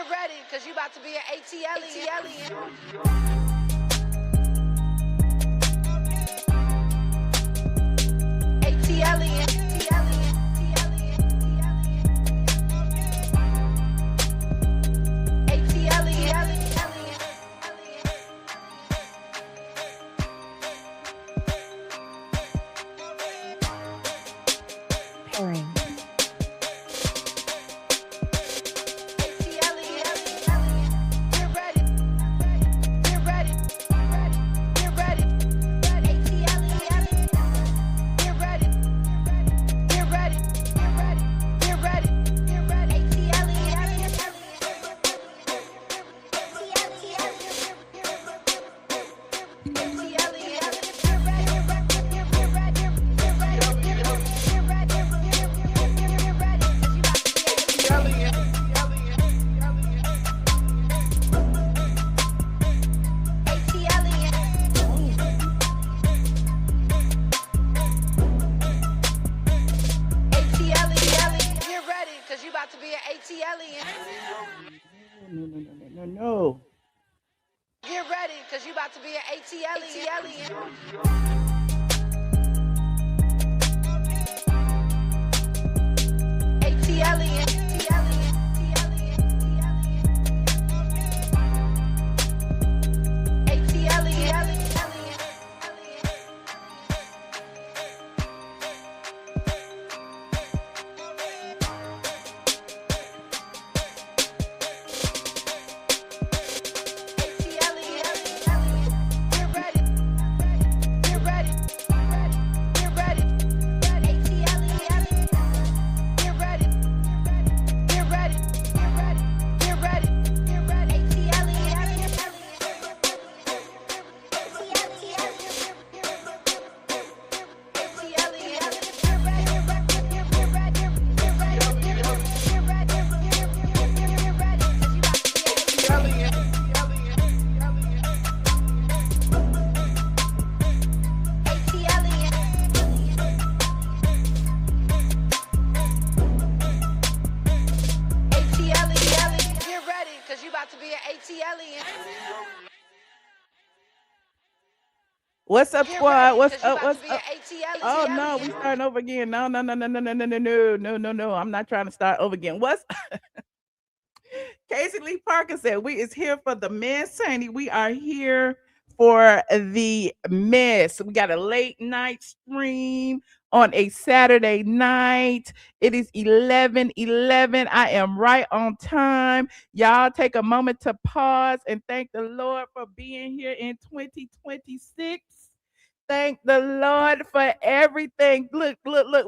ready, cause you about to be an ATLien. No. Get ready, cause you about to be an ATLien. What's up, squad? What's up? What's up? Oh no, we starting over again. No. I'm not trying to start over again. What's Casey Lee Parker said we is here for the mess, honey. We are here for the mess. We got a late night stream on a Saturday night. It is 11:11. I am right on time. Y'all take a moment to pause and thank the Lord for being here in 2026. Thank the Lord for everything. Look.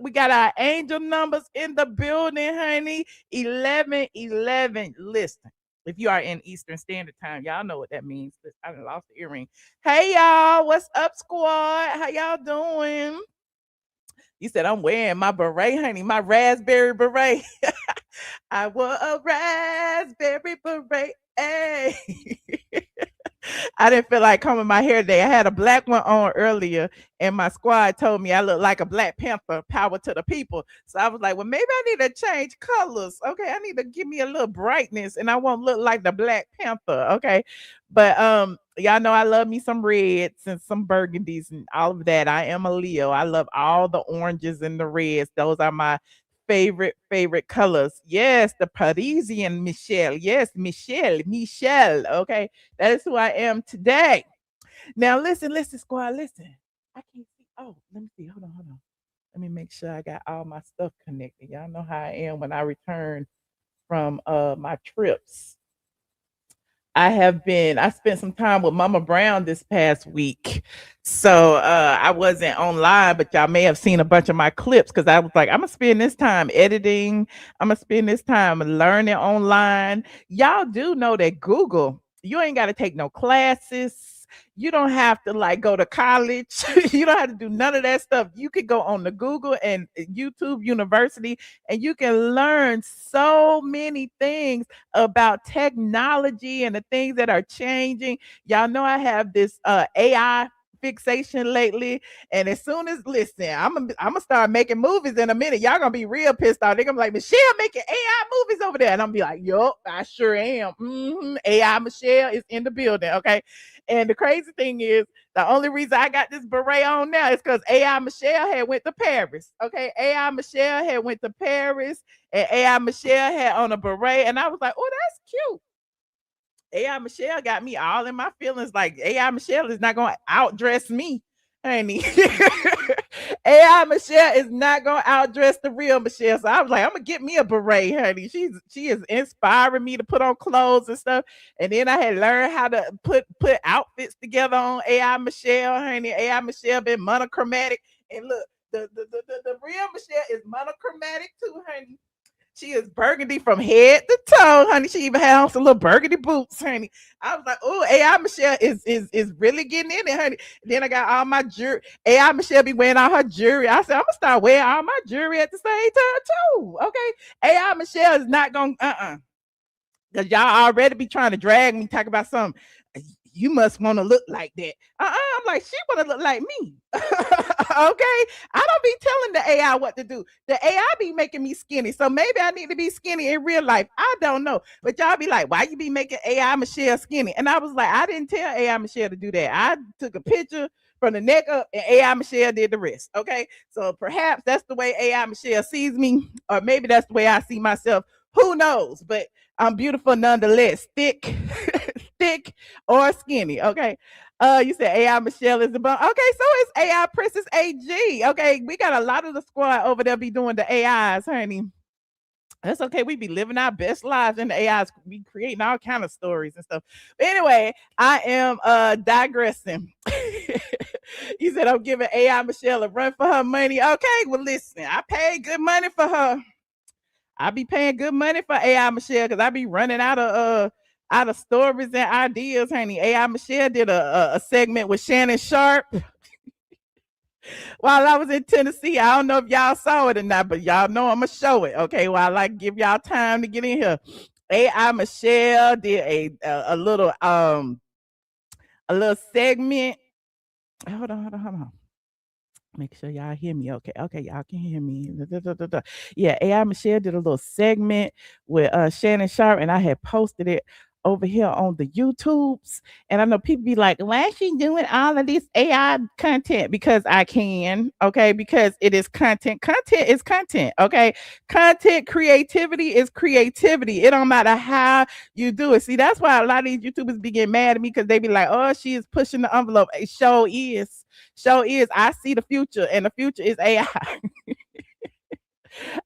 We got our angel numbers in the building, honey. 11:11. Listen, if you are in Eastern Standard Time, y'all know what that means. I done lost the earring. Hey, y'all. What's up, squad? How y'all doing? You said I'm wearing my beret, honey, my raspberry beret. I wore a raspberry beret. Hey. I didn't feel like combing my hair today. I had a black one on earlier, and my squad told me I look like a Black Panther. Power to the people. So I was like, well, maybe I need to change colors. Okay, I need to give me a little brightness, and I won't look like the Black Panther. Okay, but y'all know I love me some reds and some burgundies and all of that. I am a Leo. I love all the oranges and the reds. Those are my favorite colors. Yes, the Parisian Michelle. Yes, Michelle. Okay, that is who I am today. Now listen, squad, listen. I can't see. Oh, let me see. Hold on. Let me make sure I got all my stuff connected. Y'all know how I am when I return from my trips. I spent some time with Mama Brown this past week. So I wasn't online, but y'all may have seen a bunch of my clips because I was like, I'm gonna spend this time editing, I'm gonna spend this time learning online. Y'all do know that Google, you ain't gotta take no classes. You don't have to like go to college. You don't have to do none of that stuff. You could go on the Google and YouTube University and you can learn so many things about technology and the things that are changing. Y'all know I have this AI fixation lately. And as soon as, listen, I'm gonna start making movies in a minute. Y'all gonna be real pissed off. They're gonna be like, Michelle making AI movies over there. And I'm gonna be like, yup, I sure am. AI Michelle is in the building. Okay. And the crazy thing is, the only reason I got this beret on now is because AI Michelle had went to Paris. Okay. AI Michelle had went to Paris, and AI Michelle had on a beret. And I was like, oh, that's cute. AI Michelle got me all in my feelings. Like, AI Michelle is not gonna outdress me, honey. AI Michelle is not gonna outdress the real Michelle. So I was like, I'm gonna get me a beret, honey. She is inspiring me to put on clothes and stuff. And then I had learned how to put outfits together on AI Michelle, honey. AI Michelle been monochromatic. And look, the real Michelle is monochromatic too, honey. She is burgundy from head to toe, honey. She even had on some little burgundy boots, honey. I was like, oh, AI Michelle is really getting in it, honey. Then I got all my jewelry. AI Michelle be wearing all her jewelry. I said, I'm gonna start wearing all my jewelry at the same time too. Okay. AI Michelle is not gonna because y'all already be trying to drag me, talk about something. You must want to look like that. I'm like, she want to look like me. Okay. I don't be telling the AI what to do. The AI be making me skinny. So maybe I need to be skinny in real life. I don't know. But y'all be like, why you be making AI Michelle skinny? And I was like, I didn't tell AI Michelle to do that. I took a picture from the neck up, and AI Michelle did the rest. Okay. So perhaps that's the way AI Michelle sees me, or maybe that's the way I see myself. Who knows? But I'm beautiful nonetheless. Thick, thick or skinny. Okay. You said AI Michelle is the bum. Okay, so it's AI Princess AG. Okay, we got a lot of the squad over there be doing the AIs, honey. That's okay. We be living our best lives in the AIs. We creating all kind of stories and stuff. But anyway, I am digressing. You said I'm giving AI Michelle a run for her money. Okay, well listen, I paid good money for her. I be paying good money for AI Michelle because I be running out of stories and ideas, honey. AI Michelle did a segment with Shannon Sharp while I was in Tennessee. I don't know if y'all saw it or not, but y'all know I'm gonna show it. Okay, well, I like give y'all time to get in here. AI Michelle did a little segment. Hold on. Make sure y'all hear me. Okay, y'all can hear me. Yeah, AI Michelle did a little segment with Shannon Sharp, and I had posted it over here on the YouTubes. And I know people be like, why is she doing all of this AI content? Because I can, okay, because it is content. Content is content, okay? Content creativity is creativity. It don't matter how you do it. See, that's why a lot of these YouTubers be getting mad at me, because they be like, oh, she is pushing the envelope. It show is. I see the future, and the future is AI.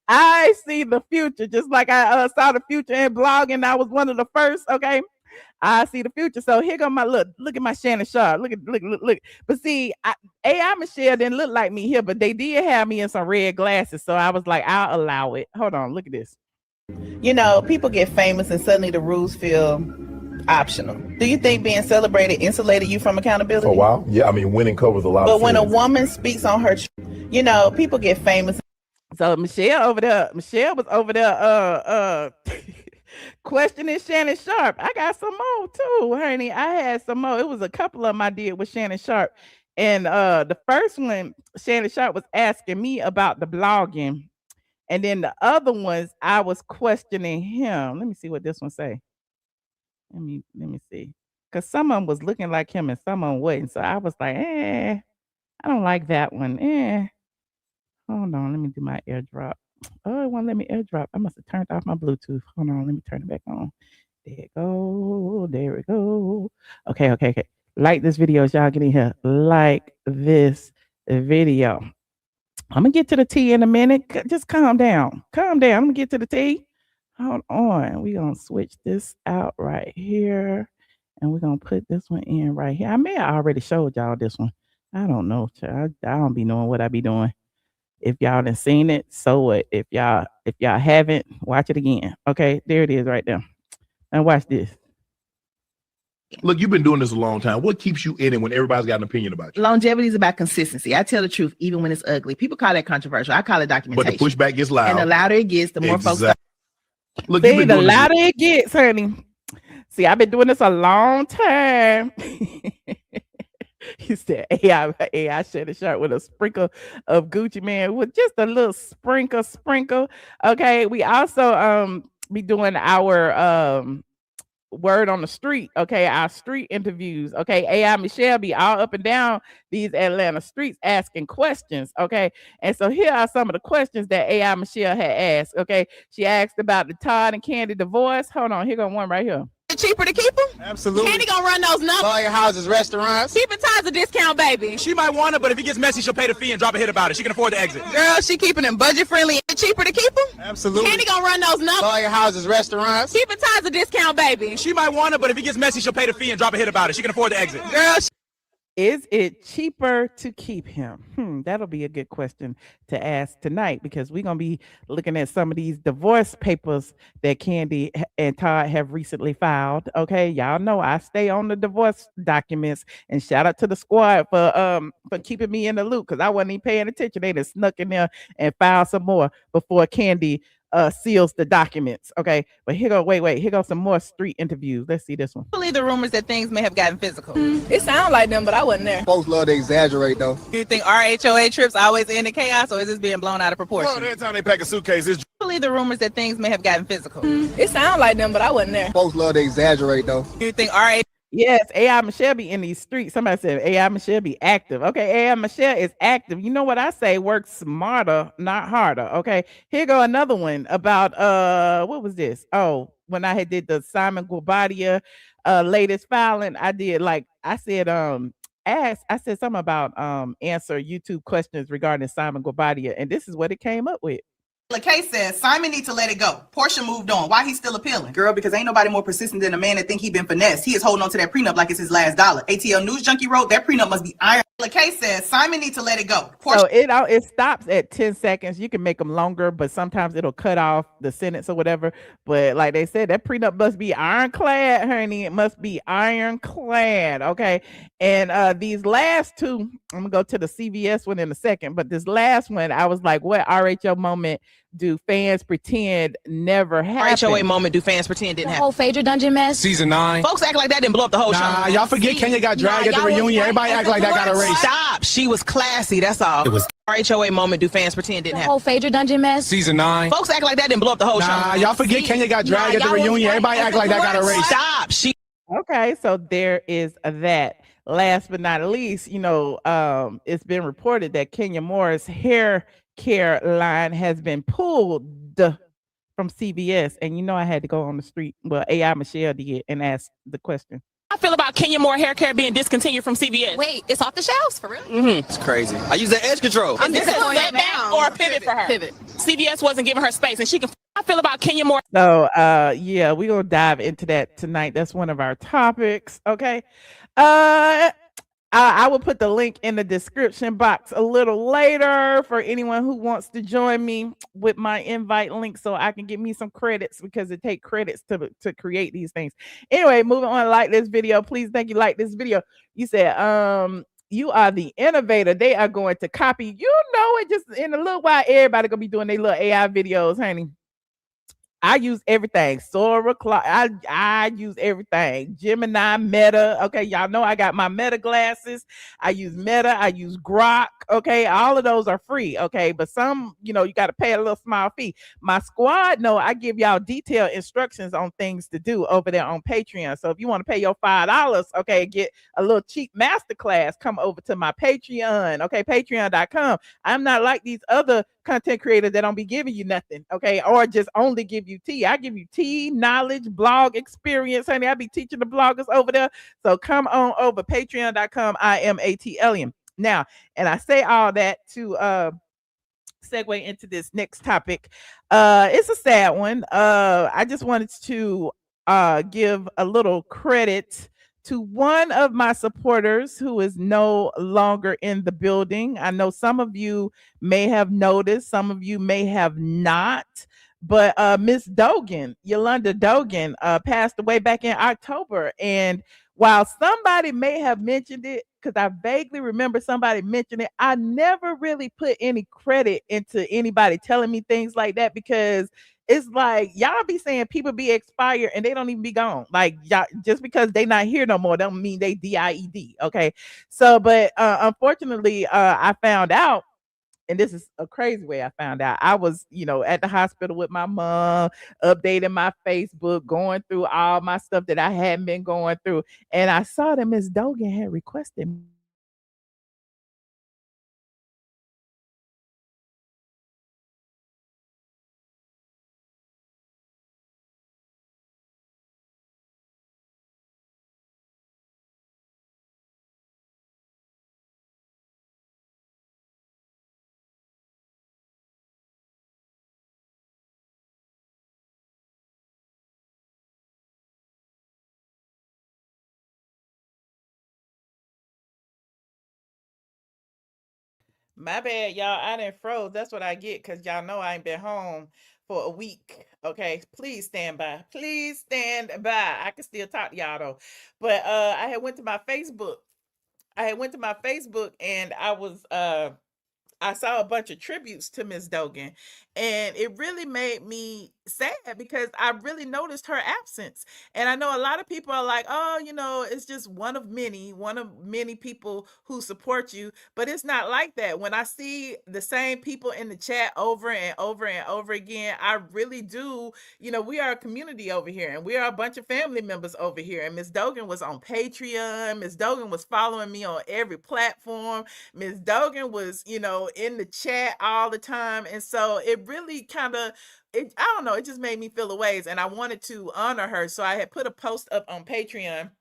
I see the future, just like I saw the future in blogging. I was one of the first. Okay, I see the future. So here go my look at my Shannon Sharp. Look. But see, AI Michelle didn't look like me here, but they did have me in some red glasses. So I was like, I'll allow it. Hold on, look at this. You know, people get famous and suddenly the rules feel optional. Do you think being celebrated insulated you from accountability? For a while, yeah. I mean, winning covers a lot. But when a woman speaks on her, you know, people get famous. So Michelle was over there questioning Shannon Sharp. I got some more too, honey. I had some more. It was a couple of them I did with Shannon Sharp. And the first one, Shannon Sharp was asking me about the blogging. And then the other ones, I was questioning him. Let me see what this one say. Let me see. Because some of them was looking like him and some of them wasn't. So I was like, I don't like that one. Hold on, let me do my airdrop. Oh, it won't let me airdrop. I must have turned off my Bluetooth. Hold on, let me turn it back on. There it go. There we go. Okay. Like this video as y'all get in here. Like this video. I'm gonna get to the T in a minute. Just calm down. I'm gonna get to the T. Hold on. We're gonna switch this out right here. And we're gonna put this one in right here. I may have already showed y'all this one. I don't know. I don't be knowing what I be doing. If y'all done seen it, so what? If y'all haven't, watch it again. Okay, there it is right there. And watch this. Look, you've been doing this a long time. What keeps you in it when everybody's got an opinion about you? Longevity is about consistency. I tell the truth, even when it's ugly. People call that controversial. I call it documentation. But the pushback gets loud. And the louder it gets, the more folks start. Look, see, the louder it gets, honey. See, I've been doing this a long time. He said AI shed a shirt with a sprinkle of Gucci Man with just a little sprinkle. Okay, we also be doing our word on the street, okay, our street interviews, okay. AI Michelle be all up and down these Atlanta streets asking questions, okay. And so here are some of the questions that AI Michelle had asked, okay. She asked about the Todd and Kandi divorce. Hold on, here go one right here. Cheaper to keep them? Absolutely. Kandi gonna run those numbers. All your houses, restaurants. Keeping Todd's a discount, baby. She might want it, but if it gets messy, she'll pay the fee and drop a hit about it. She can afford the exit. Girl, she keeping them budget friendly. Cheaper to keep them? Absolutely. Kandi gonna run those numbers. All your houses, restaurants. Keeping Todd's a discount, baby. She might want it, but if it gets messy, she'll pay the fee and drop a hit about it. She can afford the exit. Girl, Is it cheaper to keep him? That'll be a good question to ask tonight, because we're going to be looking at some of these divorce papers that Kandi and Todd have recently filed. Okay, y'all know I stay on the divorce documents, and shout out to the squad for keeping me in the loop, because I wasn't even paying attention. They just snuck in there and filed some more before Kandi seals the documents. Okay, but here go, wait, here go some more street interviews. Let's see this one. believe the rumors that things may have gotten physical. It sounds like them, but I wasn't there. Folks love to exaggerate, though. Do you think RHOA trips always end in chaos, or is this being blown out of proportion? Well, every time they pack a suitcase, it's Believe the rumors that things may have gotten physical. It sounds like them, but I wasn't there. folks love to exaggerate, though. Do you think RHOA Yes, AI Michelle be in these streets. Somebody said AI Michelle be active. Okay, AI Michelle is active. You know what I say? Work smarter, not harder. Okay, here go another one about what was this? Oh, when I had did the Simon Guobadia latest filing, I did I said something about answer YouTube questions regarding Simon Guobadia, and this is what it came up with. Kay says Simon needs to let it go. Porsha moved on. Why he's still appealing? Girl, because ain't nobody more persistent than a man that think he been finessed. He is holding on to that prenup like it's his last dollar. ATL News Junkie wrote that prenup must be iron. Kay says Simon needs to let it go. Porsha. So it stops at 10 seconds. You can make them longer, but sometimes it'll cut off the sentence or whatever. But like they said, that prenup must be ironclad, honey. It must be ironclad. Okay. And these last two, I'm gonna go to the CVS one in a second, but this last one, I was like, what RHO moment do fans pretend never happened? RHOA moment do fans pretend didn't The happen? whole Phaedra Dungeon mess. Season 9. Folks act like that didn't blow up the whole Nah, show. y'all forget Kenya got dragged at the y'all was reunion. right. Everybody act like that got erased. Stop. She was classy. That's all. It was RHOA moment do fans pretend The didn't whole happen? Phaedra Dungeon mess. Season 9. Folks act like that didn't blow up the whole Nah, show. y'all forget Kenya got dragged at the y'all was reunion. right. Everybody act like that got erased. Stop. She Okay, so there is that. Last but not least, it's been reported that Kenya Moore's hair care line has been pulled from CVS. And I had to go on the street. Well, AI Michelle did and ask the question. I feel about Kenya Moore hair care being discontinued from CVS. Wait, it's off the shelves for real? It's crazy. I use that edge control. Is this a going setback down. or a pivot for her? Pivot. CVS wasn't giving her space, and she can. I feel about Kenya Moore. So yeah, we're gonna dive into that tonight. That's one of our topics. Okay. I will put the link in the description box a little later for anyone who wants to join me with my invite link, so I can get me some credits, because it takes credits to create these things. Anyway, moving on. Like this video, please. Thank you. Like this video. You said you are the innovator. They are going to copy. It just in a little while, everybody gonna be doing their little AI videos, honey. I use everything. Sora, I use everything. Gemini, Meta. Okay, y'all know I got my Meta glasses. I use Meta. I use Grok. Okay, all of those are free. Okay, but some, you got to pay a little small fee. My squad know I give y'all detailed instructions on things to do over there on Patreon. So if you want to pay your $5, okay, get a little cheap masterclass, come over to my Patreon. Okay, patreon.com. I'm not like these other content creators that don't be giving you nothing, okay, or just only give you tea. I give you tea, knowledge, blog experience, honey. I be teaching the bloggers over there. So come on over, patreon.com. I am ATLien. Now, and I say all that to segue into this next topic. It's a sad one. I just wanted to give a little credit to one of my supporters who is no longer in the building. I know some of you may have noticed, some of you may have not, but Miss Dugan, Yolanda Dugan, passed away back in October. And while somebody may have mentioned it, because I vaguely remember somebody mentioning it. I never really put any credit into anybody telling me things like that because it's like y'all be saying people be expired and they don't even be gone. Like y'all, just because they not here no more, don't mean they DIED. Okay, so but unfortunately, I found out, and this is a crazy way I found out. I was, at the hospital with my mom, updating my Facebook, going through all my stuff that I hadn't been going through, and I saw that Miss Dugan had requested. My bad, y'all. I didn't froze. That's what I get because y'all know I ain't been home for a week. Okay, please stand by. Please stand by. I can still talk to y'all though, but I had went to my Facebook. And I saw a bunch of tributes to Miss Dugan, and it really made me sad because I really noticed her absence. And I know a lot of people are like, "Oh, it's just one of many people who support you." But it's not like that. When I see the same people in the chat over and over and over again, I really do. We are a community over here, and we are a bunch of family members over here. And Miss Dugan was on Patreon. Miss Dugan was following me on every platform. Miss Dugan was, in the chat all the time. And so it really I don't know, it just made me feel a ways. And I wanted to honor her. So I had put a post up on Patreon.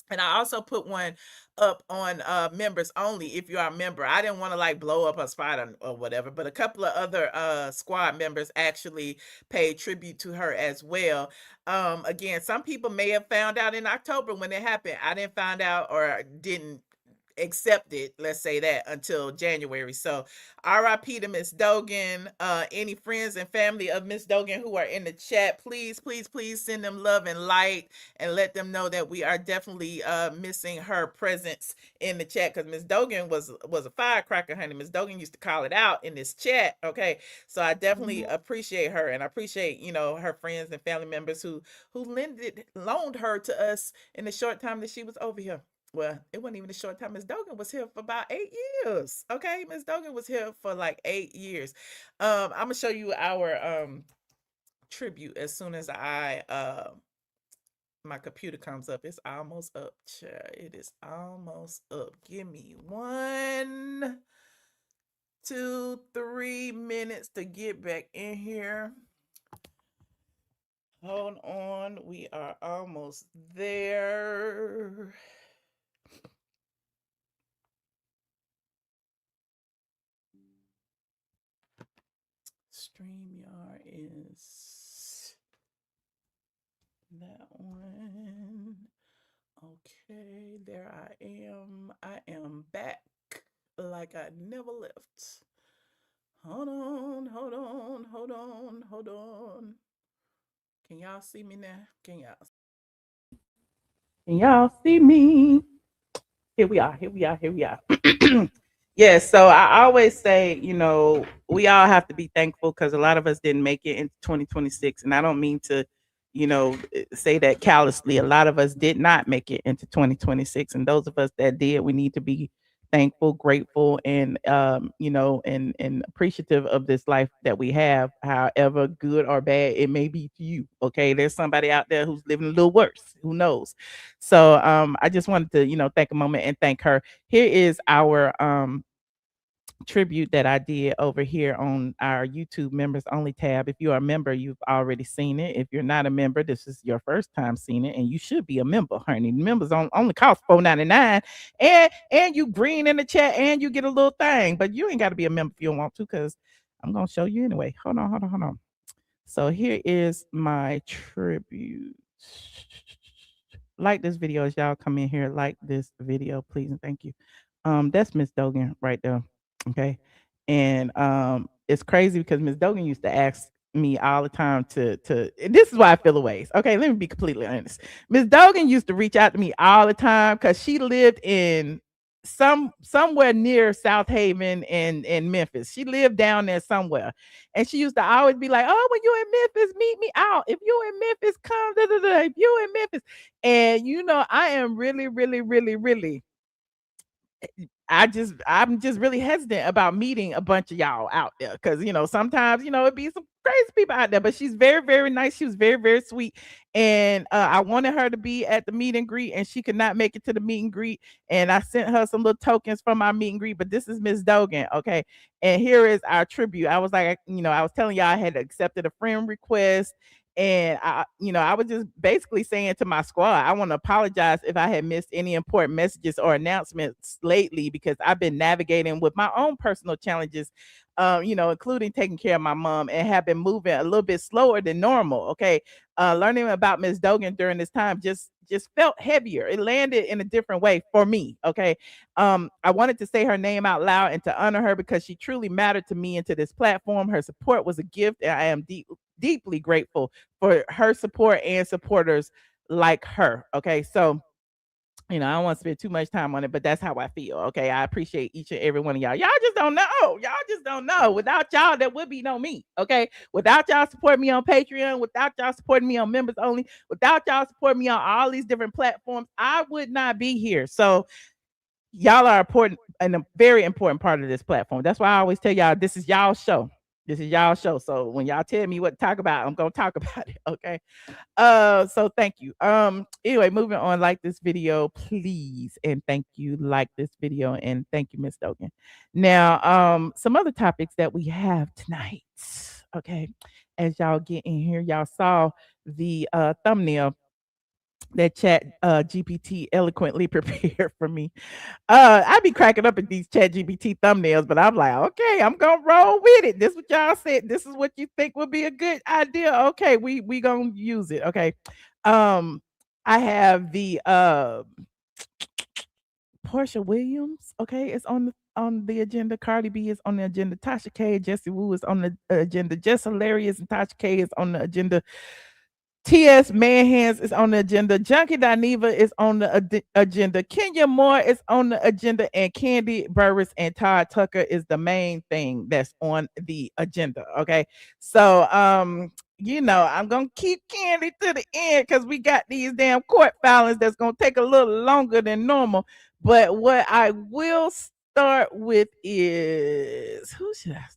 And I also put one up on members only if you are a member. I didn't want to like blow up a spot or whatever, but a couple of other squad members actually paid tribute to her as well. Again, some people may have found out in October when it happened. I didn't find out or didn't accept it, let's say that, until January. So RIP to Miss Dugan. Any friends and family of Miss Dugan who are in the chat, please, please, please send them love and light and let them know that we are definitely missing her presence in the chat, because Miss Dugan was a firecracker, honey. Miss Dugan used to call it out in this chat. Okay, so I definitely appreciate her, and I appreciate her friends and family members who loaned her to us in the short time that she was over here. Well, it wasn't even a short time. Miss Dugan was here for about 8 years. Okay, Miss Dugan was here for like 8 years. I'm gonna show you our tribute as soon as my computer comes up. It's almost up, child. It is almost up. Give me 1, 2, 3 minutes to get back in here. Hold on, we are almost there. StreamYard is that one. Okay, there I am. I am back like I never left. Hold on. Can y'all see me now? Can y'all see me? Here we are. Yeah, so I always say, we all have to be thankful because a lot of us didn't make it into 2026. And I don't mean to, say that callously. A lot of us did not make it into 2026. And those of us that did, we need to be thankful, grateful, and and appreciative of this life that we have, however good or bad it may be to you. Okay, there's somebody out there who's living a little worse. Who knows? So I just wanted to, take a moment and thank her. Here is our tribute that I did over here on our YouTube members only tab. If you are a member, you've already seen it. If you're not a member, this is your first time seeing it, and you should be a member, honey. Members only cost $4.99, and you green in the chat, and you get a little thing. But you ain't got to be a member if you don't want to, because I'm gonna show you anyway. Hold on. So here is my tribute. Like this video as y'all come in here. Like this video, please and thank you. That's Miss Dugan right there. Okay. And it's crazy because Miss Dugan used to ask me all the time to this is why I feel a ways. Okay, let me be completely honest. Miss Dugan used to reach out to me all the time because she lived in somewhere near South Haven and Memphis. She lived down there somewhere. And she used to always be like, "Oh, when you in Memphis, meet me out. If you in Memphis, come da, da, da. If you in Memphis." And I am really, really, really, really I'm just really hesitant about meeting a bunch of y'all out there because sometimes it'd be some crazy people out there. But she's very, very nice. She was very, very sweet, and I wanted her to be at the meet and greet, and she could not make it to the meet and greet. And I sent her some little tokens from our meet and greet. But this is Miss Dugan, okay? And here is our tribute. I was like, I was telling y'all I had accepted a friend request. And I was just basically saying to my squad, I want to apologize if I had missed any important messages or announcements lately because I've been navigating with my own personal challenges, including taking care of my mom, and have been moving a little bit slower than normal. Okay. Learning about Miss Dugan during this time just felt heavier. It landed in a different way for me. Okay. I wanted to say her name out loud and to honor her because she truly mattered to me and to this platform. Her support was a gift, and I am deeply grateful for her support and supporters like her. Okay. So, I don't want to spend too much time on it, but that's how I feel. Okay. I appreciate each and every one of y'all. Y'all just don't know. Y'all just don't know. Without y'all, there would be no me. Okay. Without y'all supporting me on Patreon, without y'all supporting me on members only, without y'all supporting me on all these different platforms, I would not be here. So y'all are important and a very important part of this platform. That's why I always tell y'all, this is y'all show. This is y'all show. So when y'all tell me what to talk about, I'm going to talk about it. Okay. So thank you. Anyway, moving on, like this video, please. And thank you. Like this video. And thank you, Miss Dugan. Now, some other topics that we have tonight. Okay. As y'all get in here, y'all saw the thumbnail that Chat GPT eloquently prepared for me. I be cracking up at these Chat GPT thumbnails, but I'm like, okay, I'm gonna roll with it. This is what y'all said. This is what you think would be a good idea. Okay, we gonna use it. Okay. I have the Porsha Williams. Okay, it's on the agenda. Cardi B is on the agenda. Tasha K, Jessie Woo is on the agenda. Jess Hilarious and Tasha K is on the agenda. TS Madison is on the agenda. Funky Dineva is on the agenda. Kenya Moore is on the agenda. And Kandi Burruss and Todd Tucker is the main thing that's on the agenda. Okay. So, I'm going to keep Kandi to the end because we got these damn court filings that's going to take a little longer than normal. But what I will start with is, who should I start?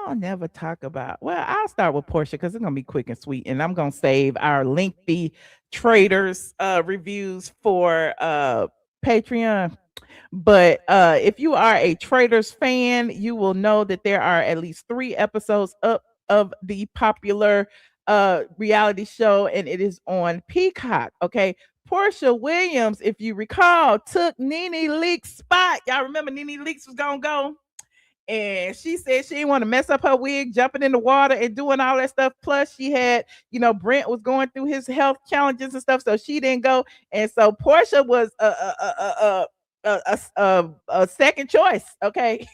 I'll never talk about. Well, I'll start with Porsha because it's gonna be quick and sweet, and I'm gonna save our lengthy Traitors reviews for Patreon. But if you are a Traitors fan, you will know that there are at least 3 episodes up of the popular reality show, and it is on Peacock. Okay. Porsha Williams, if you recall, took Nene Leakes' spot. Y'all remember Nene Leakes was gonna go? And she said she didn't want to mess up her wig, jumping in the water and doing all that stuff. Plus, she had, Brent was going through his health challenges and stuff, so she didn't go. And so Porsha was a second choice. Okay,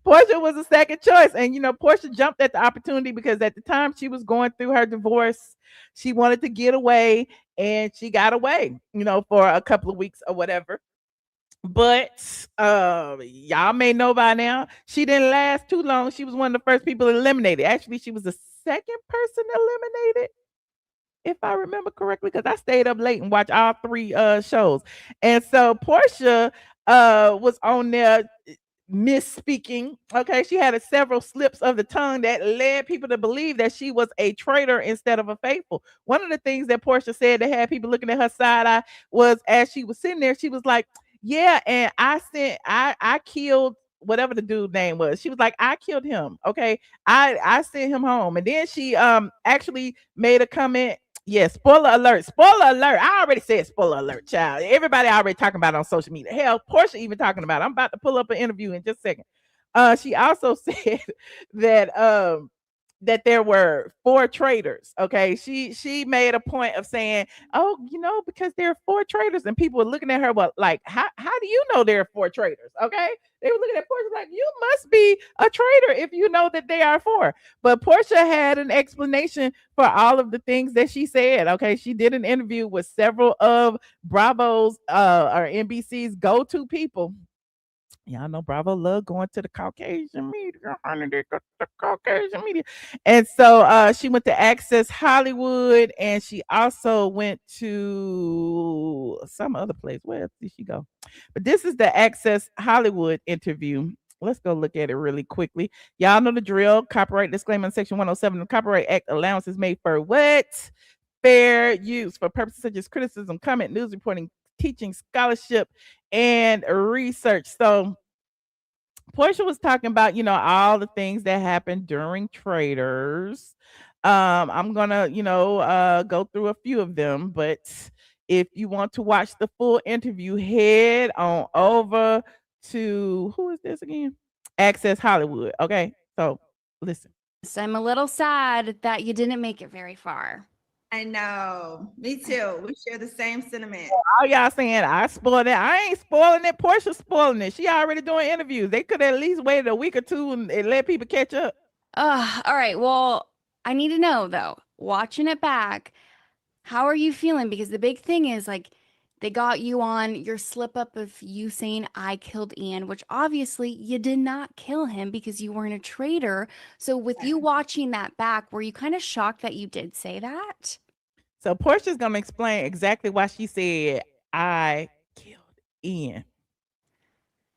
Porsha was a second choice, and Porsha jumped at the opportunity because at the time she was going through her divorce, she wanted to get away, and she got away, for a couple of weeks or whatever. But y'all may know by now, she didn't last too long. She was one of the first people eliminated. Actually, she was the second person eliminated, if I remember correctly, because I stayed up late and watched all 3 shows. And so Porsha was on there misspeaking. Okay, she had several slips of the tongue that led people to believe that she was a traitor instead of a faithful. One of the things that Porsha said that had people looking at her side eye was, as she was sitting there, she was like, yeah, and I killed whatever the dude name was. She was like, I killed him. Okay. I sent him home. And then she actually made a comment. Yeah, spoiler alert. Spoiler alert. I already said spoiler alert, child. Everybody already talking about it on social media. Hell, Porsha even talking about it. I'm about to pull up an interview in just a second. She also said that that there were 4 traitors. Okay, she made a point of saying, "Oh, because there are 4 traitors," and people were looking at her, well, like, how do you know there are 4 traitors? Okay, they were looking at Porsha like, you must be a traitor if you know that they are 4. But Porsha had an explanation for all of the things that she said. Okay, she did an interview with several of Bravo's or NBC's go-to people. Y'all know Bravo love going to the Caucasian media, honey. They got the Caucasian media. And so she went to Access Hollywood, and she also went to some other place. Where else did she go? But this is the Access Hollywood interview. Let's go look at it really quickly. Y'all know the drill. Copyright disclaimer in Section 107 of the Copyright Act. Allowance is made for what? Fair use for purposes such as criticism, comment, news reporting, teaching, scholarship, and research. So Porsha was talking about, all the things that happened during Traitors. I'm gonna, go through a few of them, but if you want to watch the full interview, head on over to, who is this again? Access Hollywood. Okay, so listen. So I'm a little sad that you didn't make it very far. I know. Me too. We share the same sentiment. All y'all saying I spoiled it. I ain't spoiling it. Porsha's spoiling it. She already doing interviews. They could at least wait a week or two and let people catch up. All right. Well, I need to know though, watching it back, how are you feeling? Because the big thing is like they got you on your slip up of you saying I killed Ian, which obviously you did not kill him because you weren't a traitor. So with you watching that back, were you kind of shocked that you did say that? So Porsha's gonna explain exactly why she said I killed Ian.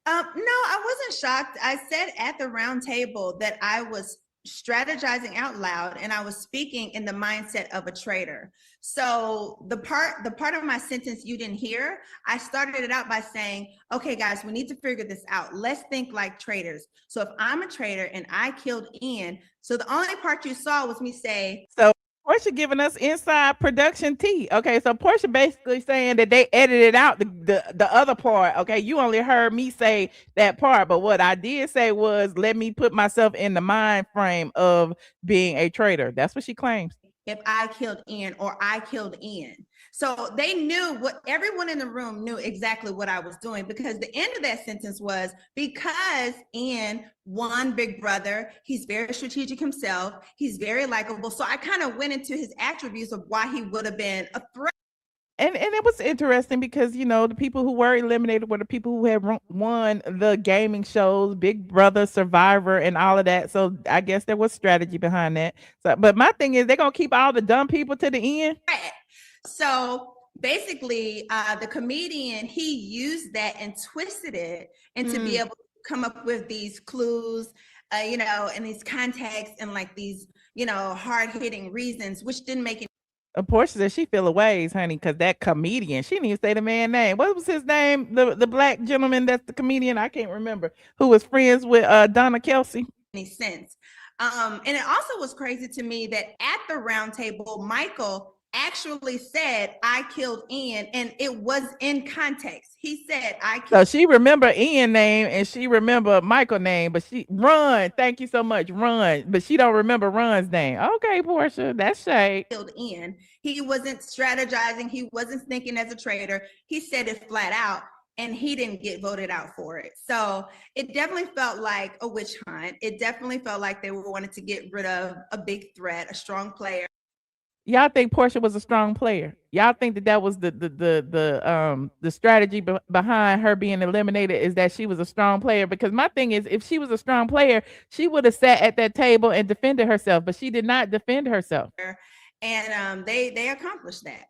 No, I wasn't shocked. I said at the round table that I was strategizing out loud and I was speaking in the mindset of a traitor. So the part of my sentence you didn't hear, I started it out by saying, okay, guys, we need to figure this out. Let's think like traitors. So if I'm a traitor and I killed Ian, so the only part you saw was me say, so Porsha giving us inside production tea. Okay, so Porsha basically saying that they edited out the other part. Okay, you only heard me say that part, but what I did say was, let me put myself in the mind frame of being a traitor. That's what she claims. if I killed Ian or I killed Ian. So they knew what everyone in the room knew exactly what I was doing, because the end of that sentence was, because Ian won Big Brother, he's very strategic himself, he's very likable. So I kind of went into his attributes of why he would have been a threat. And it was interesting because, you know, the people who were eliminated were the people who had won the gaming shows, Big Brother, Survivor, and all of that. So I guess there was strategy behind that. So, but my thing is, they're going to keep all the dumb people to the end. Right. So basically, the comedian, he used that and twisted it and to be able to come up with these clues, you know, and these contexts and like these, you know, hard-hitting reasons, which didn't make it. Porsha said she feel a ways, honey, because that comedian, she didn't even say the man's name. What was his name? The black gentleman that's the comedian, I can't remember, who was friends with Donna Kelsey. Any sense. And it also was crazy to me that at the round table, Michael actually said, I killed Ian, and it was in context. He said, I killed. So she remember Ian name and she remember Michael name, but she Run. Thank you so much, Run. But she don't remember Run's name. Okay, Porsha, that's shade. Killed Ian. He wasn't strategizing. He wasn't thinking as a traitor. He said it flat out, and he didn't get voted out for it. So it definitely felt like a witch hunt. It definitely felt like they wanted to get rid of a big threat, a strong player. Y'all think Porsha was a strong player? Y'all think that was the strategy behind her being eliminated, is that she was a strong player? Because my thing is, if she was a strong player, she would have sat at that table and defended herself, but she did not defend herself. And they accomplished that.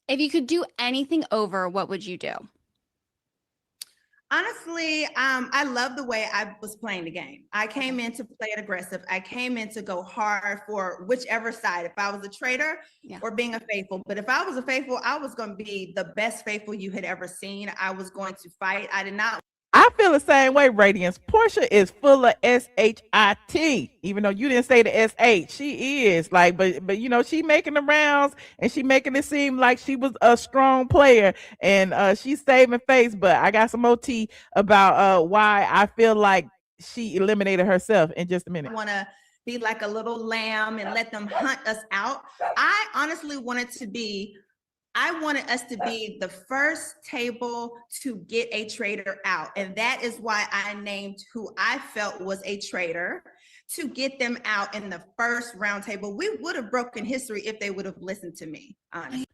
If you could do anything over, what would you do? Honestly, I love the way I was playing the game. I came in to play it aggressive. I came in to go hard for whichever side. If I was a traitor or being a faithful, but if I was a faithful, I was going to be the best faithful you had ever seen. I was going to fight. I did not. I feel the same way, Radiance. Porsha is full of SHIT, even though you didn't say the SH. She is like, but you know, she making the rounds and she making it seem like she was a strong player, and she's saving face. But I got some OT about why I feel like she eliminated herself in just a minute. I want to be like a little lamb and let them hunt us out. I honestly wanted us to be the first table to get a traitor out. And that is why I named who I felt was a traitor, to get them out in the first round table. We would have broken history if they would have listened to me, honestly.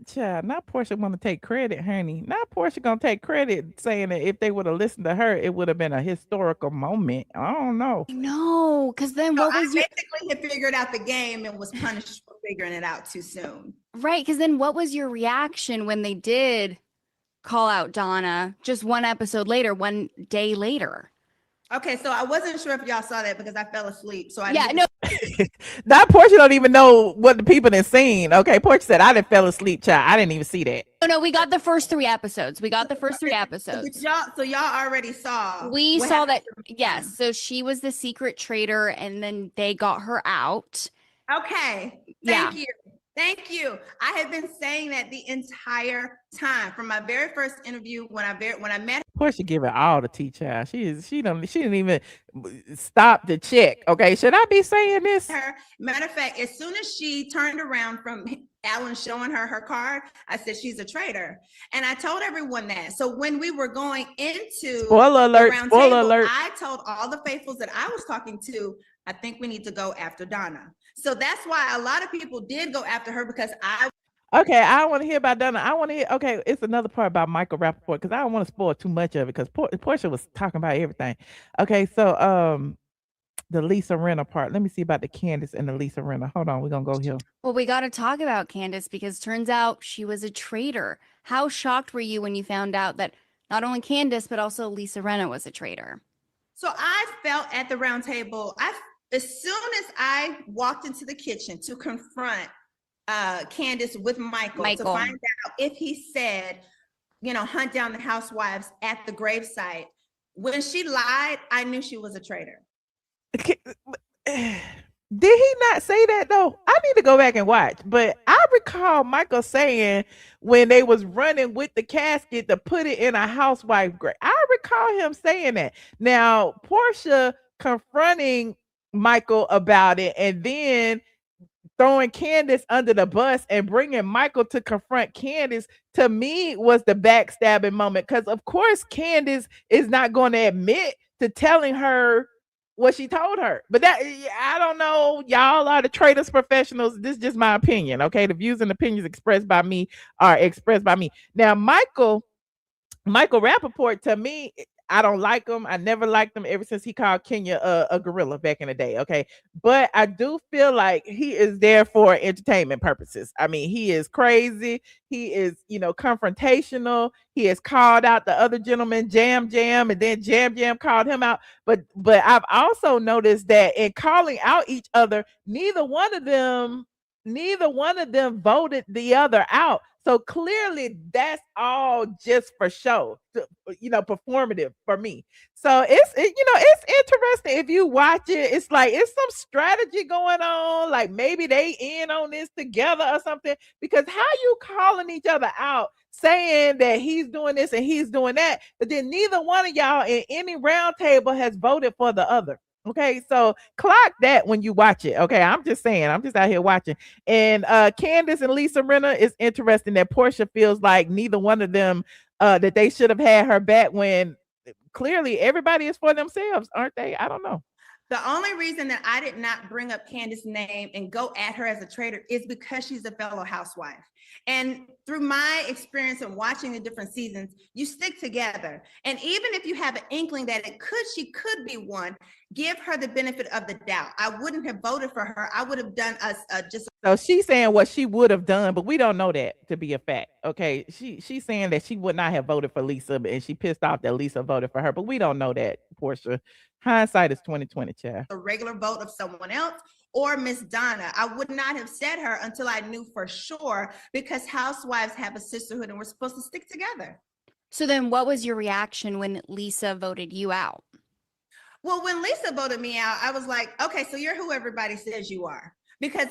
Child, not Porsha want to take credit, honey. Not Porsha gonna take credit, saying that if they would have listened to her, it would have been a historical moment. I don't know. No, because then what was I your basically had figured out the game and was punished for figuring it out too soon. right? Because then what was your reaction when they did call out Donna just one episode later, one day later? Okay, so I wasn't sure if y'all saw that because I fell asleep. So I Yeah, didn't- no, That Porsha don't even know what the people done seen. Okay, Porsha said I didn't fell asleep, child. I didn't even see that. no, we got the first 3 episodes. We got the first 3 episodes. So y'all already saw. We what saw that. happened. Yes. So she was the secret traitor, and then they got her out. Okay. Yeah. Thank you. Thank you. I have been saying that the entire time from my very first interview when I met Porsha give it all to T child. She didn't even stop to check. Okay, should I be saying this? her. Matter of fact, as soon as she turned around from Alan showing her her card, I said she's a traitor, and I told everyone that. So when we were going into Spoiler alert, the round spoiler table, alert. I told all the faithfuls that I was talking to, I think we need to go after Donna. So that's why a lot of people did go after her, because Okay, I don't want to hear about Donna. I want to hear. Okay, it's another part about Michael Rappaport because I don't want to spoil too much of it because Porsha was talking about everything. Okay, so the Lisa Rinna part. Let me see about the Candace and the Lisa Rinna. Hold on, we're gonna go here. Well, we got to talk about Candace because turns out she was a traitor. How shocked were you when you found out that not only Candace but also Lisa Rinna was a traitor? So I felt at the round table, as soon as I walked into the kitchen to confront Candace with Michael to find out if he said, hunt down the housewives at the gravesite. When she lied, I knew she was a traitor. Did he not say that though? I need to go back and watch. But I recall Michael saying when they was running with the casket to put it in a housewife grave. I recall him saying that. Now Porsha confronting Michael about it and then throwing Candace under the bus and bringing Michael to confront Candace, to me was the backstabbing moment, because of course Candace is not going to admit to telling her what she told her. But that, I don't know, y'all are the Traitors professionals. This is just my opinion. Okay, the views and opinions expressed by me are expressed by me. Now Michael Rappaport, to me, I don't like him. I never liked him ever since he called Kenya a gorilla back in the day. Okay. But I do feel like he is there for entertainment purposes. I mean, he is crazy. He is, confrontational. He has called out the other gentleman, Jam, and then Jam called him out. But I've also noticed that in calling out each other, neither one of them voted the other out. So clearly that's all just for show, performative for me. So it's interesting if you watch it. It's like it's some strategy going on. Like maybe they in on this together or something, because how you calling each other out saying that he's doing this and he's doing that, but then neither one of y'all in any round table has voted for the other. Okay, so clock that when you watch it. Okay, I'm just saying, I'm just out here watching. And Candace and Lisa Rinna, is interesting that Porsha feels like neither one of them, that they should have had her back, when clearly everybody is for themselves, aren't they? I don't know. The only reason that I did not bring up Candace's name and go at her as a traitor is because she's a fellow housewife. And through my experience of watching the different seasons, you stick together. And even if you have an inkling that she could be one, give her the benefit of the doubt. I wouldn't have voted for her. I would have done just. So she's saying what she would have done, but we don't know that to be a fact. Okay, she's saying that she would not have voted for Lisa, and she pissed off that Lisa voted for her, but we don't know that, Porsha. Hindsight is 2020, child. A regular vote of someone else or Miss Donna. I would not have said her until I knew for sure, because housewives have a sisterhood and we're supposed to stick together. So then what was your reaction when Lisa voted you out? Well, when Lisa voted me out, I was like, okay, so you're who everybody says you are. Because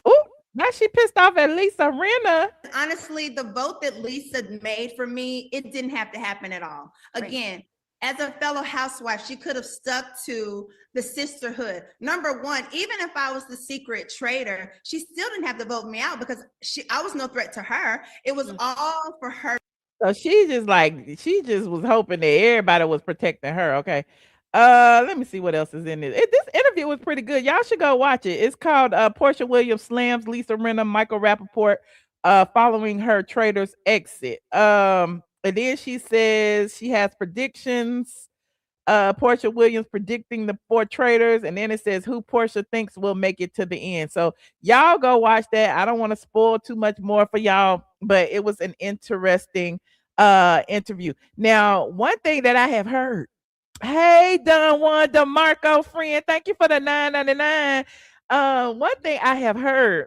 now she pissed off at Lisa Rinna. Honestly, the vote that Lisa made for me, it didn't have to happen at all. Again, as a fellow housewife, she could have stuck to the sisterhood. Number one, even if I was the secret traitor, she still didn't have to vote me out because I was no threat to her. It was all for her. So she just was hoping that everybody was protecting her. Okay. Let me see what else is in this. This interview was pretty good. Y'all should go watch it. It's called Porsha Williams slams Lisa Rinna, Michael Rappaport, following her Traitors exit. And then she says she has predictions. Porsha Williams predicting the 4 Traitors, and then it says who Porsha thinks will make it to the end. So y'all go watch that. I don't want to spoil too much more for y'all, but it was an interesting interview. Now, one thing that I have heard, hey, Don Juan DeMarco friend, thank you for the $9.99. One thing I have heard,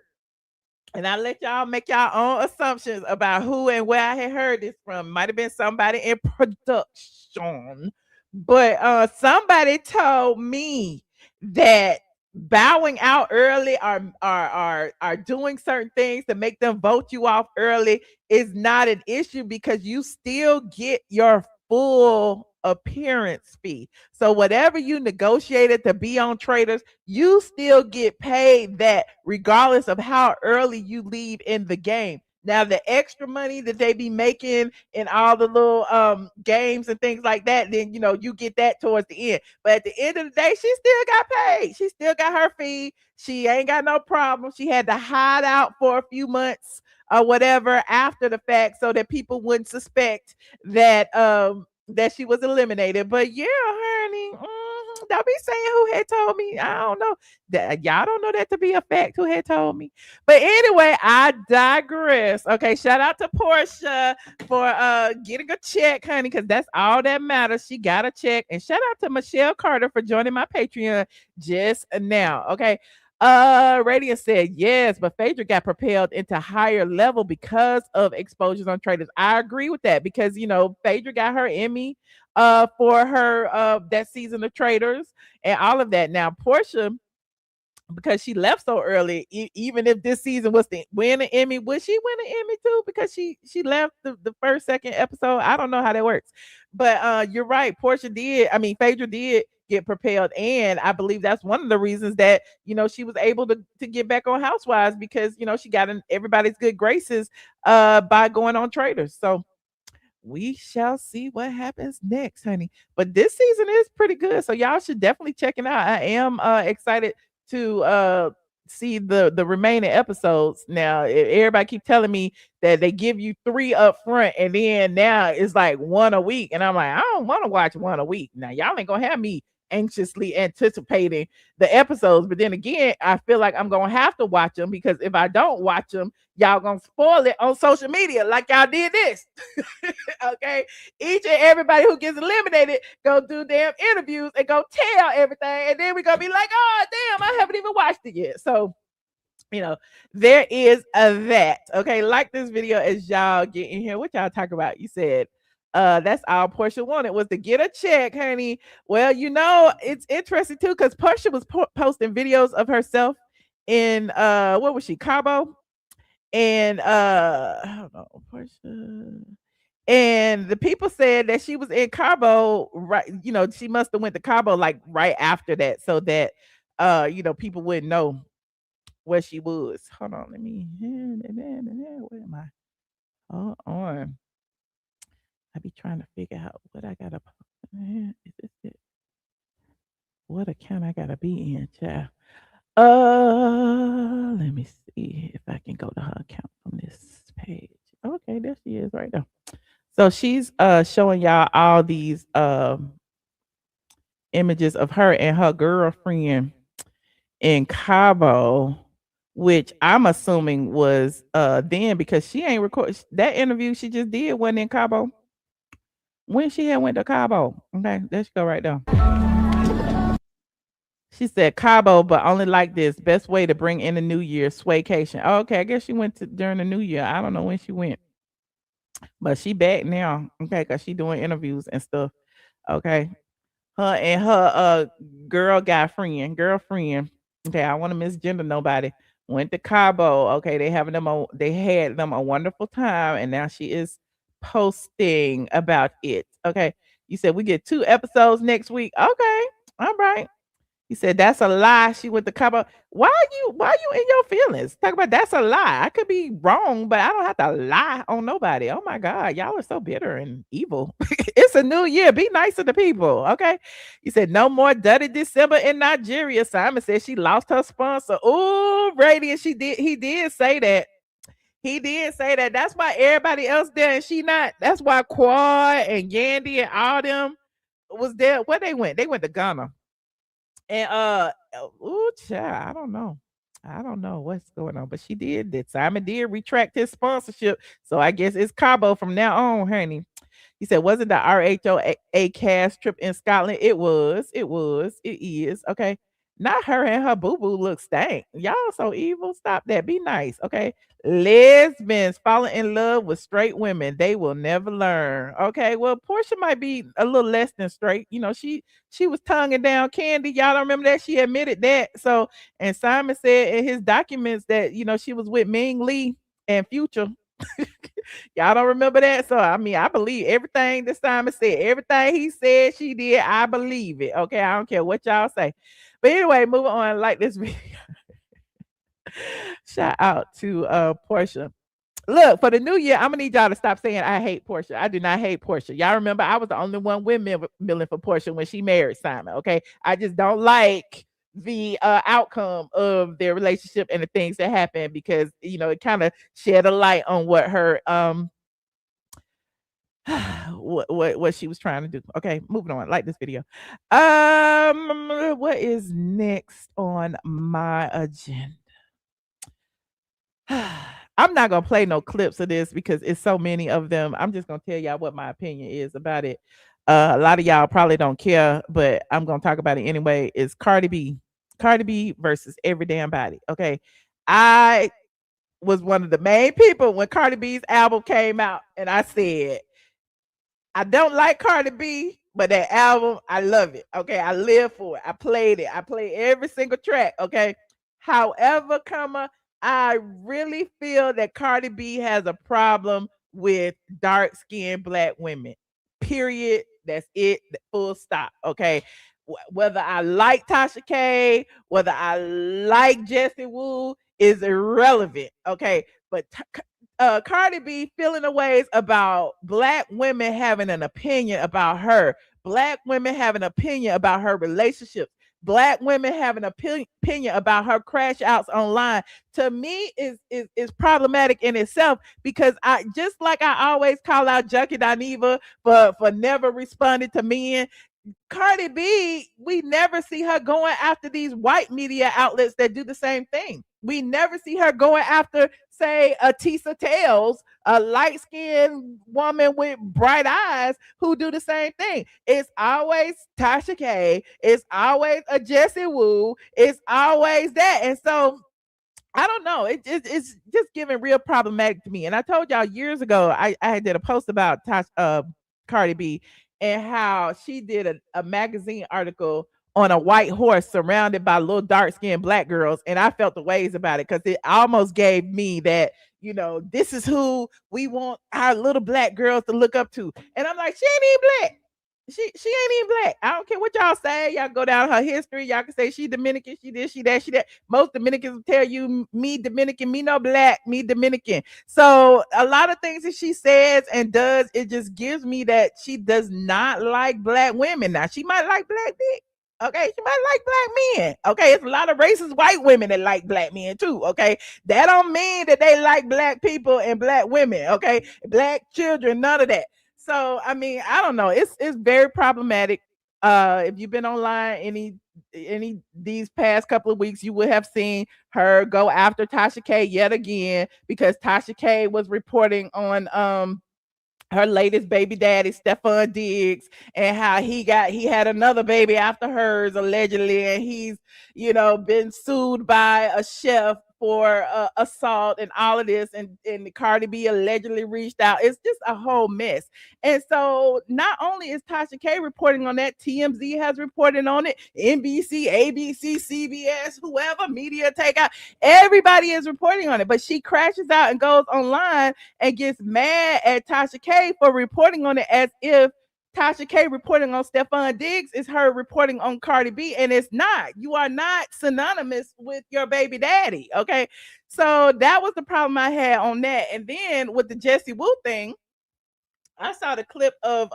and I let y'all make y'all own assumptions about who and where I had heard this from. Might have been somebody in production, but somebody told me that bowing out early are doing certain things to make them vote you off early is not an issue because you still get your full appearance fee. So whatever you negotiated to be on Traitors, you still get paid that regardless of how early you leave in the game. Now, the extra money that they be making in all the little games and things like that, then, you know, you get that towards the end. But at the end of the day, she still got paid. She still got her fee. She ain't got no problem. She had to hide out for a few months or whatever after the fact so that people wouldn't suspect that that she was eliminated. But yeah, honey, don't be saying who had told me. I don't know. That y'all don't know that to be a fact. Who had told me? But anyway, I digress. Okay, shout out to Porsha for getting a check, honey, because that's all that matters. She got a check. And shout out to Michelle Carter for joining my Patreon just now. Okay. Radiant said yes, but Phaedra got propelled into higher level because of exposures on Traitors. I agree with that because, you know, Phaedra got her Emmy for her that season of Traitors and all of that. Now Porsha, because she left so early, even if this season was to win an Emmy, would she win an Emmy too? Because she left the first, second episode. I don't know how that works, but you're right. Phaedra did get propelled, and I believe that's one of the reasons that, you know, she was able to get back on Housewives because, you know, she got in everybody's good graces by going on Traitors. So we shall see what happens next, honey. But this season is pretty good, so y'all should definitely check it out. I am excited to see the remaining episodes. Now, everybody keep telling me that they give you 3 up front, and then now it's like 1 a week, and I'm like, I don't want to watch 1 a week. Now, y'all ain't gonna have me anxiously anticipating the episodes, but then again, I feel like I'm gonna have to watch them because if I don't watch them, y'all gonna spoil it on social media like y'all did this. Okay, each and everybody who gets eliminated go do damn interviews and go tell everything, and then we're gonna be like, oh damn, I haven't even watched it yet. So, you know, there is that. Okay, like this video as y'all get in here. What y'all talk about? You said that's all Porsha wanted was to get a check, honey. Well, you know, it's interesting too because Porsha was posting videos of herself in what was she, Cabo? And hold on, Porsha. And the people said that she was in Cabo, right? You know, she must have went to Cabo like right after that, so that you know, people wouldn't know where she was. Hold on, let me. Where am I? Hold on. I be trying to figure out what I gotta. Is this it? What account I gotta be in, child? Let me see if I can go to her account from this page. Okay, there she is right there. So she's showing y'all all these images of her and her girlfriend in Cabo, which I'm assuming was then because she ain't recorded that interview she just did wasn't in Cabo. When she had went to Cabo. Okay, let's go right there. She said Cabo, but only like this. Best way to bring in the new year, swaycation. Oh, okay, I guess she went to during the new year. I don't know when she went. But she back now, okay, because she doing interviews and stuff. Okay. Her and her girlfriend. Okay, I want to misgender nobody. Went to Cabo. Okay, they had them a wonderful time, and now she is posting about it. Okay. You said we get 2 episodes next week. Okay. All right. He said that's a lie. She went to cover. Why you in your feelings? Talk about that's a lie. I could be wrong, but I don't have to lie on nobody. Oh my God, y'all are so bitter and evil. It's a new year. Be nice to the people. Okay. He said no more dirty December in Nigeria. Simon said she lost her sponsor. Oh, Radiant. He did say that. He did say that. That's why everybody else there and she not. That's why Quad and Yandy and all them was there. Where they went? They went to Ghana. And child, I don't know what's going on, but she did that. Simon did retract his sponsorship, so I guess it's Cabo from now on, honey. He said, wasn't the RHOA cast trip in Scotland? It is. Okay. Not her and her boo-boo look stank. Y'all so evil. Stop that. Be nice. Okay. Lesbians falling in love with straight women. They will never learn. Okay. Well, Porsha might be a little less than straight. You know, she was tonguing down Kandi. Y'all don't remember that? She admitted that. So, and Simon said in his documents that, you know, she was with Ming Lee and Future. Y'all don't remember that? So I mean, I believe everything that Simon said. Everything he said she did, I believe it. Okay, I don't care what y'all say. But anyway, moving on. Like this video. Shout out to Porsha. Look, for the new year, I'm gonna need y'all to stop saying I hate Porsha. I do not hate Porsha. Y'all remember I was the only one windmilling for Porsha when she married Simon. Okay, I just don't like the outcome of their relationship and the things that happened because you know it kind of shed a light on what her what she was trying to do. Okay, moving on. Like this video. What is next on my agenda? I'm not gonna play no clips of this because it's so many of them. I'm just gonna tell y'all what my opinion is about it. A lot of y'all probably don't care, but I'm gonna talk about it anyway. It's Cardi B versus every damn body. Okay. I was one of the main people when Cardi B's album came out, and I said, I don't like Cardi B, but that album, I love it. Okay. I live for it. I played it. I played every single track. Okay. However, I really feel that Cardi B has a problem with dark-skinned black women. Period. That's it. Full stop. Okay. Whether I like Tasha K, whether I like Jessie Woo is irrelevant. Okay. But Cardi B feeling the ways about black women having an opinion about her, black women having an opinion about her relationships, black women having an opinion about her crash outs online, to me is problematic in itself because I just like I always call out Funky Dineva for never responding to men. Cardi B, we never see her going after these white media outlets that do the same thing. We never see her going after, say, a Tisa Tales, a light-skinned woman with bright eyes who do the same thing. It's always Tasha K. It's always a Jessie Woo. It's always that. And so I don't know. It's just giving real problematic to me. And I told y'all years ago, I did a post about Cardi B and how she did a magazine article on a white horse surrounded by little dark-skinned black girls. And I felt the ways about it because it almost gave me that, you know, this is who we want our little black girls to look up to. And I'm like, she ain't even black. She ain't even black. I don't care what y'all say. Y'all go down her history. Y'all can say she Dominican, she this, she that, she that. Most Dominicans will tell you, me Dominican, me no black, me Dominican. So a lot of things that she says and does, it just gives me that she does not like black women. Now, she might like black dick. Okay, she might like black men. Okay, it's a lot of racist white women that like black men too. Okay, that don't mean that they like black people and black women. Okay, black children, none of that. So I mean, I don't know. It's very problematic. If you've been online any these past couple of weeks, you would have seen her go after Tasha K yet again because Tasha K was reporting on her latest baby daddy, Stefan Diggs, and how he had another baby after hers allegedly, and he's, you know, been sued by a chef for assault and all of this, and Cardi B allegedly reached out. It's just a whole mess. And so not only is Tasha K reporting on that, TMZ has reported on it, NBC, ABC, CVS, whoever, media takeout, everybody is reporting on it. But she crashes out and goes online and gets mad at Tasha K for reporting on it as if Tasha K reporting on Stephon Diggs is her reporting on Cardi B, and it's not. You are not synonymous with your baby daddy. Okay, so that was the problem I had on that. And then with the Jessie Woo thing, I saw the clip of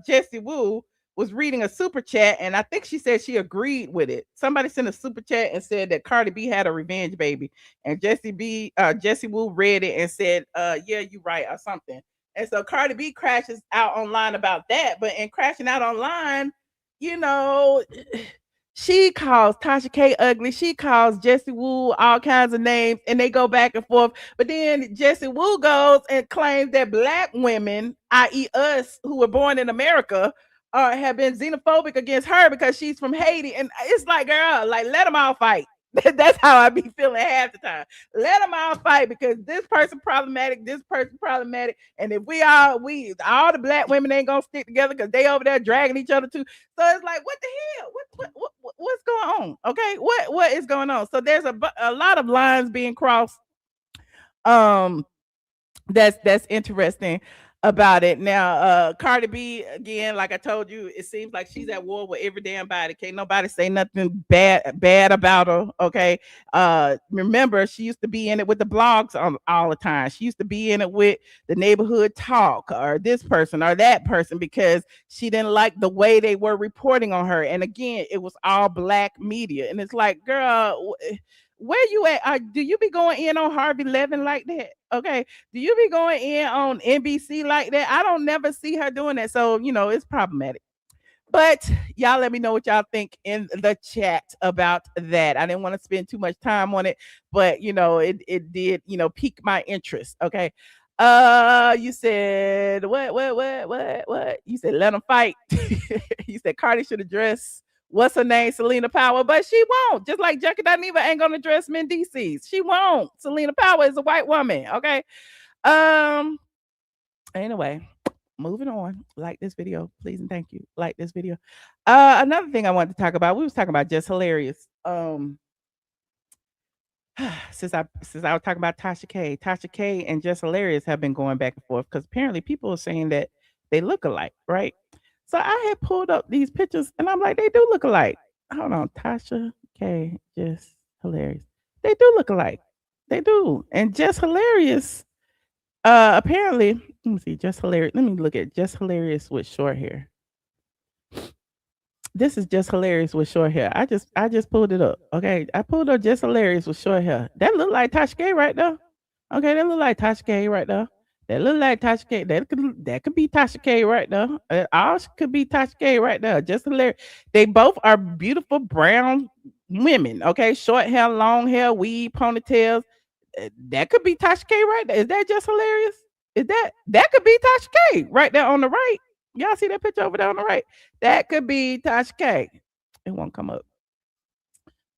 Jessie Woo was reading a super chat, and I think she said she agreed with it. Somebody sent a super chat and said that Cardi B had a revenge baby, and Jessie Woo read it and said, yeah, you right, or something. And so Cardi B crashes out online about that, but in crashing out online, you know, she calls Tasha K ugly. She calls Jessie Woo all kinds of names, and they go back and forth. But then Jessie Woo goes and claims that Black women, i.e., us who were born in America, have been xenophobic against her because she's from Haiti. And it's like, girl, like, let them all fight. That's how I be feeling half the time. Let them all fight, because this person problematic, this person problematic, and if all the Black women ain't gonna stick together because they over there dragging each other too. So it's like, what the hell? What's going on? Okay, what is going on? So there's a lot of lines being crossed. That's interesting about it. Now, Cardi B, again, like I told you, it seems like she's at war with every damn body. Can't nobody say nothing bad about her. Okay. Remember, she used to be in it with the blogs all the time. She used to be in it with the neighborhood talk or this person or that person because she didn't like the way they were reporting on her. And again, it was all Black media. And it's like, girl, where you at? Do you be going in on Harvey Levin like that? Okay. Do you be going in on NBC like that? I don't never see her doing that. So, it's problematic. But y'all let me know what y'all think in the chat about that. I didn't want to spend too much time on it, but it did, pique my interest. Okay. You said what? You said let them fight. You said Cardi should address what's her name, Selena Power, but she won't. Just like Junkie Dineva ain't gonna address Mendeecees. She won't. Selena Power is a white woman. Okay. Anyway, moving on. Like this video, please and thank you. Like this video. Another thing I wanted to talk about. We was talking about Jess Hilarious. Since I was talking about Tasha K and Jess Hilarious have been going back and forth because apparently people are saying that they look alike, right? So I had pulled up these pictures and I'm like, they do look alike. Hold on, Tasha K, Jess Hilarious. They do look alike. They do. And Jess Hilarious, apparently, let me see, Jess Hilarious. Let me look at Jess Hilarious with short hair. This is Jess Hilarious with short hair. I just pulled it up. Okay. I pulled up Jess Hilarious with short hair. That look like Tasha K right there. Okay, that look like Tasha K right there. That look like Tasha K. That could be Tasha K right there. All could be Tasha K right there. Just hilarious. They both are beautiful brown women. Okay, short hair, long hair, weave, ponytails. That could be Tasha K right there. Is that Just Hilarious? That could be Tasha K right there on the right? Y'all see that picture over there on the right? That could be Tasha K. It won't come up.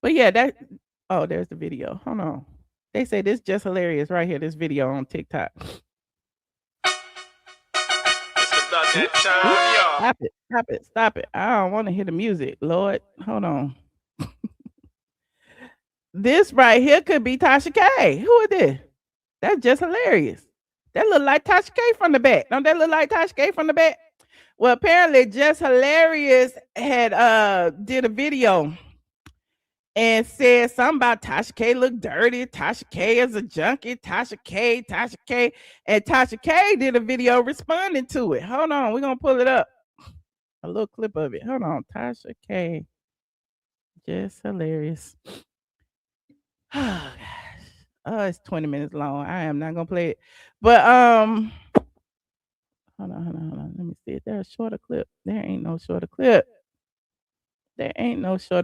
But yeah, there's the video. Hold on. They say this Just Hilarious right here. This video on TikTok. Stop it. I don't want to hear the music, Lord. Hold on. This right here could be Tasha K. Who is this? That's Just Hilarious. That look like Tasha K from the back. Don't that look like Tasha K from the back? Well, apparently Jess Hilarious had did a video and said something about Tasha K look dirty. Tasha K is a junkie. Tasha K. And Tasha K did a video responding to it. Hold on. We're going to pull it up. A little clip of it. Hold on. Tasha K. Just Hilarious. Oh, gosh. Oh, it's 20 minutes long. I am not going to play it. But, hold on. Let me see. Is there a shorter clip? There ain't no shorter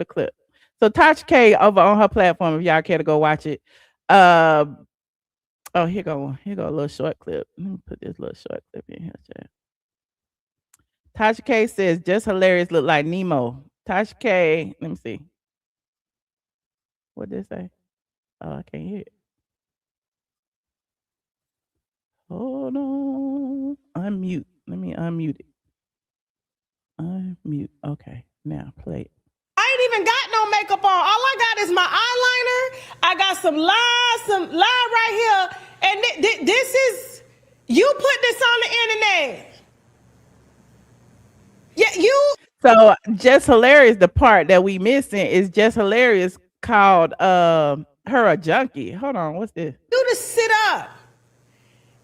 clip. So Tasha K over on her platform, if y'all care to go watch it. Here go a little short clip. Let me put this little short clip in here, chat. Tasha K says Just Hilarious look like Nemo. Tasha K, let me see. What did it say? Oh, I can't hear it. Hold on. Unmute. Let me unmute it. Unmute. Okay. Now play it. I ain't even got no makeup on. All I got is my eyeliner. I got some line right here. And this is, you put this on the internet. So Jess Hilarious, the part that we missing is Jess Hilarious called her a junkie. Hold on, what's this? You to sit up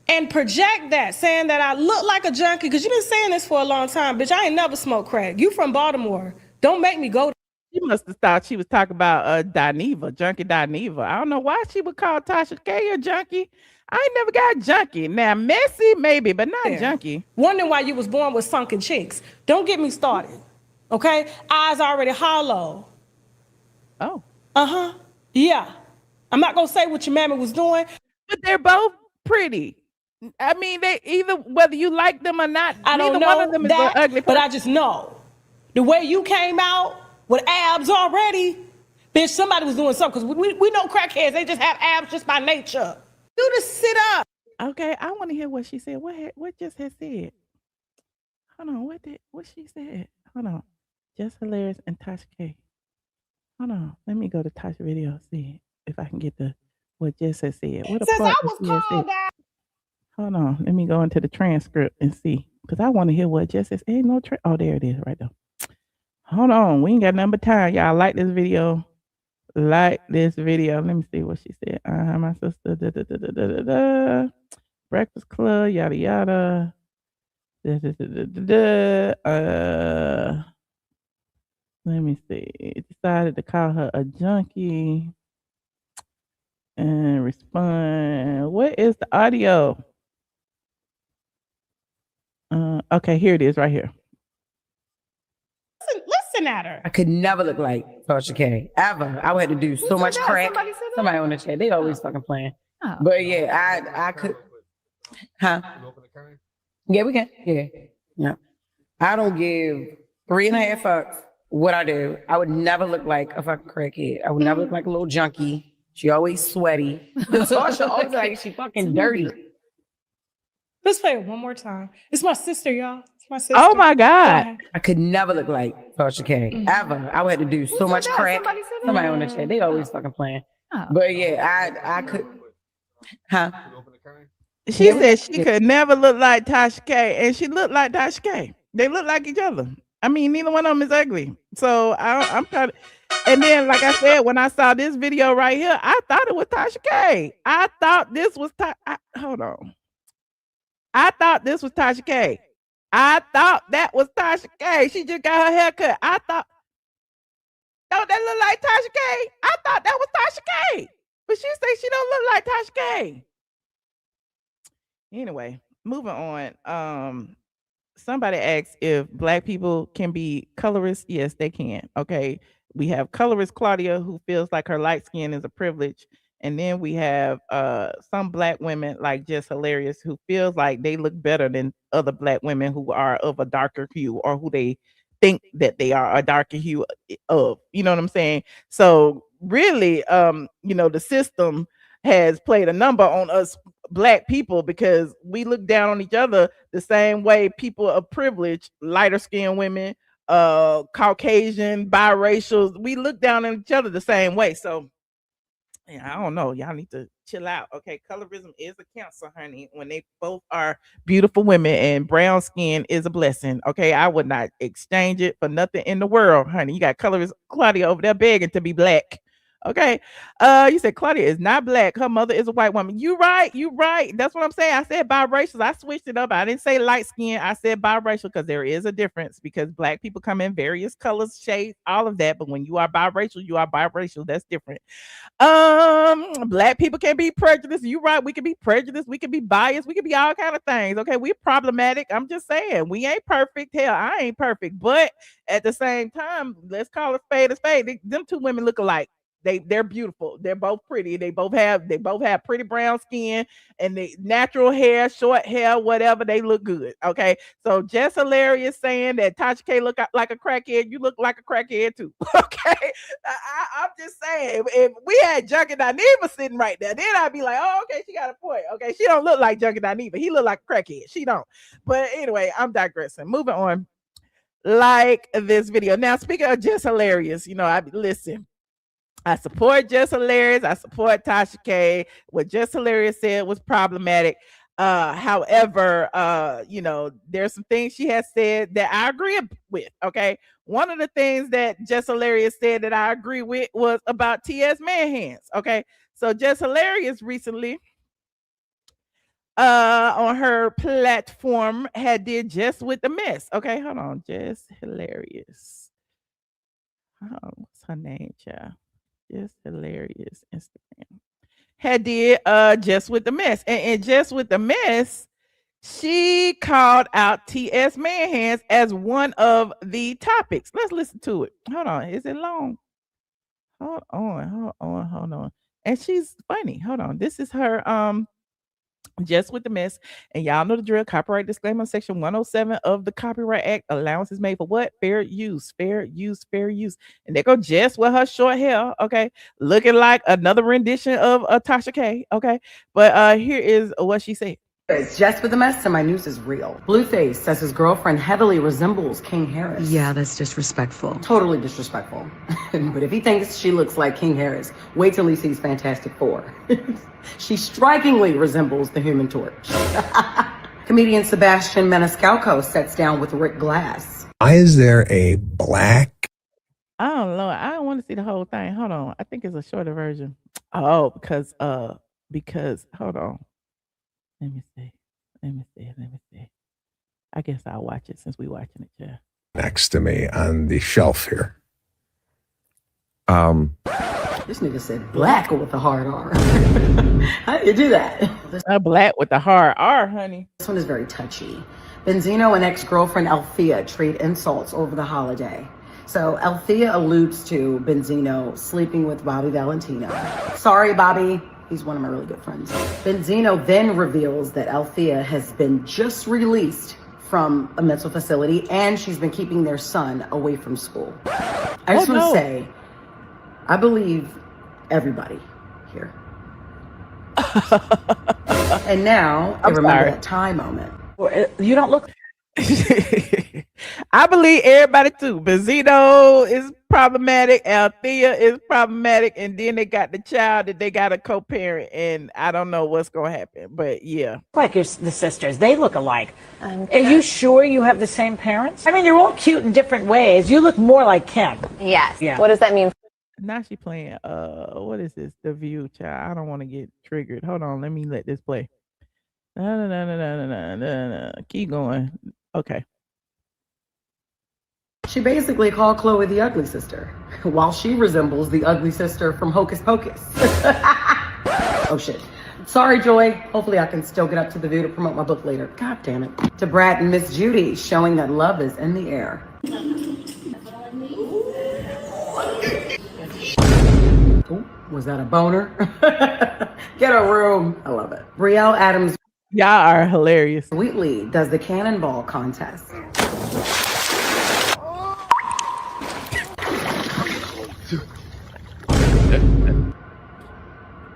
and project that, saying that I look like a junkie, because you've been saying this for a long time. Bitch, I ain't never smoked crack. You from Baltimore. Don't make me go. She must have thought she was talking about Dineva, junkie Dineva. I don't know why she would call Tasha K a junkie. I ain't never got junkie. Now, messy maybe, but not junkie. Wondering why you was born with sunken cheeks. Don't get me started, okay? Eyes already hollow. Oh. Uh-huh. Yeah. I'm not going to say what your mammy was doing. But they're both pretty. I mean, they either, whether you like them or not, I don't neither know one of them that, is ugly. but I just know the way you came out with abs already, bitch, somebody was doing something, because we know crackheads, they just have abs just by nature. You just sit up. Okay, I want to hear what she said. What just has said? Hold on, what she said? Hold on. Jess Hilarious and Tasha K. Hold on. Let me go to Tasha video, see if I can get what Jess has said. What Since part I was called out. Hold on. Let me go into the transcript and see. Because I want to hear what Jess says. Ain't no oh, there it is right there. Hold on. We ain't got nothing but time. Y'all like this video. Like this video. Let me see what she said. My sister. Breakfast Club. Yada yada. Let me see. Decided to call her a junkie and respond. What is the audio? Okay, here it is right here. Listen at her. I could never look like Tasha K. Ever. I would have to do so much crack. Somebody on the chat. They always fucking playing. Oh. But yeah, I could. Huh? Yeah, we can. Yeah. I don't give 3.5 fucks what I do. I would never look like a fucking crackhead. I would never look like a little junkie. She always sweaty. Tasha always like she fucking dirty. Let's play it one more time. It's my sister, y'all. It's my sister. Oh my God. I could never look like Tasha K. Ever. I would have to do so much crack. Somebody on the chat. They always fucking playing. Oh. But yeah, I could. Huh? She said she could never look like Tasha K, and she looked like Tasha K. They look like each other. I mean, neither one of them is ugly. So I'm trying to. And then, like I said, when I saw this video right here, I thought it was Tasha K. I thought this was hold on. I thought this was Tasha K. I thought that was Tasha K. She just got her hair cut. I thought, don't that look like Tasha K? I thought that was Tasha K. But she said she don't look like Tasha K. Anyway, moving on. Somebody asked if Black people can be colorists. Yes, they can. Okay. We have colorist Claudia, who feels like her light skin is a privilege. And then we have some Black women like Jess Hilarious, who feels like they look better than other Black women who are of a darker hue, or who they think that they are a darker hue of. You know what I'm saying? So really, the system has played a number on us Black people, because we look down on each other the same way people of privilege, lighter skinned women, Caucasian, biracial, we look down on each other the same way. So I don't know. Y'all need to chill out. Okay. Colorism is a cancer, honey, when they both are beautiful women, and brown skin is a blessing. Okay. I would not exchange it for nothing in the world, honey. You got colorist Claudia over there begging to be Black. Okay. You said Claudia is not Black. Her mother is a white woman. You right. That's what I'm saying. I said biracial. I switched it up. I didn't say light skin. I said biracial, because there is a difference, because Black people come in various colors, shades, all of that. But when you are biracial, you are biracial. That's different. Black people can be prejudiced. You right. We can be prejudiced. We can be biased. We can be all kind of things. Okay. We're problematic. I'm just saying, we ain't perfect. Hell, I ain't perfect. But at the same time, let's call it spade a spade. Them two women look alike. They're beautiful. They're both pretty. They both have pretty brown skin, and the natural hair, short hair, whatever. They look good. Okay. So Jess Hilarious saying that Tasha K look like a crackhead. You look like a crackhead too. Okay. I'm just saying, if we had Junkie Dineva sitting right there, then I'd be like, oh, okay, she got a point. Okay. She don't look like Junkie Dineva. He look like a crackhead. She don't. But anyway, I'm digressing. Moving on. Like this video. Now, speaking of Jess Hilarious, listen. I support Jess Hilarious. I support Tasha K. What Jess Hilarious said was problematic. However, there's some things she has said that I agree with. Okay. One of the things that Jess Hilarious said that I agree with was about TS Hands. Okay. So Jess Hilarious recently on her platform had did Just with the Mess. Okay, hold on. Jess Hilarious. What's her name, child? Jess Hilarious Instagram. Had did Just with the Mess. And Just with the Mess, she called out TS Hands as one of the topics. Let's listen to it. Hold on. Is it long? Hold on. And she's funny. Hold on. This is her Just with the Mess. And y'all know the drill. Copyright disclaimer, section 107 of the Copyright Act. Allowance is made for what? Fair use. Fair use. Fair use. And there go Jess with her short hair. Okay. Looking like another rendition of Tasha K. Okay. But here is what she said. It's Jess with the Mess, and my news is real. Blueface says his girlfriend heavily resembles King Harris. Yeah, that's disrespectful. Totally disrespectful. But if he thinks she looks like King Harris, wait till he sees Fantastic Four. She strikingly resembles the Human Torch. Comedian Sebastian Maniscalco sits down with Rick Glass. Why is there a black? I don't know. I don't want to see the whole thing. Hold on. I think it's a shorter version. Oh, because hold on. Let me see. I guess I'll watch it since we watching it, yeah. Next to me on the shelf here. This nigga said black with a hard R. How do you do that? Black with a hard R, honey. This one is very touchy. Benzino and ex-girlfriend Althea trade insults over the holiday. So Althea alludes to Benzino sleeping with Bobby Valentino. Sorry, Bobby. He's one of my really good friends. Benzino then reveals that Althea has been just released from a mental facility and she's been keeping their son away from school. I just want to say, I believe everybody here. And now, I remember that time moment. You don't look... I believe everybody too. Benzino is problematic. Althea is problematic. And then they got the child that they got a co-parent. And I don't know what's going to happen. But yeah. Like the sisters. They look alike. Are you sure you have the same parents? I mean, you're all cute in different ways. You look more like Kim. Yes. Yeah. What does that mean? Now she playing, what is this? The View, child. I don't want to get triggered. Hold on. Let me let this play. Keep going. Okay. She basically called Chloe the ugly sister, while she resembles the ugly sister from Hocus Pocus. Oh shit. Sorry, Joy. Hopefully I can still get up to the View to promote my book later. God damn it. To Brad and Miss Judy, showing that love is in the air. Ooh, was that a boner? Get a room. I love it. Brielle Adams. Y'all are hilarious. Wheatley does the cannonball contest.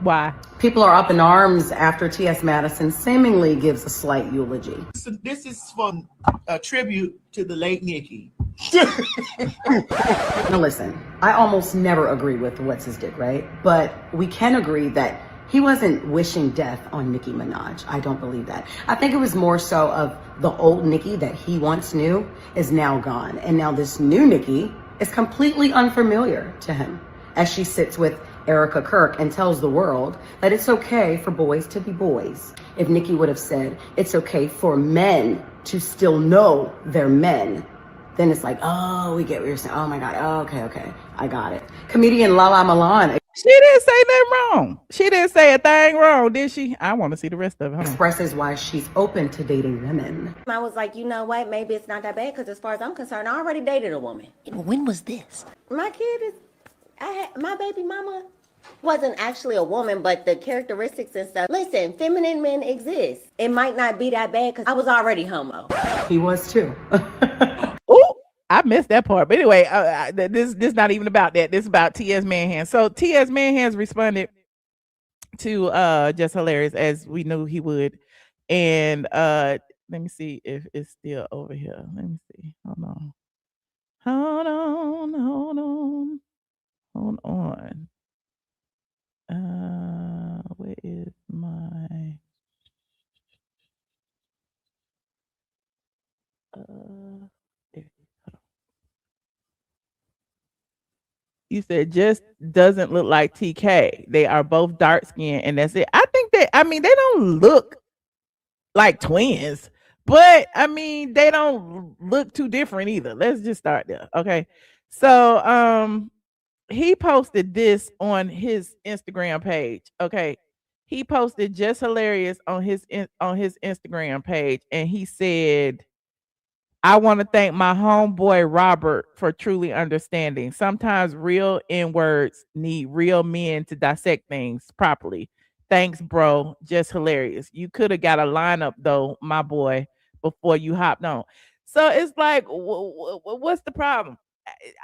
Why? People are up in arms after TS Madison seemingly gives a slight eulogy. So this is from a tribute to the late Nikki. Now listen, I almost never agree with what's his dick, right? But we can agree that he wasn't wishing death on Nicki Minaj. I don't believe that. I think it was more so of the old Nicki that he once knew is now gone. And now this new Nicki is completely unfamiliar to him as she sits with Erica Kirk and tells the world that it's okay for boys to be boys. If Nicki would have said it's okay for men to still know they're men, then it's like, oh, we get what you're saying. Oh my God, oh, okay, I got it. Comedian Lala Milan. She didn't say nothing wrong. She didn't say a thing wrong, did she? I want to see the rest of it. Expresses why she's open to dating women. I was like, you know what? Maybe it's not that bad because as far as I'm concerned, I already dated a woman. When was this? My kid is, my baby mama wasn't actually a woman, but the characteristics and stuff. Listen, feminine men exist. It might not be that bad because I was already homo. He was too. Ooh, I missed that part. But anyway, this not even about that. This is about T.S. Manhands. So T.S. Manhands responded to Jess Hilarious as we knew he would. And let me see if it's still over here. Let me see. Hold on. Where is my You said just doesn't look like TK. They are both dark skinned, and that's it. I think that, I mean, they don't look like twins, but I mean, they don't look too different either. Let's just start there. Okay. So he posted this on his Instagram page. Okay. He posted Jess Hilarious on his Instagram page, and he said, I want to thank my homeboy Robert for truly understanding. Sometimes real N words need real men to dissect things properly. Thanks, bro. Just hilarious. You could have got a lineup though, my boy, before you hopped on. So it's like, what's the problem?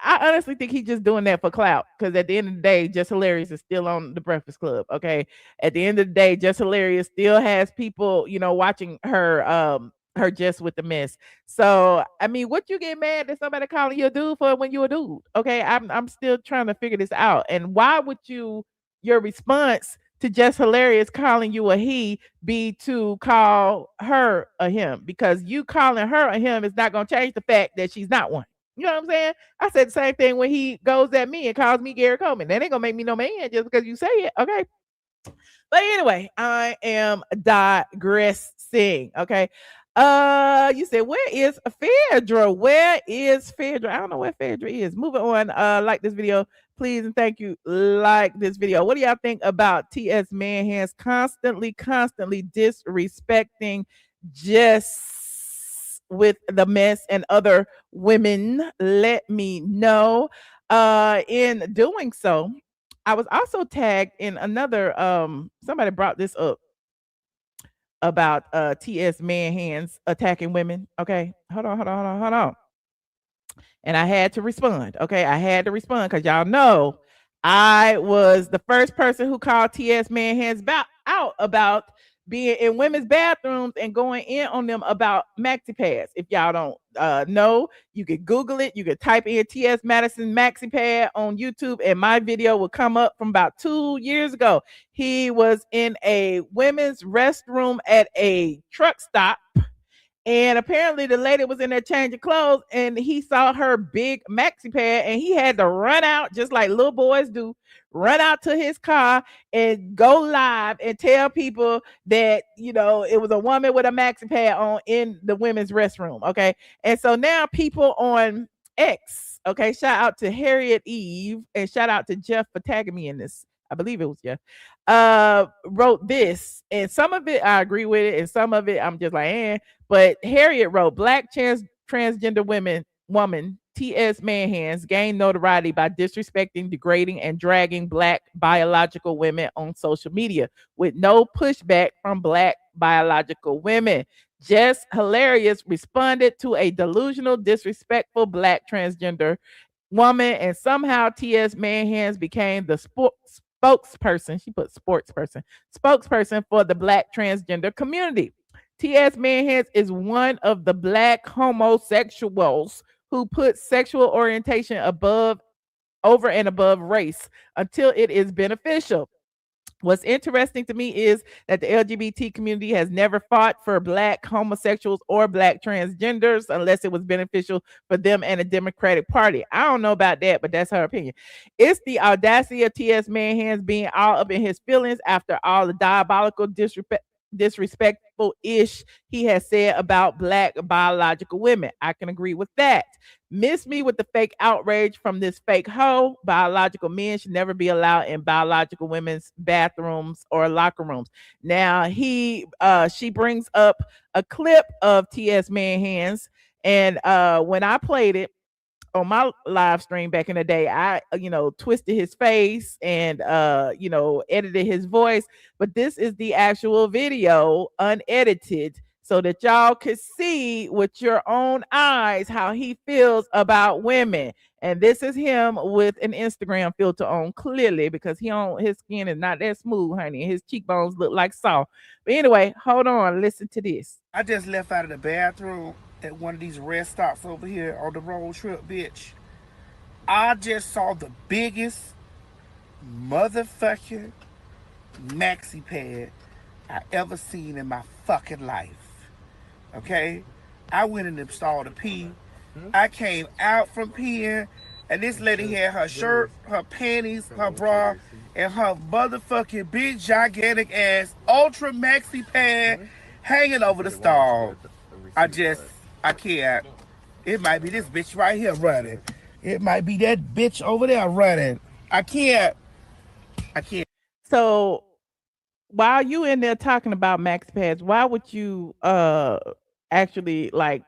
I honestly think he's just doing that for clout, because at the end of the day, Just Hilarious is still on the Breakfast Club. Okay. At the end of the day, Just Hilarious still has people, watching her Just with the Mess. So I mean, what you get mad that somebody calling you a dude for when you a dude? Okay, I'm still trying to figure this out. And why would your response to Jess Hilarious calling you a he be to call her a him? Because you calling her a him is not gonna change the fact that she's not one. You know what I'm saying? I said the same thing when he goes at me and calls me Gary Coleman. That ain't gonna make me no man just because you say it. Okay. But anyway, I am digressing. Okay. You said, where is Phaedra? Where is Phaedra? I don't know where Phaedra is. Moving on. Like this video, please, and thank you. Like this video. What do y'all think about TS Manhands constantly disrespecting Jess with the Mess and other women? Let me know. In doing so, I was also tagged in another, somebody brought this up about TS Manhands attacking women. Okay, hold on. And I had to respond. Okay, I had to respond because y'all know I was the first person who called TS Manhands out about being in women's bathrooms and going in on them about maxi pads. If y'all don't know, you could Google it. You could type in TS Madison maxi pad on YouTube, and my video will come up from about 2 years ago. He was in a women's restroom at a truck stop, and apparently the lady was in there changing clothes, and he saw her big maxi pad, and he had to run out, just like little boys do, run out to his car and go live and tell people that, it was a woman with a maxi pad on in the women's restroom. Okay. And so now people on X, okay, shout out to Harriet Eve and shout out to Jeff for tagging me in this. I believe it was Jeff. Wrote this, and some of it I agree with it, and some of it I'm just like, But Harriet wrote, Black transgender woman TS Manhands gained notoriety by disrespecting, degrading, and dragging Black biological women on social media with no pushback from Black biological women. Jess Hilarious responded to a delusional, disrespectful Black transgender woman, and somehow TS Manhands became the spokesperson. She put spokesperson for the Black transgender community. TS Manhands is one of the Black homosexuals who put sexual orientation over and above race until it is beneficial. What's interesting to me is that the LGBT community has never fought for Black homosexuals or Black transgenders unless it was beneficial for them and the Democratic Party. I don't know about that, but that's her opinion. It's the audacity of TS Manhands being all up in his feelings after all the diabolical disrespectful ish he has said about Black biological women. I can agree with that. Miss me with the fake outrage from this fake hoe. Biological men should never be allowed in biological women's bathrooms or locker rooms. Now she brings up a clip of TS Manhands, and when I played it on my live stream back in the day, I twisted his face and edited his voice, but this is the actual video unedited so that y'all could see with your own eyes how he feels about women. And this is him with an Instagram filter on, clearly, because his skin is not that smooth, honey. His cheekbones look like saw. But anyway, hold on, listen to this. I just left out of the bathroom at one of these rest stops over here on the road trip, bitch. I just saw the biggest motherfucking maxi pad I ever seen in my fucking life. Okay? I went in the stall to pee. I came out from peeing, and this lady had her shirt, her panties, her bra, and her motherfucking big gigantic ass ultra maxi pad hanging over the stall. I can't. It might be this bitch right here running. It might be that bitch over there running. I can't. So while you in there talking about max pads, why would you actually like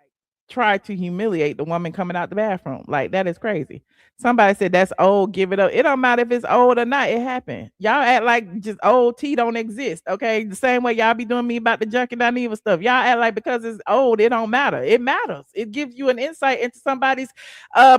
try to humiliate the woman coming out the bathroom? Like, that is crazy. Somebody said that's old, give it up. It don't matter if it's old or not, it happened. Y'all act like just old tea don't exist. Okay. The same way y'all be doing me about the Junkie Dineva stuff. Y'all act like because it's old, it don't matter. It matters. It gives you an insight into somebody's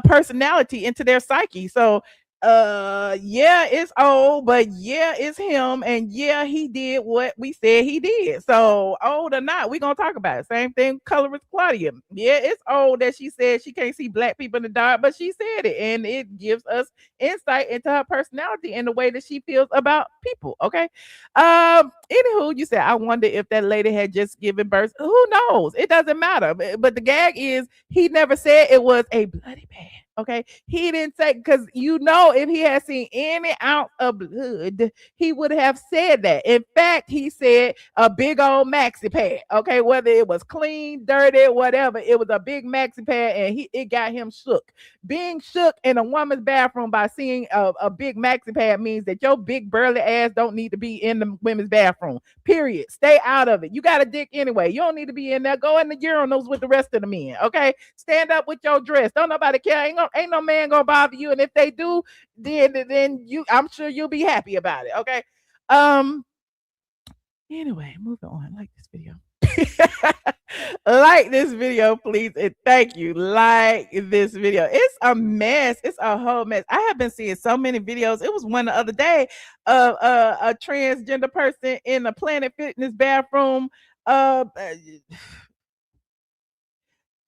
personality, into their psyche. So yeah, it's old, but yeah, it's him, and yeah, he did what we said he did. So old or not, we gonna talk about it. Same thing, colorist Claudia. Yeah, it's old that she said she can't see black people in the dark, but she said it, and it gives us insight into her personality and the way that she feels about people. Okay. Anywho, you said, I wonder if that lady had just given birth. Who knows? It doesn't matter. But the gag is he never said it was a bloody bag. Okay, he didn't say, because if he had seen any ounce of blood, he would have said that. In fact, he said a big old maxi pad. Okay, whether it was clean, dirty, whatever, it was a big maxi pad, and it got him shook. Being shook in a woman's bathroom by seeing a big maxi pad means that your big burly ass don't need to be in the women's bathroom. Period. Stay out of it. You got a dick anyway. You don't need to be in there. Go in the urinals with the rest of the men. Okay, stand up with your dress. Don't nobody care. Ain't no man gonna bother you, and if they do, then I'm sure you'll be happy about it. Okay. Anyway, moving on. Like this video. Like this video, please, and thank you. Like this video. It's a mess. It's a whole mess. I have been seeing so many videos. It was one the other day of a transgender person in a Planet Fitness bathroom jacking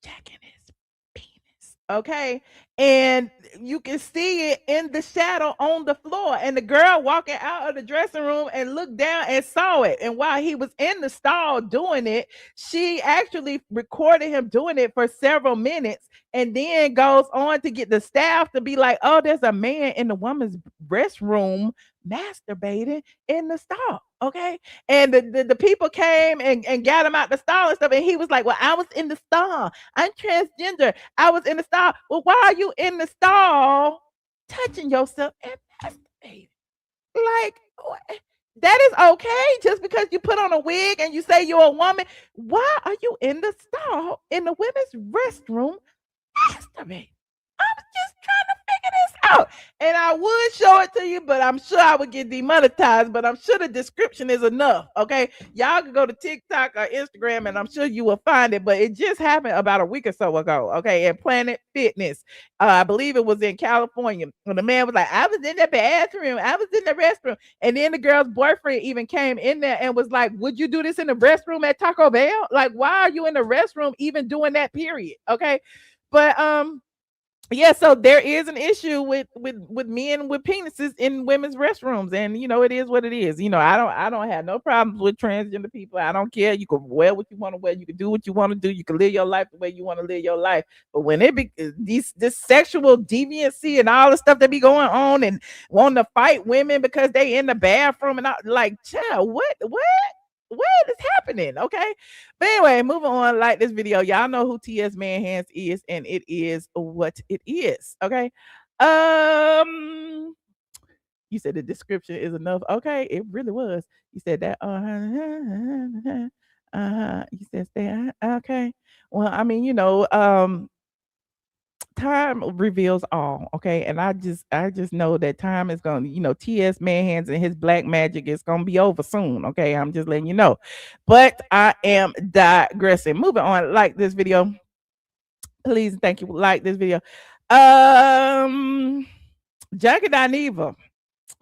his penis. Okay. And you can see it in the shadow on the floor. And the girl walking out of the dressing room and looked down and saw it. And while he was in the stall doing it, she actually recorded him doing it for several minutes, and then goes on to get the staff to be like, oh, there's a man in the woman's restroom masturbating in the stall. Okay. And the people came and got him out the stall and stuff. And he was like, well, I was in the stall. I'm transgender. I was in the stall. Well, why are you in the stall touching yourself and masturbating? Like, that is okay just because you put on a wig and you say you're a woman. Why are you in the stall in the women's restroom masturbating? I'm just trying to figure this out. And I would show it to you, but I'm sure I would get demonetized. But I'm sure the description is enough. Okay. Y'all can go to TikTok or Instagram and I'm sure you will find it. But it just happened about a week or so ago. Okay. At Planet Fitness. I believe it was in California. When the man was like, I was in the bathroom. I was in the restroom. And then the girl's boyfriend even came in there and was like, would you do this in the restroom at Taco Bell? Like, why are you in the restroom even doing that, period? Okay. But yeah, so there is an issue with men with penises in women's restrooms, and it is what it is. I don't have no problems with transgender people. I don't care. You can wear what you want to wear. You can do what you want to do. You can live your life the way you want to live your life. But when it be this sexual deviancy and all the stuff that be going on, and wanting to fight women because they in the bathroom and like, child, what is happening? Okay. But anyway, moving on. Like this video. Y'all know who TS Hands is, and it is what it is. Okay. You said the description is enough. Okay, it really was. You said that you said stay. Okay. Well, I mean, time reveals all. Okay. And I just know that time is going to, TS Hands and his black magic is going to be over soon. Okay. I'm just letting you know, but I am digressing. Moving on. Like this video, please. And thank you. Like this video. Junkie Dineva.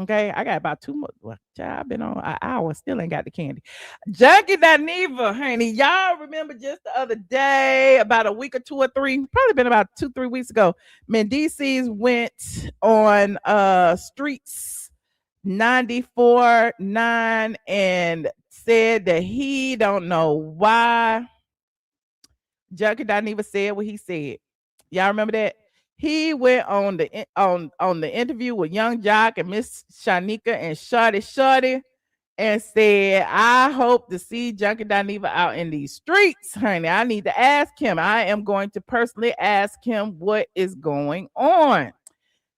Okay, I got about 2 more. Well, I've been on an hour, still ain't got the candy. Junkie Dineva, honey. Y'all remember just the other day, about a week or 2 or 3, probably been about 2-3 weeks ago, Mendeecees went on Streets 94.9 and said that he don't know why Junkie Dineva said what he said. Y'all remember that? He went on the interview with Young Jock and Miss Shanika and Shorty and said, I hope to see Junkie Dineva out in these streets, honey. I need to ask him. I am going to personally ask him what is going on.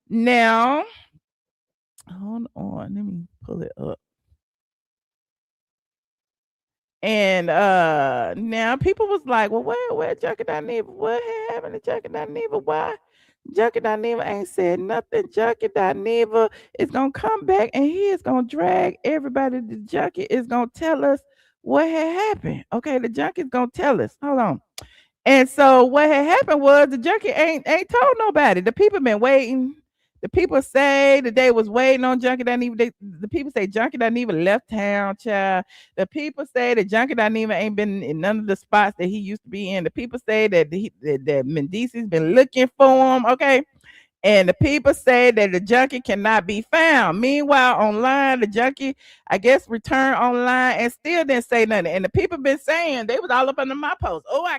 Now, hold on. Let me pull it up. And now people was like, well, where Junkie Dineva? What happened to Junkie Dineva? Why Junkie Dineva ain't said nothing? Junkie Dineva is gonna come back and he is gonna drag everybody. The junkie is gonna tell us what had happened. Okay, the junkie is gonna tell us. Hold on. And so what had happened was the junkie ain't told nobody. The people been waiting. The people say that they was waiting on Junkie Dineva. The people say Junkie Dineva left town, child. The people say that Junkie Dineva ain't been in none of the spots that he used to be in. The people say that that Mendeecees been looking for him, okay? And the people say that the junkie cannot be found. Meanwhile, online, the junkie, I guess, returned online and still didn't say nothing. And the people been saying, they was all up under my post. Oh, I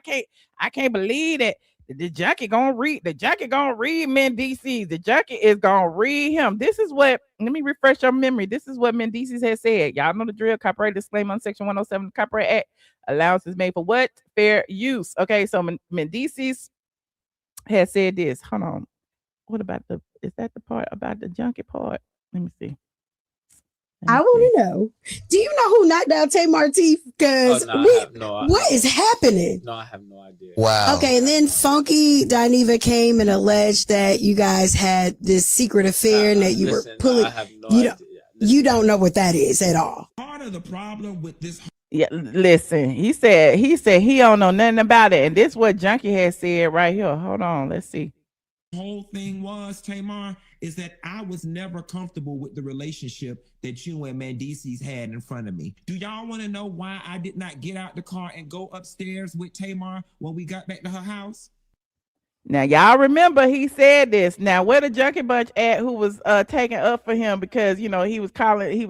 can't believe that. The junkie gonna read Mendeecees. The junkie is gonna read him. This is what, let me refresh your memory. This is what Mendeecees has said. Y'all know the drill. Copyright disclaimer on Section 107 of the Copyright Act. Allowance is made for what? Fair use. Okay, so Mendeecees has said this. Hold on. What about is that the part about the junkie part? Let me see. I want to know. Do you know who knocked out Tamar teeth? Because what is happening? No, I have no idea. Wow. Okay, and then Funky Dineva came and alleged that you guys had this secret affair and that you were pulling. I have no idea. You don't know what that is at all. Part of the problem with this. Yeah, listen. He said he don't know nothing about it, and this is what Junkie has said right here. Hold on, let's see. Whole thing was, Tamar, is that I was never comfortable with the relationship that you and Mendeecees had in front of me. Do y'all want to know why I did not get out the car and go upstairs with Tamar when we got back to her house? Now, y'all remember he said this. Now, where the junkie bunch at who was taking up for him because, you know, he was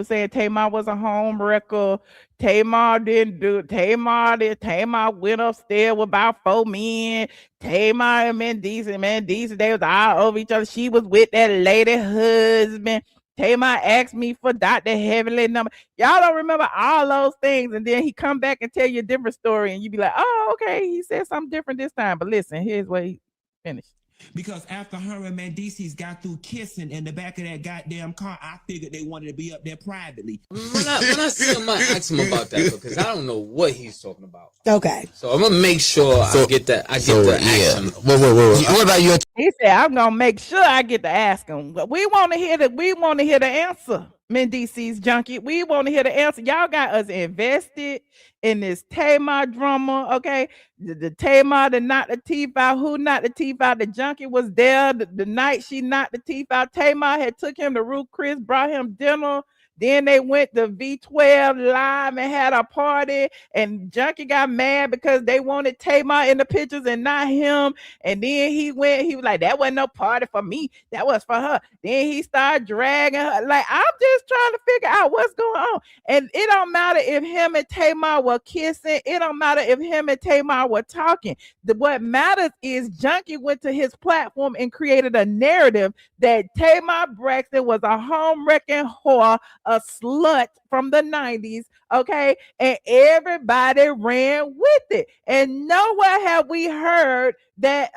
saying Tamar was a home wrecker. Tamar didn't do it. Tamar went upstairs with about 4 men. Tamar and Mendeecees, they was all over each other. She was with that lady husband. Tamar asked me for Dr. Heavenly number. Y'all don't remember all those things. And then he come back and tell you a different story. And you be like, oh, okay, he said something different this time. But listen, here's what he finished. Because after her and Mendeecees got through kissing in the back of that goddamn car, I figured they wanted to be up there privately. When I see him, I ask him about that because I don't know what he's talking about. Okay. So I'm gonna make sure I get the action. Wait. What about you? He said, I'm gonna make sure I get to ask him. We want to hear the answer. Mendeecees junkie. We want to hear the answer. Y'all got us invested in this Tamar drama, okay? The Tamar that knocked the teeth out. Who knocked the teeth out? The junkie was there the night she knocked the teeth out. Tamar had took him to Ruth Chris, brought him dinner. Then they went to V12 Live and had a party. And Junkie got mad because they wanted Tamar in the pictures and not him. And then he was like, that wasn't no party for me. That was for her. Then he started dragging her. Like, I'm just trying to figure out what's going on. And it don't matter if him and Tamar were kissing. It don't matter if him and Tamar were talking. What matters is Junkie went to his platform and created a narrative that Tamar Braxton was a home wrecking whore, a slut from the 90s, okay? And everybody ran with it. And nowhere have we heard that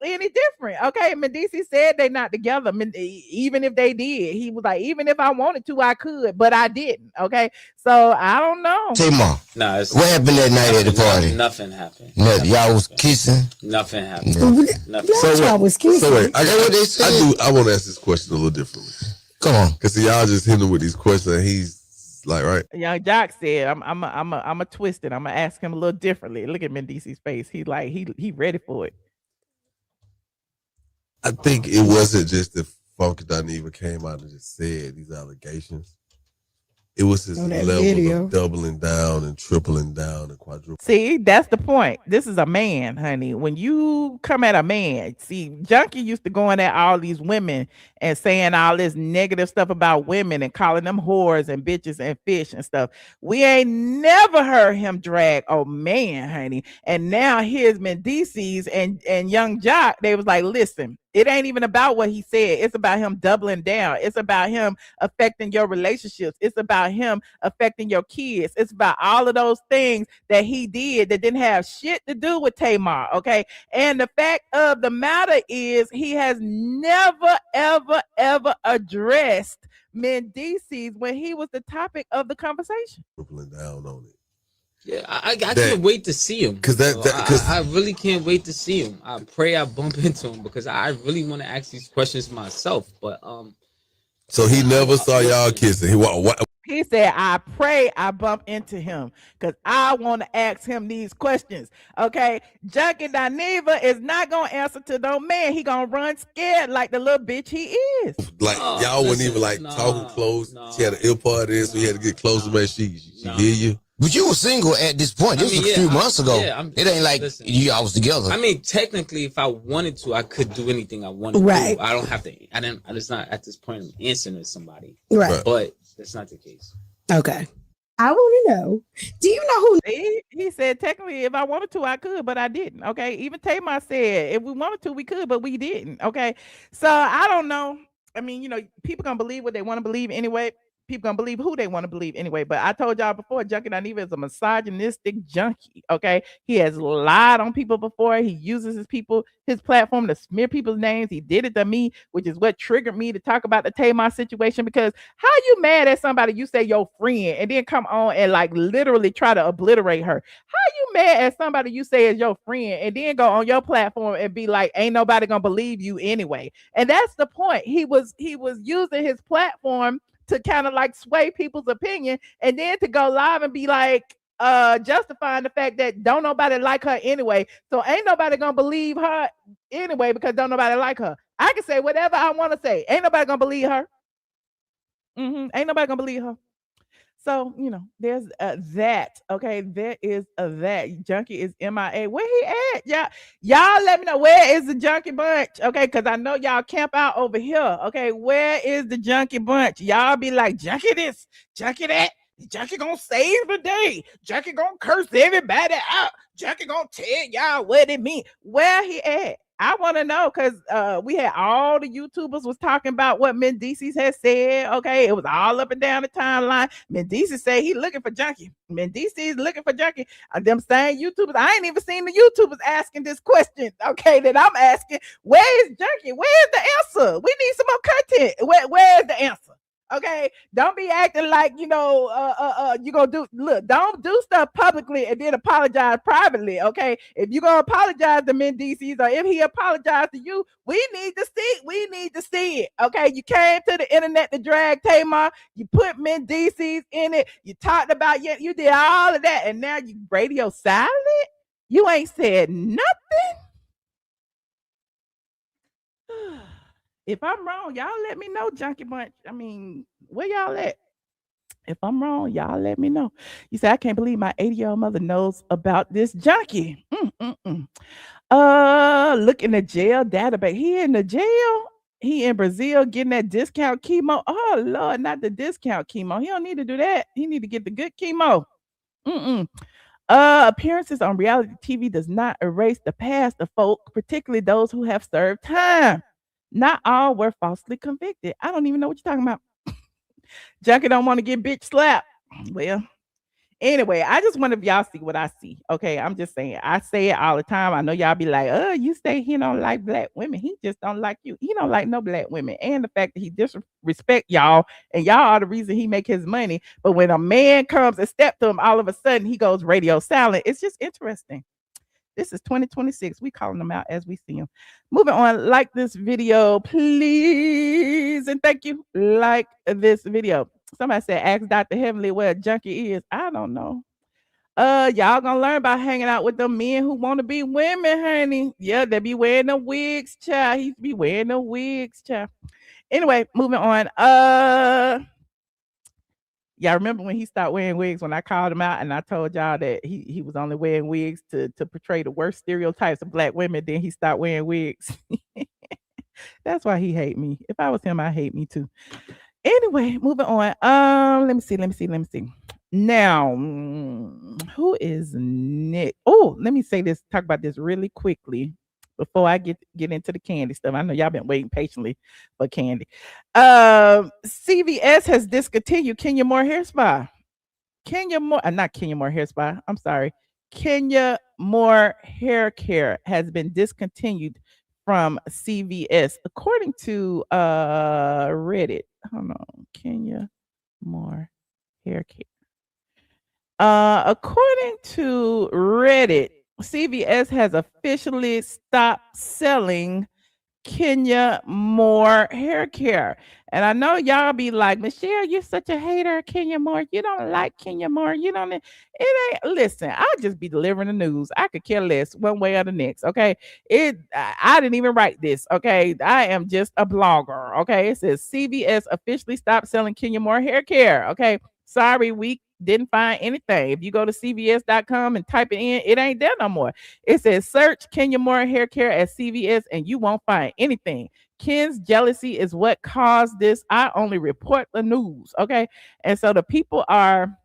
any different, okay? Mendeecees said they not together. Even if they did, he was like, even if I wanted to, I could, but I didn't, okay? So I don't know. Tamar, what happened that night at the party? Nothing happened. Y'all was kissing? Nothing happened. Nothing. So wait, I want to ask this question a little differently. Come on. Because y'all just hit him with these questions and he's like, right? Young Jock said, I'm a twist it. I'm gonna ask him a little differently. Look at Mendeecees' face. He like he ready for it. I think it wasn't just that Funky Dineva came out and just said these allegations. It was his On that level video. of doubling down and tripling down and quadrupling. See, that's the point. This is a man, honey. When you come at a man, see, Junkie used to going at all these women and saying all this negative stuff about women and calling them whores and bitches and fish and stuff. We ain't never heard him drag a man, honey. And now here's Mendeecees and Young Jock. They was like, listen, it ain't even about what he said. It's about him doubling down. It's about him affecting your relationships. It's about him affecting your kids. It's about all of those things that he did that didn't have shit to do with Tamar, okay? And the fact of the matter is he has never, ever, ever addressed Mendeecees when he was the topic of the conversation. Tripling down on it. Yeah, I can't wait to see him. Cause I really can't wait to see him. I pray I bump into him because I really want to ask these questions myself. But so he never saw y'all kissing. He said, I pray I bump into him because I want to ask him these questions. Okay. Junkie Dineva is not going to answer to no man. He going to run scared like the little bitch he is. Like y'all wouldn't even like talking close. She had an ear part in, so he had to get close to make she hear you. But you were single at this point. This was a few months ago. It ain't like y'all was together. I mean, technically, if I wanted to, I could do anything I wanted to. I don't have to. It's not at this point I'm answering to somebody. Right. But that's not the case. Okay. I want to know, do you know who? He said, technically, if I wanted to, I could, but I didn't. Okay. Even Tamar said, if we wanted to, we could, but we didn't. Okay. So I don't know. I mean, you know, people gonna believe what they want to believe anyway. People gonna believe who they want to believe anyway. But I told y'all before, Junkie Dineva is a misogynistic junkie. Okay, he has lied on people before. He uses his platform to smear people's names. He did it to me, which is what triggered me to talk about the Tamar situation. Because how you mad at somebody you say your friend and then come on and like literally try to obliterate her? How you mad at somebody you say is your friend and then go on your platform and be like, ain't nobody gonna believe you anyway? And that's the point. He was using his platform to kind of like sway people's opinion and then to go live and be like justifying the fact that don't nobody like her anyway, so ain't nobody gonna believe her anyway because don't nobody like her. I can say whatever I want to say, ain't nobody gonna believe her. Ain't nobody gonna believe her. So, you know, there's that. Okay, there is that. Junkie is MIA. Where he at? Y'all let me know, where is the Junkie bunch? Okay, because I know y'all camp out over here. Okay, where is the Junkie bunch? Y'all be like, Junkie this, Junkie that. Junkie gonna save the day. Junkie gonna curse everybody out. Junkie gonna tell y'all what it mean. Where he at? I want to know because we had all the YouTubers was talking about what Mendeecees had said. Okay, it was all up and down the timeline. Mendeecees say he looking for Junkie. Mendeecees looking for Junkie. Them same YouTubers. I ain't even seen the YouTubers asking this question. Okay, that I'm asking. Where is Junkie? Where is the answer? We need some more content. Where is the answer? Okay, don't be acting like you know you gonna don't do stuff publicly and then apologize privately. Okay, if you gonna apologize to Mendeecees or if he apologized to you, we need to see it. Okay, you came to the internet to drag Tamar, you put Mendeecees in it, you talked about you did all of that, and now you radio silent. You ain't said nothing. If I'm wrong, y'all let me know, Junkie Bunch. I mean, where y'all at? If I'm wrong, y'all let me know. You say, I can't believe my 80-year-old mother knows about this junkie. Look in the jail database. He in the jail. He in Brazil getting that discount chemo. Oh, Lord, not the discount chemo. He don't need to do that. He need to get the good chemo. Appearances on reality TV does not erase the past of folk, particularly those who have served time. Not all were falsely convicted. I don't even know what you're talking about. Junkie don't want to get bitch slapped. Well, anyway, I just wonder if y'all see what I see. Okay, I'm just saying. I say it all the time. I know y'all be like, you say he don't like black women. He just don't like you. He don't like no black women. And the fact that he disrespect y'all, and y'all are the reason he make his money. But when a man comes and step to him, all of a sudden he goes radio silent. It's just interesting. This is 2026. We calling them out as we see them. Moving on. Like this video, please. And thank you. Like this video. Somebody said, ask Dr. Heavenly where a junkie is. I don't know. Y'all gonna learn about hanging out with them men who want to be women, honey. Yeah, they be wearing the wigs, child. He be wearing the wigs, child. Anyway, moving on. Y'all remember when he stopped wearing wigs when I called him out and I told y'all that he was only wearing wigs to portray the worst stereotypes of black women, then he stopped wearing wigs. That's why he hate me. If I was him, I hate me too. Anyway, moving on. Let me see. Now, who is next? Oh, let me say this, talk about this really quickly before I get into the Kandi stuff. I know y'all been waiting patiently for Kandi. CVS has discontinued Kenya Moore Hair Spa. Not Kenya Moore Hair Spa. I'm sorry. Kenya Moore Hair Care has been discontinued from CVS, according to Reddit. Hold on, Kenya Moore Hair Care. According to Reddit, CVS has officially stopped selling Kenya Moore Hair Care. And I know y'all be like, Michelle, you're such a hater of Kenya Moore. You don't like Kenya Moore. You don't. It ain't. Listen, I'll just be delivering the news. I could care less one way or the next. Okay. I didn't even write this. Okay. I am just a blogger. Okay. It says CVS officially stopped selling Kenya Moore Hair Care. Okay. Sorry, we didn't find anything. If you go to CVS.com and type it in, it ain't there no more. It says search Kenya Moore Hair Care at CVS and you won't find anything. Ken's jealousy is what caused this. I only report the news. Okay. And so the people are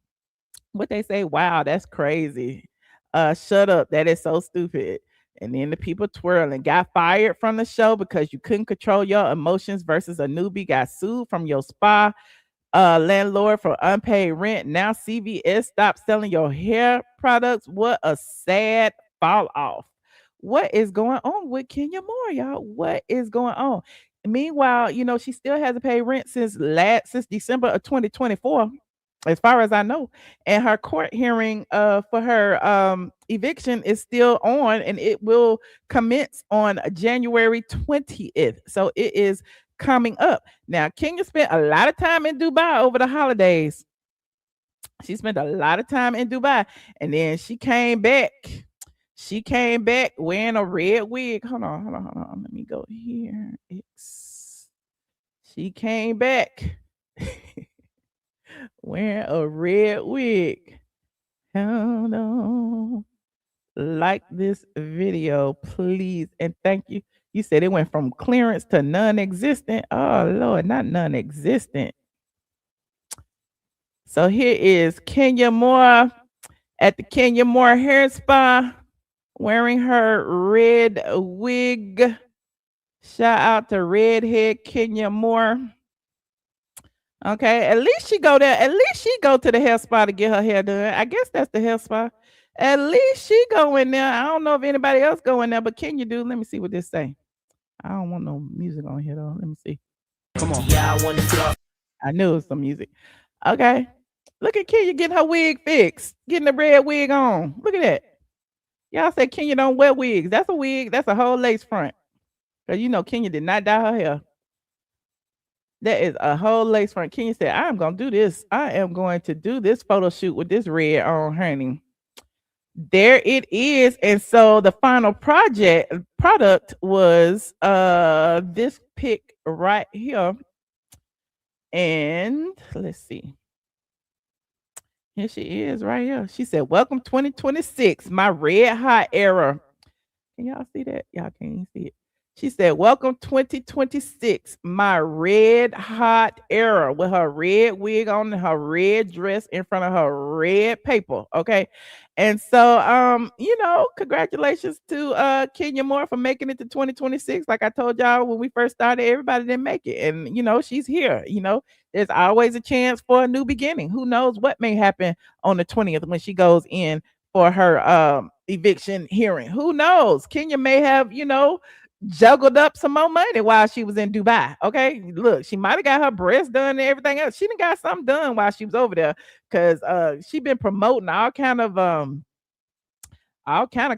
what they say, wow, that's crazy. Shut up. That is so stupid. And then the people twirling. Got fired from the show because you couldn't control your emotions versus a newbie. Got sued from your spa landlord for unpaid rent. Now CVS stopped selling your hair products. What a sad fall off. What is going on with Kenya Moore, y'all? What is going on? Meanwhile, you know, she still hasn't paid rent since December of 2024, as far as I know. And her court hearing for her eviction is still on, and it will commence on January 20th. So it is coming up. Now, Kenya spent a lot of time in Dubai over the holidays. She spent a lot of time in Dubai, and then she came back. She came back wearing a red wig. Hold on. Let me go here. She came back wearing a red wig. Hold on. Like this video, please. And thank you. You said it went from clearance to non-existent. Oh, Lord, not non-existent. So here is Kenya Moore at the Kenya Moore Hair Spa wearing her red wig. Shout out to redhead Kenya Moore. Okay, at least she go there. At least she go to the hair spa to get her hair done. I guess that's the hair spa. At least she go in there. I don't know if anybody else go in there, but can you do? Let me see what this say. I don't want no music on here though. Let me see. Come on. Yeah, I want to. I knew it was some music. Okay. Look at Kenya getting her wig fixed, getting the red wig on. Look at that. Y'all say Kenya don't wear wigs. That's a wig. That's a whole lace front. Because you know Kenya did not dye her hair. That is a whole lace front. Kenya said, I'm going to do this. I am going to do this photo shoot with this red on, honey. There it is. And so the final product was this pic right here. And let's see. Here she is right here. She said, welcome 2026, my red hot era. Can y'all see that? Y'all can't even see it. She said, welcome 2026, my red hot era, with her red wig on and her red dress in front of her red paper. Okay. And so, you know, congratulations to Kenya Moore for making it to 2026. Like I told y'all when we first started, everybody didn't make it. And, you know, she's here. You know, there's always a chance for a new beginning. Who knows what may happen on the 20th when she goes in for her eviction hearing. Who knows? Kenya may have, you know, juggled up some more money while she was in Dubai. Okay, look, she might have got her breast done and everything else. She done got something done while she was over there, because she been promoting all kind of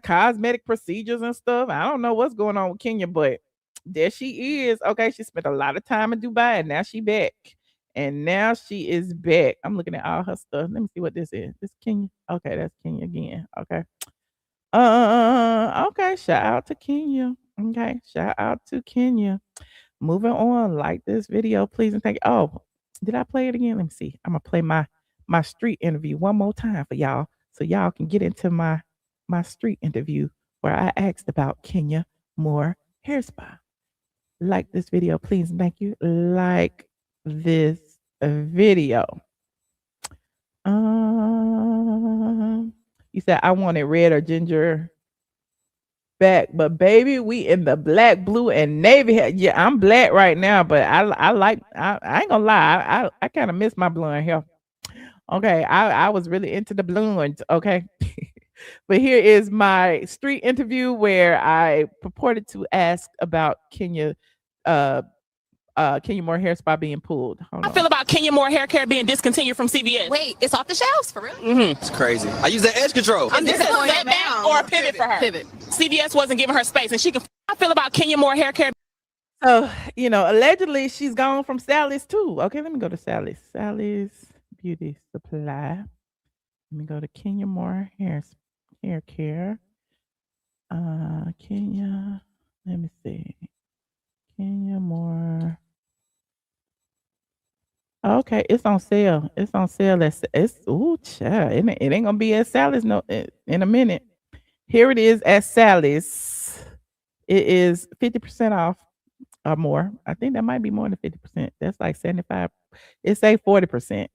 cosmetic procedures and stuff. I don't know what's going on with Kenya, but there she is. Okay, she spent a lot of time in Dubai and now she back. And now she is back. I'm looking at all her stuff. Let me see what this is. This Kenya. Okay, that's Kenya again. Okay. Okay, shout out to Kenya. Okay, shout out to Kenya. Moving on, like this video, please, and thank you. Oh, did I play it again? Let me see. I'm gonna play my my street interview one more time for y'all, so y'all can get into my street interview where I asked about Kenya Moore Hair Spa. Like this video, please. Thank you. Like this video. You said I wanted red or ginger back, but baby, we in the black, blue, and navy hair. Yeah, I'm black right now, but I ain't gonna lie, I kind of miss my blonde hair. Okay, I was really into the blondes. Okay. But here is my street interview where I purported to ask about Kenya Moore Hair Spa being pulled. Hold I on. feel about Kenya Moore hair care being discontinued from CVS. Wait, it's off the shelves for real? Mm-hmm. It's crazy. I use that edge control. Is this a step back or a pivot for her? Pivot. CVS wasn't giving her space, and she can. I feel about Kenya Moore hair care. So, allegedly she's gone from Sally's too. Okay, let me go to Sally's. Sally's Beauty Supply. Let me go to Kenya Moore hair care. Kenya. Let me see. Kenya Moore. Okay, it's on sale. It's on sale. It's child. It ain't gonna be at Sally's in a minute. Here it is at Sally's. It is 50% off or more. I think that might be more than 50%. That's like 75. It's say 40%.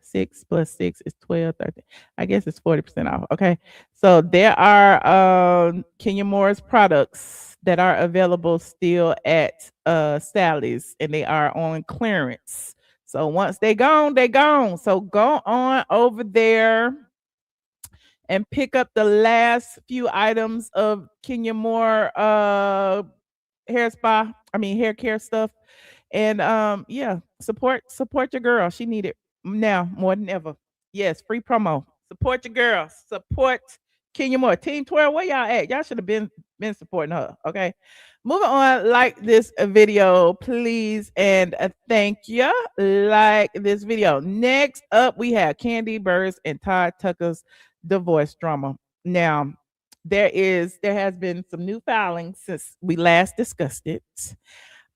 6 plus 6 is 12, 13. I guess it's 40% off. Okay. So there are Kenya Moore's products that are available still at Sally's, and they are on clearance. So once they gone, they gone. So go on over there and pick up the last few items of Kenya Moore hair care stuff. And yeah, support your girl. She need it now more than ever. Yes, free promo. Support your girl. Support Kenya Moore. Team 12, where y'all at? Y'all should have been supporting her. Okay. Moving on, like this video, please, and thank you. Like this video. Next up, we have Kandi Burruss and Todd Tucker's divorce drama. Now, there has been some new filings since we last discussed it.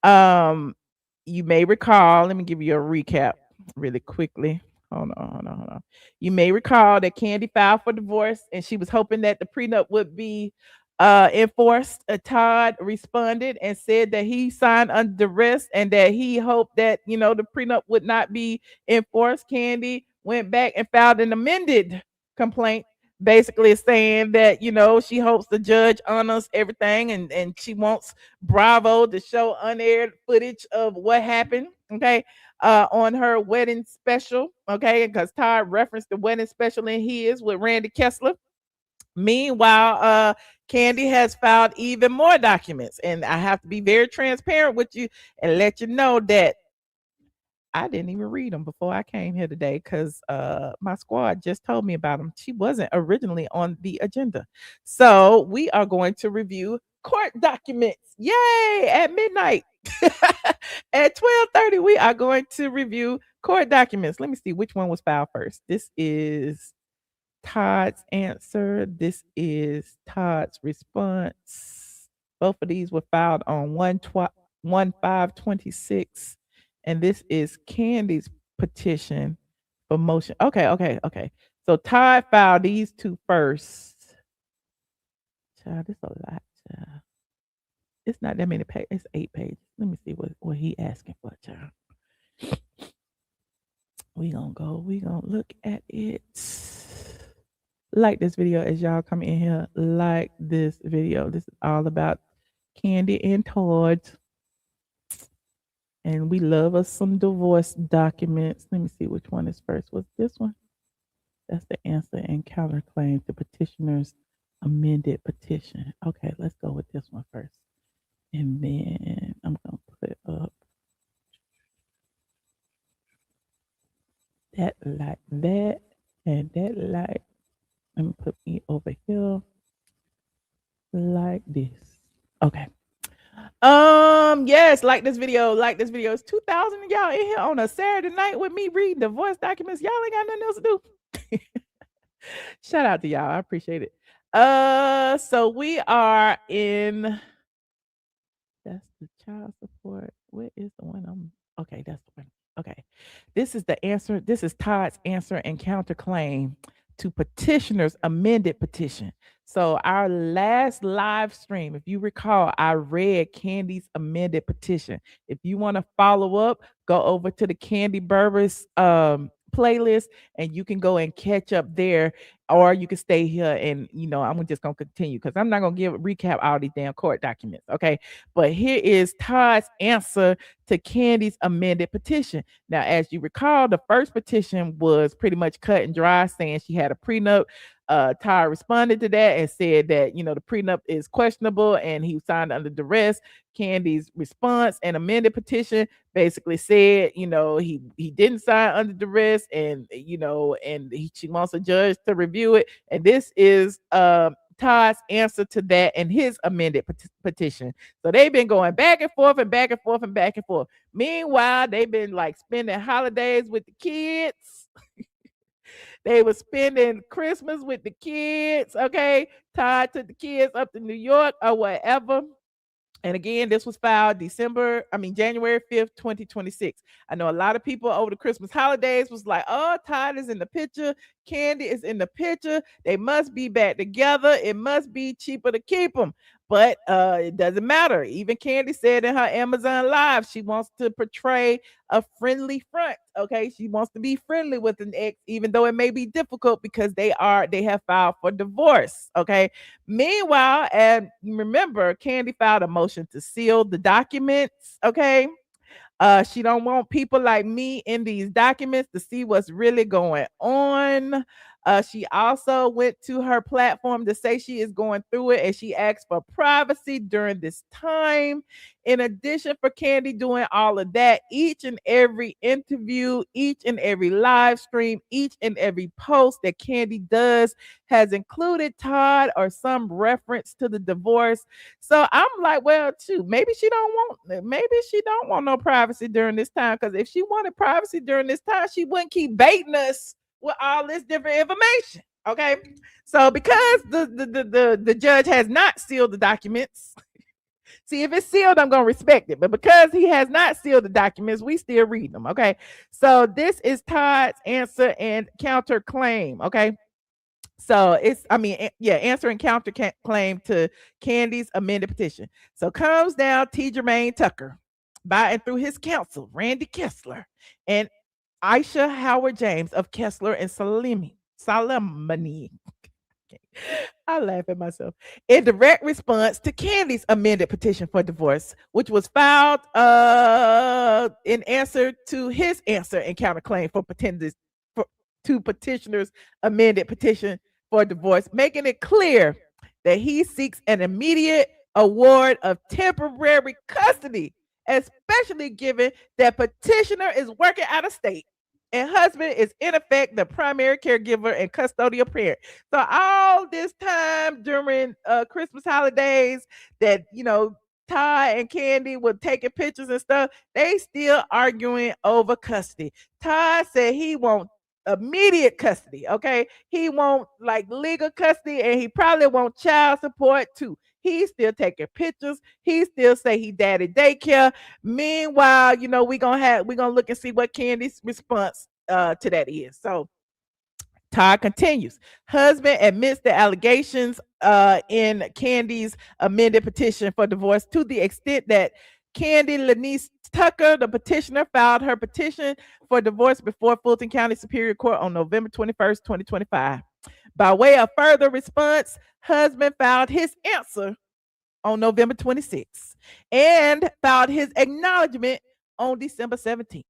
You may recall, let me give you a recap really quickly. Hold on. You may recall that Kandi filed for divorce and she was hoping that the prenup would be enforced. Todd responded and said that he signed under duress and that he hoped that, the prenup would not be enforced. Kandi went back and filed an amended complaint, basically saying that, she hopes the judge honors everything and she wants Bravo to show unaired footage of what happened. Okay. On her wedding special. Okay. Because Todd referenced the wedding special in his with Randy Kessler. Meanwhile, Kandi has filed even more documents, and I have to be very transparent with you and let you know that I didn't even read them before I came here today because my squad just told me about them. She wasn't originally on the agenda. So we are going to review court documents. Yay! At midnight. At 12:30, we are going to review court documents. Let me see which one was filed first. This is Todd's answer. This is Todd's response. Both of these were filed on 1/5/26. And this is Kandi's petition for motion. Okay. So Todd filed these two first. Child, this a lot, child. It's not that many pages. It's 8 pages. Let me see what he asking for, child. We gonna look at it. Like this video as y'all come in here. Like this video. This is all about Kandi and Todd. And we love us some divorce documents. Let me see which one is first. Was this one? That's the answer and counterclaim to petitioner's amended petition. Okay, let's go with this one first. And then I'm going to put up that like that and that like. Let me put me over here like this. Okay. Yes, like this video. It's 2,000 of y'all in here on a Saturday night with me reading divorce documents. Y'all ain't got nothing else to do. Shout out to y'all. I appreciate it. So we are in, that's the child support. Where is the one okay, that's the one. Okay. This is the answer. This is Todd's answer and counterclaim to petitioner's amended petition. So our last live stream, if you recall, I read Kandi's amended petition. If you want to follow up, go over to the Kandi Burruss playlist and you can go and catch up there, or you can stay here and I'm just gonna continue because I'm not gonna recap all these damn court documents. Okay. But here is Todd's answer to Kandi's amended petition. Now, as you recall, the first petition was pretty much cut and dry, saying she had a prenup. Todd responded to that and said that the prenup is questionable and he signed under duress. Kandi's response and amended petition basically said he didn't sign under duress, and she wants a judge to review it. And this is Todd's answer to that and his amended petition. So they've been going back and forth and back and forth and back and forth. Meanwhile, they've been like spending holidays with the kids. They were spending Christmas with the kids. Okay. Todd took the kids up to New York or whatever. And again, this was filed January 5th, 2026. I know a lot of people over the Christmas holidays was like, oh, Todd is in the picture. Kandi is in the picture. They must be back together. It must be cheaper to keep them. But it doesn't matter. Even Kandi said in her Amazon Live, she wants to portray a friendly front. Okay. She wants to be friendly with an ex, even though it may be difficult because they have filed for divorce. Okay. Meanwhile, and remember, Kandi filed a motion to seal the documents. Okay. She don't want people like me in these documents to see what's really going on. She also went to her platform to say she is going through it, and she asked for privacy during this time. In addition, for Kandi doing all of that, each and every interview, each and every live stream, each and every post that Kandi does has included Todd or some reference to the divorce. So I'm like, well, too, maybe she don't want no privacy during this time, because if she wanted privacy during this time, she wouldn't keep baiting us with all this different information. Okay. So because the judge has not sealed the documents, see, if it's sealed, I'm going to respect it. But because he has not sealed the documents, we still read them. Okay. So this is Todd's answer and counterclaim. Okay. So answer and counterclaim to Kandi's amended petition. So comes down T. Jermaine Tucker by and through his counsel, Randy Kessler, and Aisha Howard James of Kessler and Salamani. I laugh at myself. In direct response to Kandi's amended petition for divorce, which was filed in answer to his answer and counterclaim to petitioner's amended petition for divorce, making it clear that he seeks an immediate award of temporary custody, especially given that petitioner is working out of state and husband is in effect the primary caregiver and custodial parent. So all this time during Christmas holidays that Todd and Kandi were taking pictures and stuff, they still arguing over custody. Todd said he wants immediate custody. Okay, he wants like legal custody, and he probably wants child support too. He's still taking pictures. He still say he daddy daycare. Meanwhile, we're gonna look and see what Kandi's response to that is. So Todd continues. Husband admits the allegations in Kandi's amended petition for divorce to the extent that Kandi Burruss Tucker, the petitioner, filed her petition for divorce before Fulton County Superior Court on November 21st, 2025. By way of further response, husband filed his answer on November 26th and filed his acknowledgement on December 17th.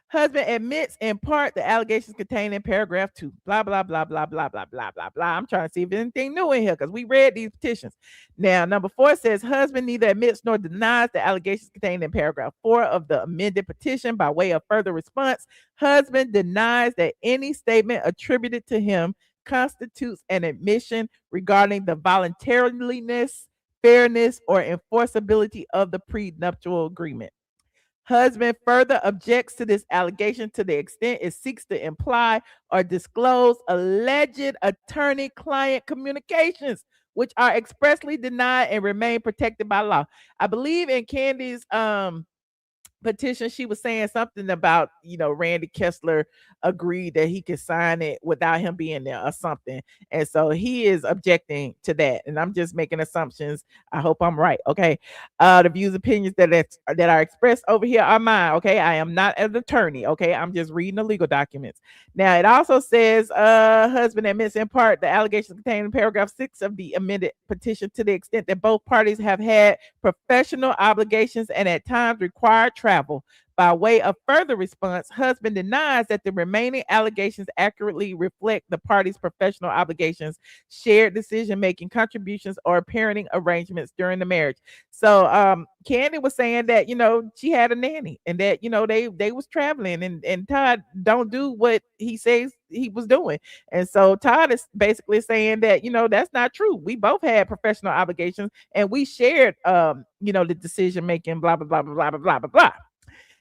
Husband admits in part the allegations contained in paragraph 2. Blah, blah, blah, blah, blah, blah, blah, blah, blah. I'm trying to see if there's anything new in here because we read these petitions. Now, number 4 says husband neither admits nor denies the allegations contained in paragraph 4 of the amended petition. By way of further response, husband denies that any statement attributed to him constitutes an admission regarding the voluntariness, fairness, or enforceability of the prenuptial agreement. Husband further objects to this allegation to the extent it seeks to imply or disclose alleged attorney-client communications, which are expressly denied and remain protected by law. I believe in Kandi's petition, she was saying something about, Randy Kessler agreed that he could sign it without him being there or something. And so he is objecting to that. And I'm just making assumptions. I hope I'm right. Okay. The views, opinions that are expressed over here are mine. Okay. I am not an attorney. Okay. I'm just reading the legal documents. Now, it also says, husband admits in part the allegations contained in paragraph 6 of the amended petition to the extent that both parties have had professional obligations and at times required travel. By way of further response, husband denies that the remaining allegations accurately reflect the parties' professional obligations, shared decision-making, contributions, or parenting arrangements during the marriage. So Kandi was saying that, she had a nanny and that, they was traveling and Todd don't do what he says he was doing. And so Todd is basically saying that, that's not true. We both had professional obligations and we shared, the decision-making, blah, blah, blah, blah, blah, blah, blah, blah.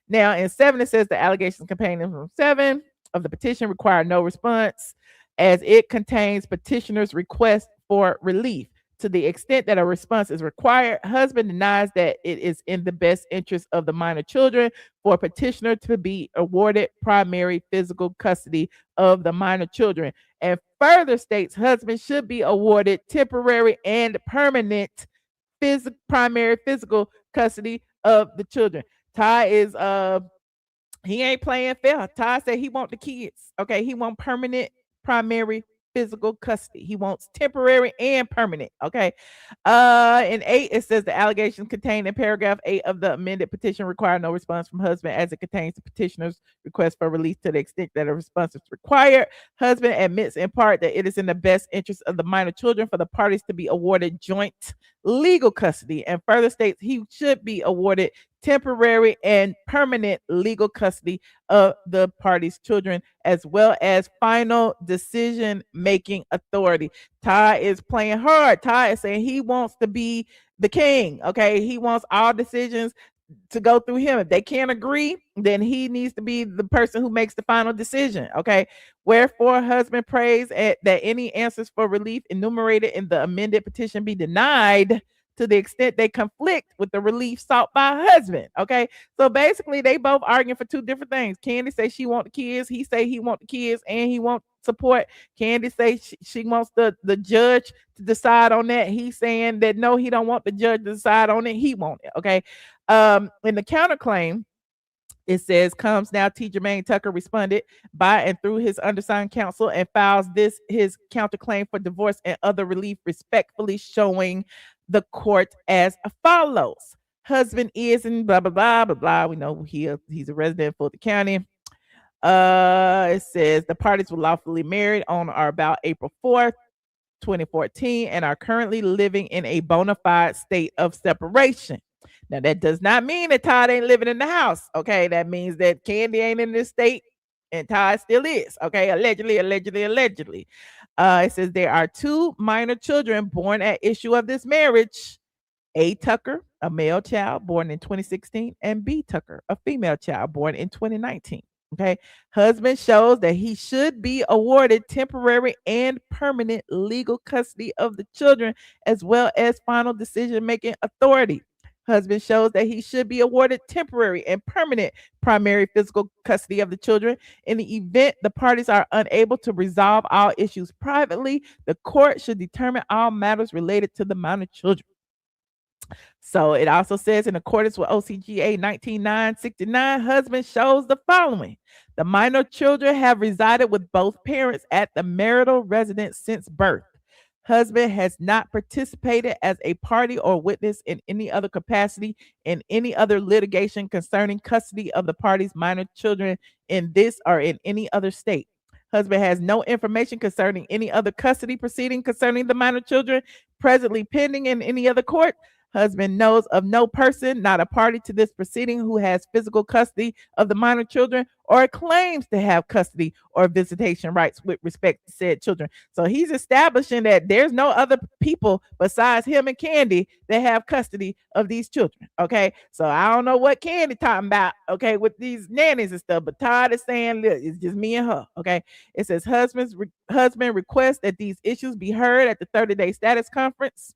Now, in 7, it says the allegations contained in 7 of the petition require no response as it contains petitioner's request for relief. To the extent that a response is required, husband denies that it is in the best interest of the minor children for petitioner to be awarded primary physical custody of the minor children, and further states husband should be awarded temporary and permanent primary physical custody of the children. Ty is he ain't playing fair. Ty said he want the kids. Okay, he want permanent primary physical custody. He wants temporary and permanent. Okay. In 8, it says the allegations contained in paragraph 8 of the amended petition require no response from husband as it contains the petitioner's request for release to the extent that a response is required. Husband admits in part that it is in the best interest of the minor children for the parties to be awarded joint legal custody, and further states he should be awarded temporary and permanent legal custody of the parties' children, as well as final decision-making authority. Ty is playing hard. Ty is saying he wants to be the king. Okay, he wants all decisions to go through him. If they can't agree, then he needs to be the person who makes the final decision. Okay. Wherefore, husband prays that any answers for relief enumerated in the amended petition be denied to the extent they conflict with the relief sought by husband. Okay. So basically, they both arguing for 2 different things. Kandi say she want the kids. He say he want the kids and he want support. Kandi say she wants the judge to decide on that. He's saying that no, he don't want the judge to decide on it. He want it. Okay. In the counterclaim, it says, comes now T. Jermaine Tucker responded by and through his undersigned counsel and files his counterclaim for divorce and other relief respectfully showing the court as follows. Husband is and blah, blah, blah, blah, blah. We know he's a resident of Fulton County. It says the parties were lawfully married on or about April 4th, 2014, and are currently living in a bona fide state of separation. Now, that does not mean that Todd ain't living in the house. Okay, that means that Kandi ain't in this state and Todd still is. Okay, allegedly. It says there are 2 minor children born at issue of this marriage. A. Tucker, a male child born in 2016, and B. Tucker, a female child born in 2019. Okay, husband shows that he should be awarded temporary and permanent legal custody of the children, as well as final decision-making authority. Husband shows that he should be awarded temporary and permanent primary physical custody of the children. In the event the parties are unable to resolve all issues privately, the court should determine all matters related to the minor children. So it also says, in accordance with OCGA 19969, husband shows the following. The minor children have resided with both parents at the marital residence since birth. Husband has not participated as a party or witness in any other capacity in any other litigation concerning custody of the parties' minor children in this or in any other state. Husband has no information concerning any other custody proceeding concerning the minor children presently pending in any other court. Husband knows of no person, not a party to this proceeding, who has physical custody of the minor children or claims to have custody or visitation rights with respect to said children. So he's establishing that there's no other people besides him and Kandi that have custody of these children. Okay, so I don't know what Kandi talking about, okay, with these nannies and stuff, but Todd is saying, look, it's just me and her. Okay, it says husband requests that these issues be heard at the 30-day status conference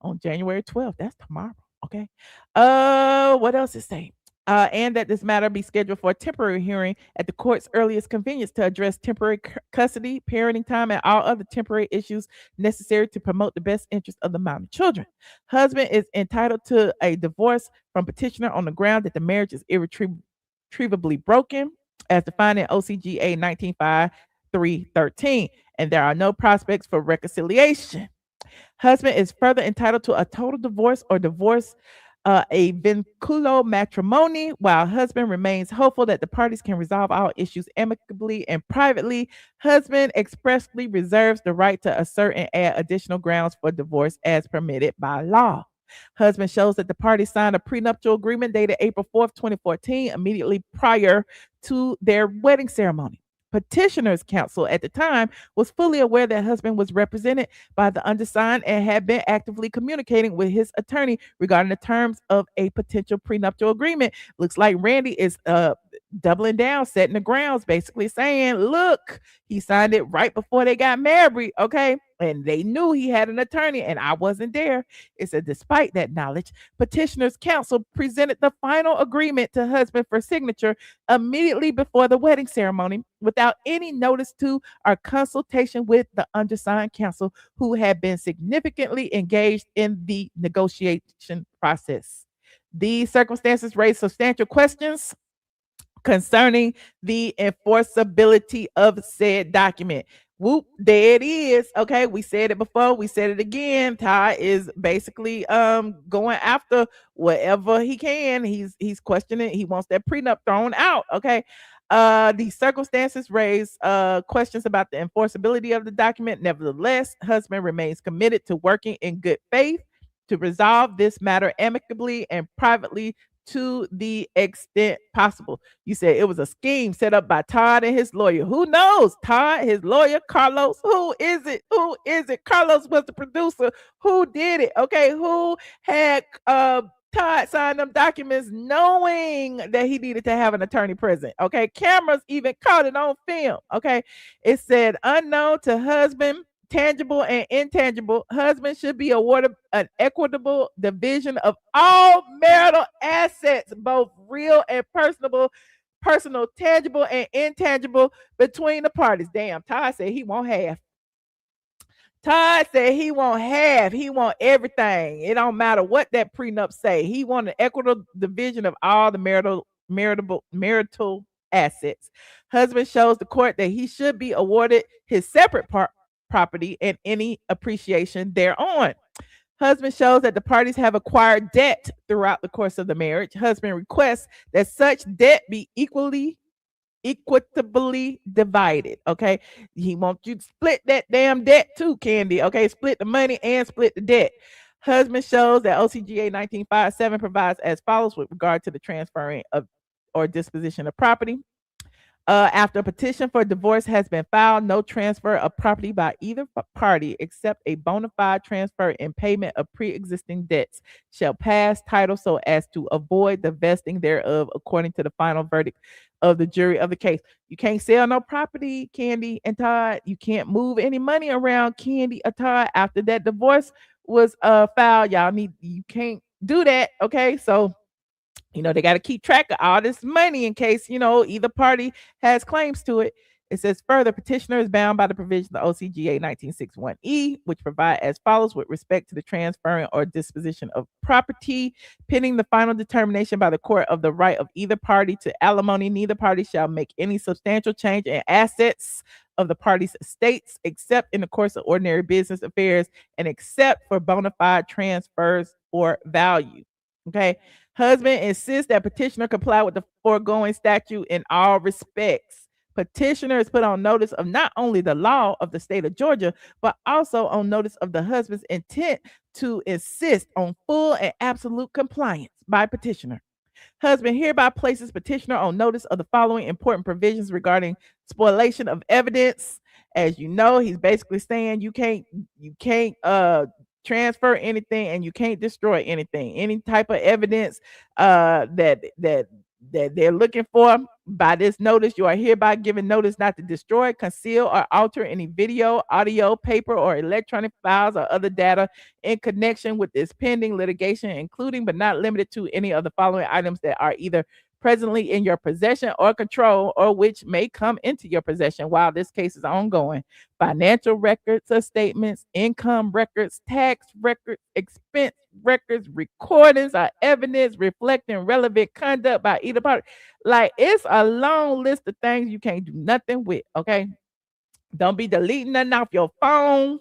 on January 12th. That's tomorrow. Okay. What else is saying? and that this matter be scheduled for a temporary hearing at the court's earliest convenience to address temporary custody, parenting time, and all other temporary issues necessary to promote the best interest of the minor children. Husband is entitled to a divorce from petitioner on the ground that the marriage is irretrievably broken, as defined in OCGA 1953-13, and there are no prospects for reconciliation. Husband is further entitled to a total divorce or divorce a vinculo matrimony, while husband remains hopeful that the parties can resolve all issues amicably and privately. Husband expressly reserves the right to assert and add additional grounds for divorce as permitted by law. Husband shows that the parties signed a prenuptial agreement dated April 4th, 2014, immediately prior to their wedding ceremony. Petitioner's counsel at the time was fully aware that husband was represented by the undersigned and had been actively communicating with his attorney regarding the terms of a potential prenuptial agreement. Looks like Randy is doubling down, setting the grounds, basically saying, look, he signed it right before they got married, okay? And they knew he had an attorney and I wasn't there. It said, despite that knowledge, petitioner's counsel presented the final agreement to husband for signature immediately before the wedding ceremony without any notice to or consultation with the undersigned counsel, who had been significantly engaged in the negotiation process. These circumstances raise substantial questions concerning the enforceability of said document. Whoop, there it is. Okay, we said it before, we said it again. Ty is basically going after whatever he can. He's questioning, he wants that prenup thrown out. Okay. The circumstances raise questions about the enforceability of the document. Nevertheless, husband remains committed to working in good faith to resolve this matter amicably and privately to the extent possible. You said it was a scheme set up by Todd and his lawyer. Who knows? Todd, his lawyer, Carlos. Who is it? Who is it? Carlos was the producer. Who did it? Okay, who had Todd sign them documents knowing that he needed to have an attorney present? Okay, cameras even caught it on film. Okay, it said unknown to husband, tangible and intangible, husband should be awarded an equitable division of all marital assets, both real and personal, tangible and intangible, between the parties. Damn, Todd said he won't have. Todd said he won't have. He want everything. It don't matter what that prenup say. He want an equitable division of all the marital assets. Husband shows the court that he should be awarded his separate property and any appreciation thereon. Husband shows that the parties have acquired debt throughout the course of the marriage. Husband requests that such debt be equitably divided. Okay, he wants you to split that damn debt too, Kandi. Okay, split the money and split the debt. Husband shows that OCGA 1957 provides as follows with regard to the transferring of or disposition of property. After a petition for divorce has been filed, no transfer of property by either party except a bona fide transfer in payment of pre-existing debts shall pass title so as to avoid the vesting thereof according to the final verdict of the jury of the case. You can't sell no property, Kandi and Todd. You can't move any money around, Kandi or Todd. After that divorce was filed, you can't do that. Okay, so they got to keep track of all this money in case, either party has claims to it. It says further, petitioner is bound by the provision of OCGA 1961E, which provide as follows with respect to the transferring or disposition of property. Pending the final determination by the court of the right of either party to alimony, neither party shall make any substantial change in assets of the party's estates except in the course of ordinary business affairs and except for bona fide transfers or value. Okay. Husband insists that petitioner comply with the foregoing statute in all respects. Petitioner is put on notice of not only the law of the state of Georgia, but also on notice of the husband's intent to insist on full and absolute compliance by petitioner. Husband hereby places petitioner on notice of the following important provisions regarding spoliation of evidence. As you know, he's basically saying you can't transfer anything and you can't destroy anything. Any type of evidence that they're looking for, By this notice, you are hereby given notice not to destroy, conceal, or alter any video, audio, paper, or electronic files or other data in connection with this pending litigation, including but not limited to any of the following items that are either presently in your possession or control, or which may come into your possession while this case is ongoing. Financial records or statements, income records, tax records, expense records, recordings, or evidence reflecting relevant conduct by either party. Like, it's a long list of things you can't do nothing with, okay? Don't be deleting nothing off your phone.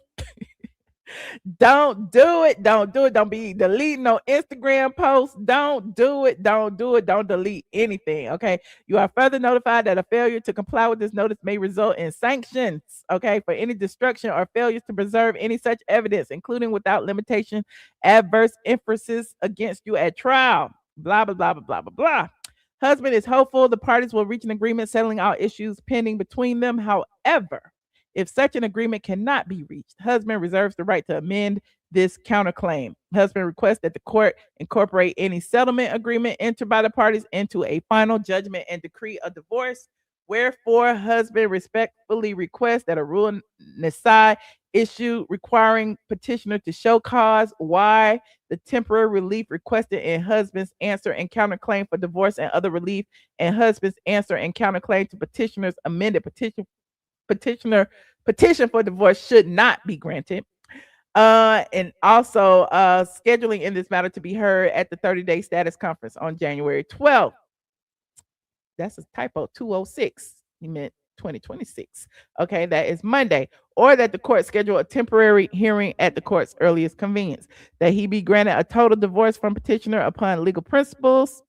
Don't do it. Don't do it. Don't be deleting no Instagram posts. Don't do it. Don't do it. Don't delete anything. Okay. You are further notified that a failure to comply with this notice may result in sanctions. Okay. For any destruction or failures to preserve any such evidence, including without limitation, adverse inferences against you at trial. Blah, blah, blah, blah, blah, blah, blah. Husband is hopeful the parties will reach an agreement settling all issues pending between them. However, if such an agreement cannot be reached, husband reserves the right to amend this counterclaim. Husband requests that the court incorporate any settlement agreement entered by the parties into a final judgment and decree of divorce. Wherefore, husband respectfully requests that a rule necessary issue requiring petitioner to show cause why the temporary relief requested in husband's answer and counterclaim for divorce and other relief, and husband's answer and counterclaim to petitioner's amended petition for divorce should not be granted. And also scheduling in this matter to be heard at the 30-day status conference on January 12th. That's a typo, 206. He meant 2026. Okay, that is Monday. Or that the court schedule a temporary hearing at the court's earliest convenience. That he be granted a total divorce from petitioner upon legal principles.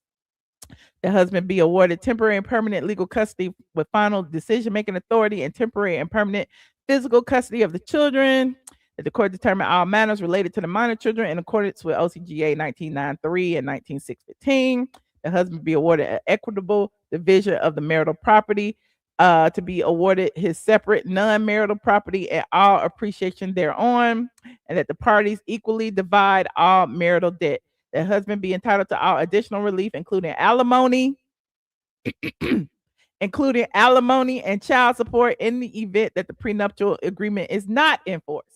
The husband be awarded temporary and permanent legal custody with final decision-making authority and temporary and permanent physical custody of the children. That the court determine all matters related to the minor children in accordance with OCGA 1993 and 19615. The husband be awarded an equitable division of the marital property, to be awarded his separate non-marital property and all appreciation thereon, and that the parties equally divide all marital debt. The husband be entitled to all additional relief, including alimony, and child support in the event that the prenuptial agreement is not enforced.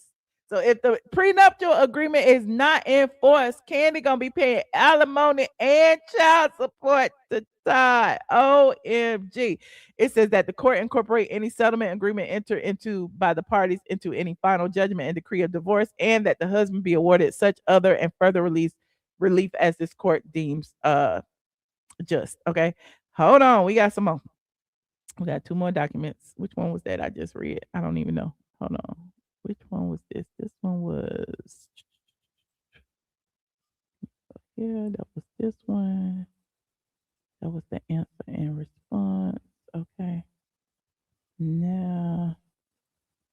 So if the prenuptial agreement is not enforced, Kandi gonna be paying alimony and child support to Todd. OMG. It says that the court incorporate any settlement agreement entered into by the parties into any final judgment and decree of divorce, and that the husband be awarded such other and further relief as this court deems just. Okay, hold on, we got some more. We got two more documents. Which one was that I just read? I don't even know. Hold on, which one was this? This one was, yeah, that was this one. That was the answer and response. Okay, now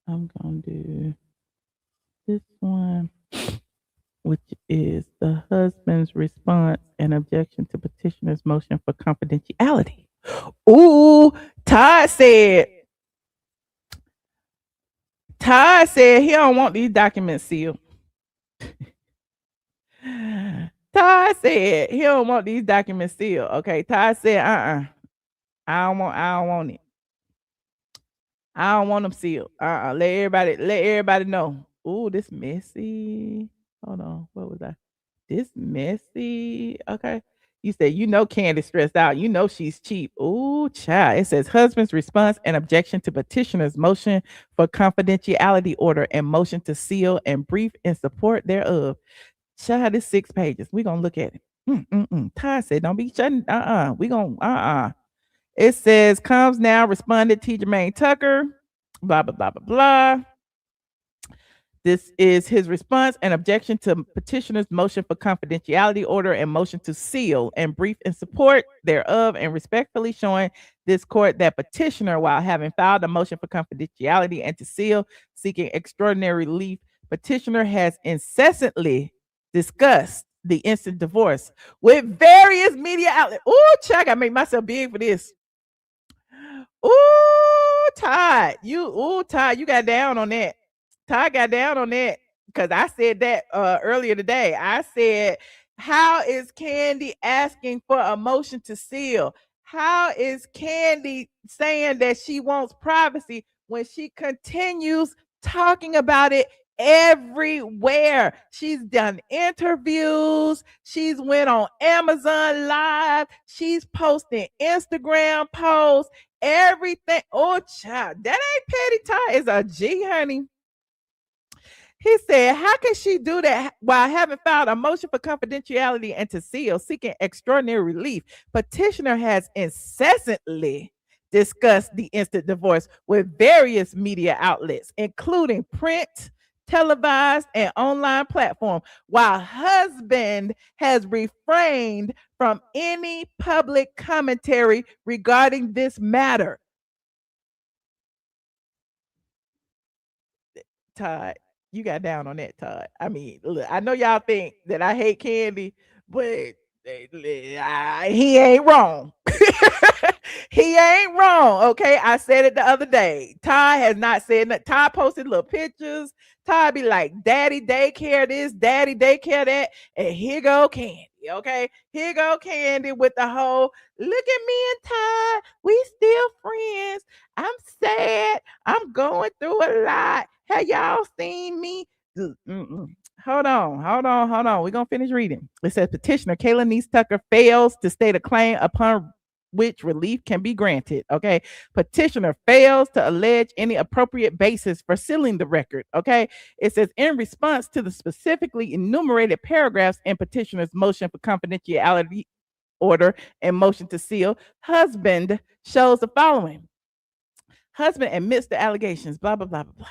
I'm gonna do this one, which is the husband's response and objection to petitioner's motion for confidentiality. Ooh, Todd said he don't want these documents sealed. Todd said he don't want these documents sealed. Okay, Todd said, I don't want it. I don't want them sealed. Let everybody know. Ooh, this messy. Hold on, what was I? This messy. Okay. You said, Kandi stressed out. She's cheap. Ooh, child. It says husband's response and objection to petitioner's motion for confidentiality order and motion to seal and brief in support thereof. Child, it's 6 pages. We're going to look at it. Todd said, don't be shutting. We going to, It says, comes now, responded T. Jermaine Tucker, blah, blah, blah, blah, blah. This is his response and objection to petitioner's motion for confidentiality order and motion to seal and brief in support thereof, and respectfully showing this court that petitioner, while having filed a motion for confidentiality and to seal, seeking extraordinary relief, petitioner has incessantly discussed the instant divorce with various media outlets. Ooh, check, I made myself big for this. Ooh, Todd, you got down on that. Todd got down on that because I said that earlier today. I said, how is Kandi asking for a motion to seal? How is Kandi saying that she wants privacy when she continues talking about it everywhere? She's done interviews. She's went on Amazon Live. She's posting Instagram posts, everything. Oh, child, that ain't petty. Ty is a G, honey. He said, how can she do that while having filed a motion for confidentiality and to seal, seeking extraordinary relief? Petitioner has incessantly discussed the instant divorce with various media outlets, including print, televised, and online platform, while husband has refrained from any public commentary regarding this matter. Todd, you got down on that, Todd. I mean, look, I know y'all think that I hate Kandi, but he ain't wrong. He ain't wrong. Okay, I said it the other day. Ty has not said that. Ty posted little pictures. Ty be like, "Daddy daycare this, Daddy daycare that," and here go Kandi. Okay, here go Kandi with the whole, "Look at me and Ty, we still friends. I'm sad. I'm going through a lot. Have y'all seen me?" Hold on. We're gonna finish reading. It says petitioner Kayla Niece Tucker fails to state a claim upon which relief can be granted. Okay. Petitioner fails to allege any appropriate basis for sealing the record. Okay. It says in response to the specifically enumerated paragraphs in petitioner's motion for confidentiality order and motion to seal, husband shows the following. Husband admits the allegations, blah, blah, blah, blah, blah.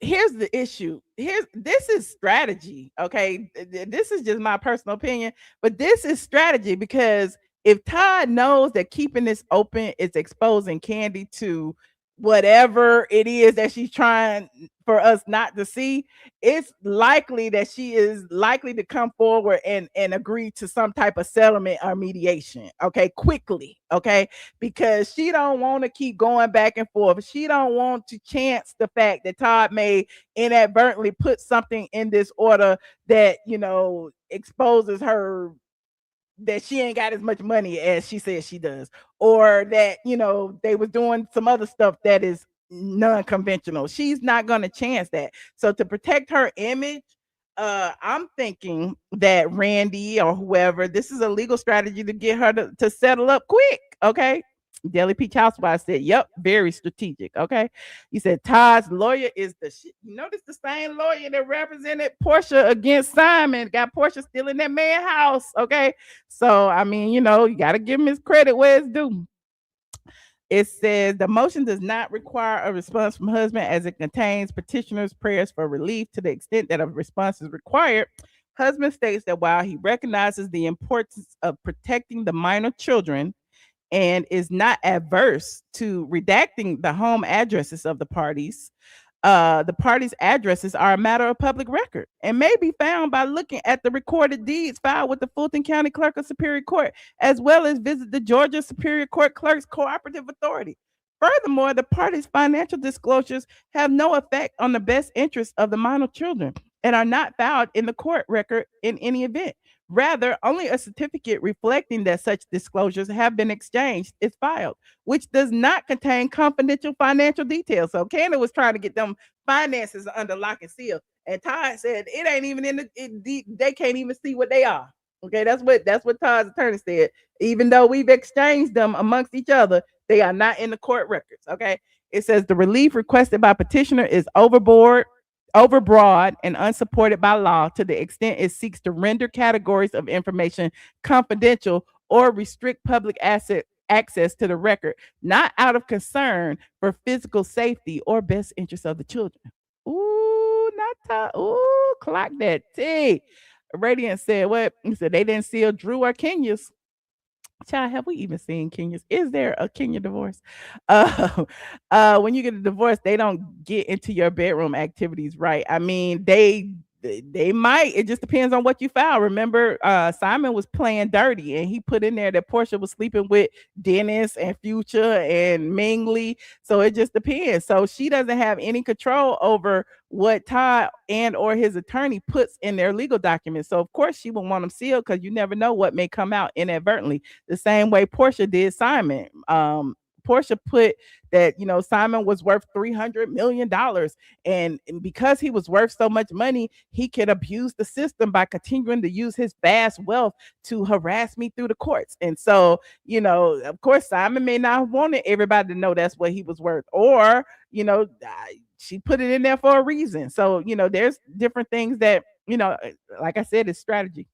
Here's the issue. This is strategy. Okay. This is just my personal opinion, but this is strategy because if Todd knows that keeping this open is exposing Kandi to whatever it is that she's trying for us not to see, it's likely that she is likely to come forward and agree to some type of settlement or mediation, okay, quickly, okay, because she don't want to keep going back and forth. She don't want to chance the fact that Todd may inadvertently put something in this order that, you know, exposes her that she ain't got as much money as she says she does, or that, you know, they was doing some other stuff that is non-conventional. She's not going to chance that. So to protect her image, I'm thinking that Randy or whoever, this is a legal strategy to get her to settle up quick. Okay. Deli Peach Housewife said, yep, very strategic. Okay. He said Todd's lawyer is the shit. You notice the same lawyer that represented Porsha against Simon, got Porsha still in that man's house. Okay. So, I mean, you know, you got to give him his credit where it's due. It says the motion does not require a response from husband as it contains petitioner's prayers for relief to the extent that a response is required. Husband states that while he recognizes the importance of protecting the minor children and is not adverse to redacting the home addresses of the parties' addresses are a matter of public record and may be found by looking at the recorded deeds filed with the Fulton County Clerk of Superior Court, as well as visit the Georgia Superior Court Clerk's Cooperative Authority. Furthermore, the parties' financial disclosures have no effect on the best interest of the minor children and are not filed in the court record in any event. Rather, only a certificate reflecting that such disclosures have been exchanged is filed, which does not contain confidential financial details. So Kandi was trying to get them finances under lock and seal, and Todd said it ain't even in they can't even see what they are. Okay, that's what Todd's attorney said. Even though we've exchanged them amongst each other, they are not in the court records. Okay, it says the relief requested by petitioner is overbroad and unsupported by law to the extent it seeks to render categories of information confidential or restrict public access to the record, not out of concern for physical safety or best interest of the children. Ooh, clock that T. Radiant said what? He said they didn't seal Drew or Kenya's. Child, have we even seen Kenya's? Is there a Kenya divorce? When you get a divorce, they don't get into your bedroom activities, right? I mean, they they might. It just depends on what you file. Remember, Simon was playing dirty, and he put in there that Porsha was sleeping with Dennis and Future and Mingley. So it just depends. So she doesn't have any control over what Todd and or his attorney puts in their legal documents. So of course she will want them sealed because you never know what may come out inadvertently. The same way Porsha did Simon. Porsha put that, Simon was worth $300 million. And because he was worth so much money, he could abuse the system by continuing to use his vast wealth to harass me through the courts. And so, of course, Simon may not have wanted everybody to know that's what he was worth. Or, she put it in there for a reason. So, there's different things that, like I said, it's strategy.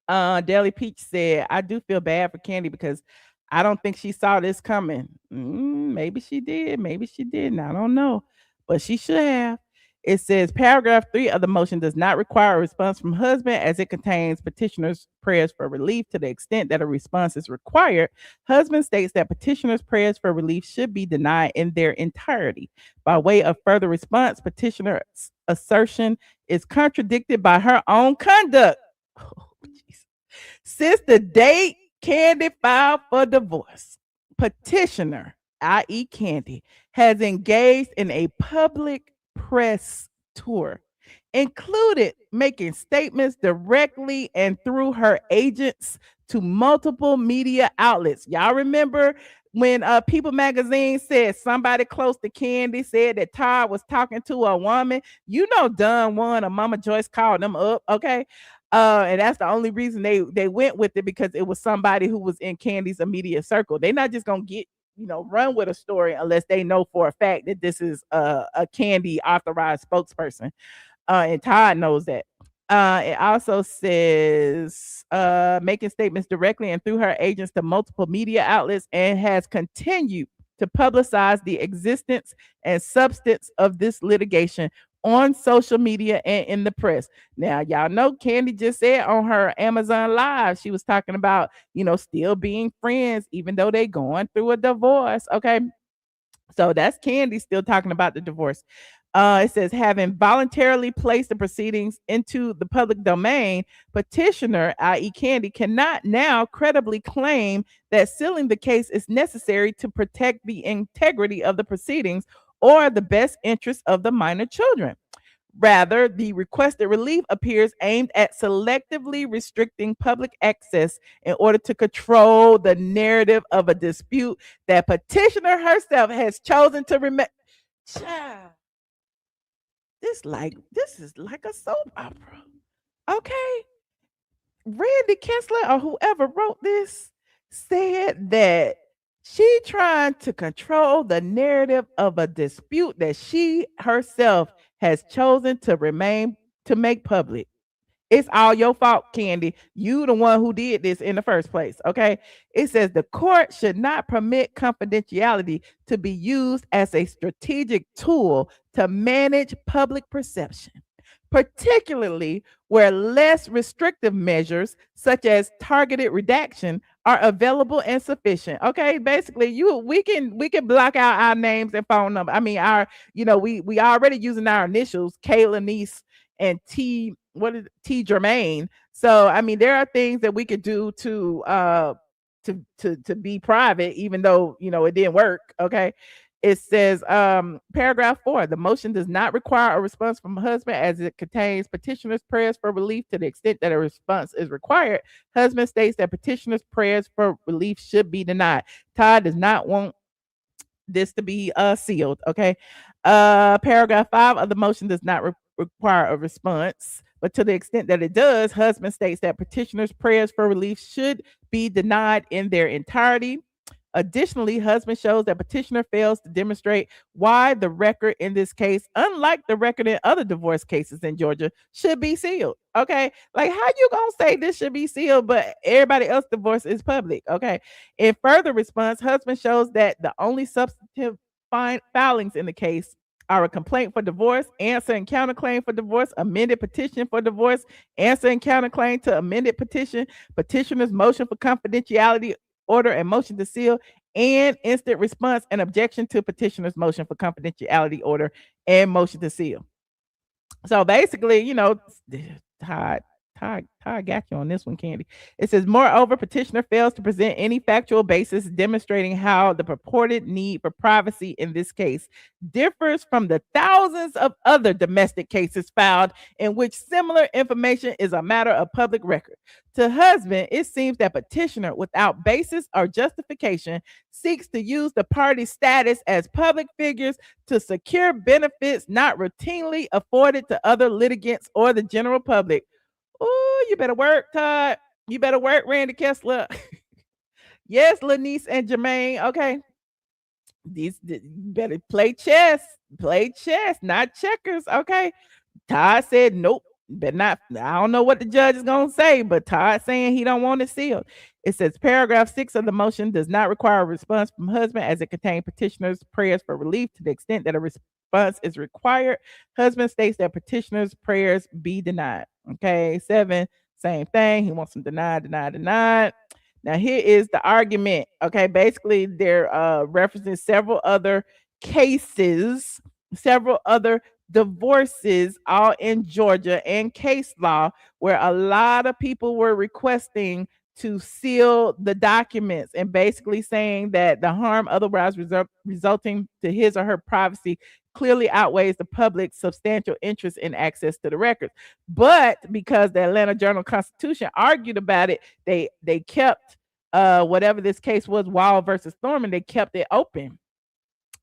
Daily Peach said, I do feel bad for Kandi because I don't think she saw this coming. Maybe she did. Maybe she didn't. I don't know. But she should have. It says paragraph 3 of the motion does not require a response from husband as it contains petitioner's prayers for relief to the extent that a response is required. Husband states that petitioner's prayers for relief should be denied in their entirety. By way of further response, petitioner's assertion is contradicted by her own conduct. Since the date Kandi filed for divorce, petitioner, i.e. Kandi, has engaged in a public press tour, included making statements directly and through her agents to multiple media outlets. Y'all remember when People Magazine said somebody close to Kandi said that Todd was talking to a woman? Don Juan or Mama Joyce called them up, okay? And that's the only reason they went with it, because it was somebody who was in Kandi's immediate circle. They're not just gonna run with a story unless they know for a fact that this is a Kandi authorized spokesperson. And Todd knows that. It also says making statements directly and through her agents to multiple media outlets, and has continued to publicize the existence and substance of this litigation on social media and in the press. Now, y'all know Kandi just said on her Amazon Live, she was talking about, still being friends, even though they going through a divorce. Okay. So that's Kandi still talking about the divorce. It says, having voluntarily placed the proceedings into the public domain, petitioner, i.e. Kandi, cannot now credibly claim that sealing the case is necessary to protect the integrity of the proceedings or the best interest of the minor children. Rather, the requested relief appears aimed at selectively restricting public access in order to control the narrative of a dispute that petitioner herself has chosen to remain. This is like a soap opera. Okay. Randy Kessler or whoever wrote this said that she trying to control the narrative of a dispute that she herself has chosen to make public. It's all your fault, Kandi. You the one who did this in the first place, okay? It says the court should not permit confidentiality to be used as a strategic tool to manage public perception, particularly where less restrictive measures such as targeted redaction are available and sufficient. Okay, basically, we can block out our names and phone number. I mean, we already using our initials, Kayla Niece and T Germain. So I mean, there are things that we could do to be private, even though it didn't work. Okay. It says, paragraph 4, the motion does not require a response from a husband as it contains petitioner's prayers for relief to the extent that a response is required. Husband states that petitioner's prayers for relief should be denied. Todd does not want this to be sealed. Okay. Paragraph 5 of the motion does not require a response, but to the extent that it does, husband states that petitioner's prayers for relief should be denied in their entirety. Additionally, husband shows that petitioner fails to demonstrate why the record in this case, unlike the record in other divorce cases in Georgia, should be sealed. Okay. Like, how you gonna say this should be sealed, but everybody else's divorce is public? Okay. In further response, husband shows that the only substantive filings in the case are a complaint for divorce, answer and counterclaim for divorce, amended petition for divorce, answer and counterclaim to amended petition, petitioner's motion for confidentiality order and motion to seal, and instant response and objection to petitioner's motion for confidentiality order and motion to seal. So basically, you know, Todd got you on this one, Kandi. It says, moreover, petitioner fails to present any factual basis demonstrating how the purported need for privacy in this case differs from the thousands of other domestic cases filed in which similar information is a matter of public record. To husband, it seems that petitioner, without basis or justification, seeks to use the party's status as public figures to secure benefits not routinely afforded to other litigants or the general public. Oh, you better work, Todd. You better work, Randy Kessler. Yes, Lanice and Jermaine. Okay. These better play chess, not checkers. Okay. Todd said, nope, but not. I don't know what the judge is gonna say, but Todd saying he don't want it sealed. It says paragraph 6 of the motion does not require a response from husband as it contains petitioner's prayers for relief to the extent that a response is required. Husband states that petitioner's prayers be denied. Okay, 7, same thing. He wants them denied. Now here is the argument. Okay, basically they're referencing several other cases, several other divorces, all in Georgia and case law, where a lot of people were requesting to seal the documents and basically saying that the harm otherwise resulting to his or her privacy clearly outweighs the public's substantial interest in access to the records. But because the Atlanta Journal-Constitution argued about it, they kept whatever this case was, Wild versus Thurman, they kept it open.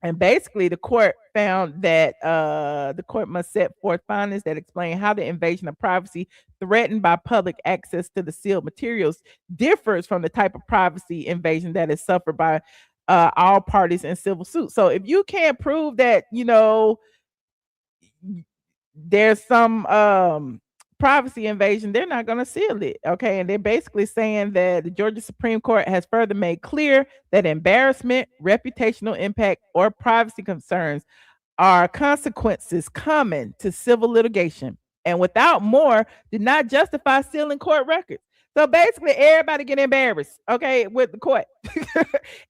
And basically, the court found that the court must set forth findings that explain how the invasion of privacy threatened by public access to the sealed materials differs from the type of privacy invasion that is suffered by all parties in civil suits. So if you can't prove that, you know, there's some privacy invasion, they're not going to seal it. Okay. And they're basically saying that the Georgia Supreme Court has further made clear that embarrassment, reputational impact, or privacy concerns are consequences common to civil litigation, and without more, do not justify sealing court records. So basically, everybody get embarrassed, okay, with the court.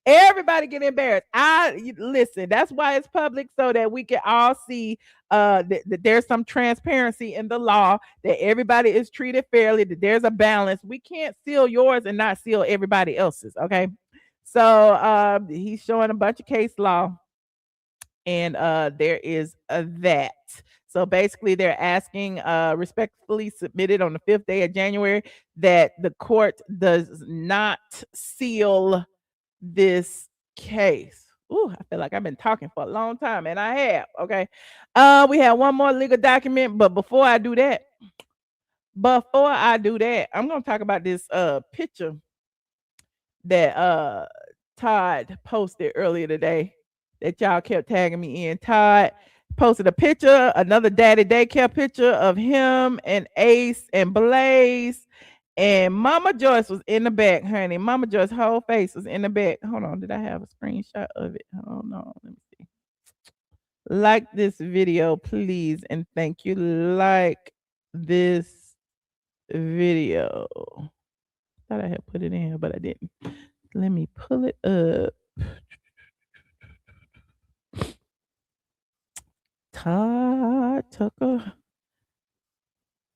Everybody get embarrassed. Listen, that's why it's public, so that we can all see that there's some transparency in the law, that everybody is treated fairly, that there's a balance. We can't seal yours and not seal everybody else's, okay? So he's showing a bunch of case law, and there is that. So basically, they're asking, respectfully submitted on the 5th day of January, that the court does not seal this case. Ooh, I feel like I've been talking for a long time, and I have. Okay. We have one more legal document, but before I do that, I'm gonna talk about this picture that Todd posted earlier today that y'all kept tagging me in. Todd posted a picture, another daddy daycare picture of him and Ace and Blaze, and Mama Joyce was in the back, honey. Mama Joyce's whole face was in the back. Hold on, did I have a screenshot of it? Hold on, let me see. Like this video, please, and thank you. Like this video. Thought I had put it in, but I didn't. Let me pull it up. Todd Tucker.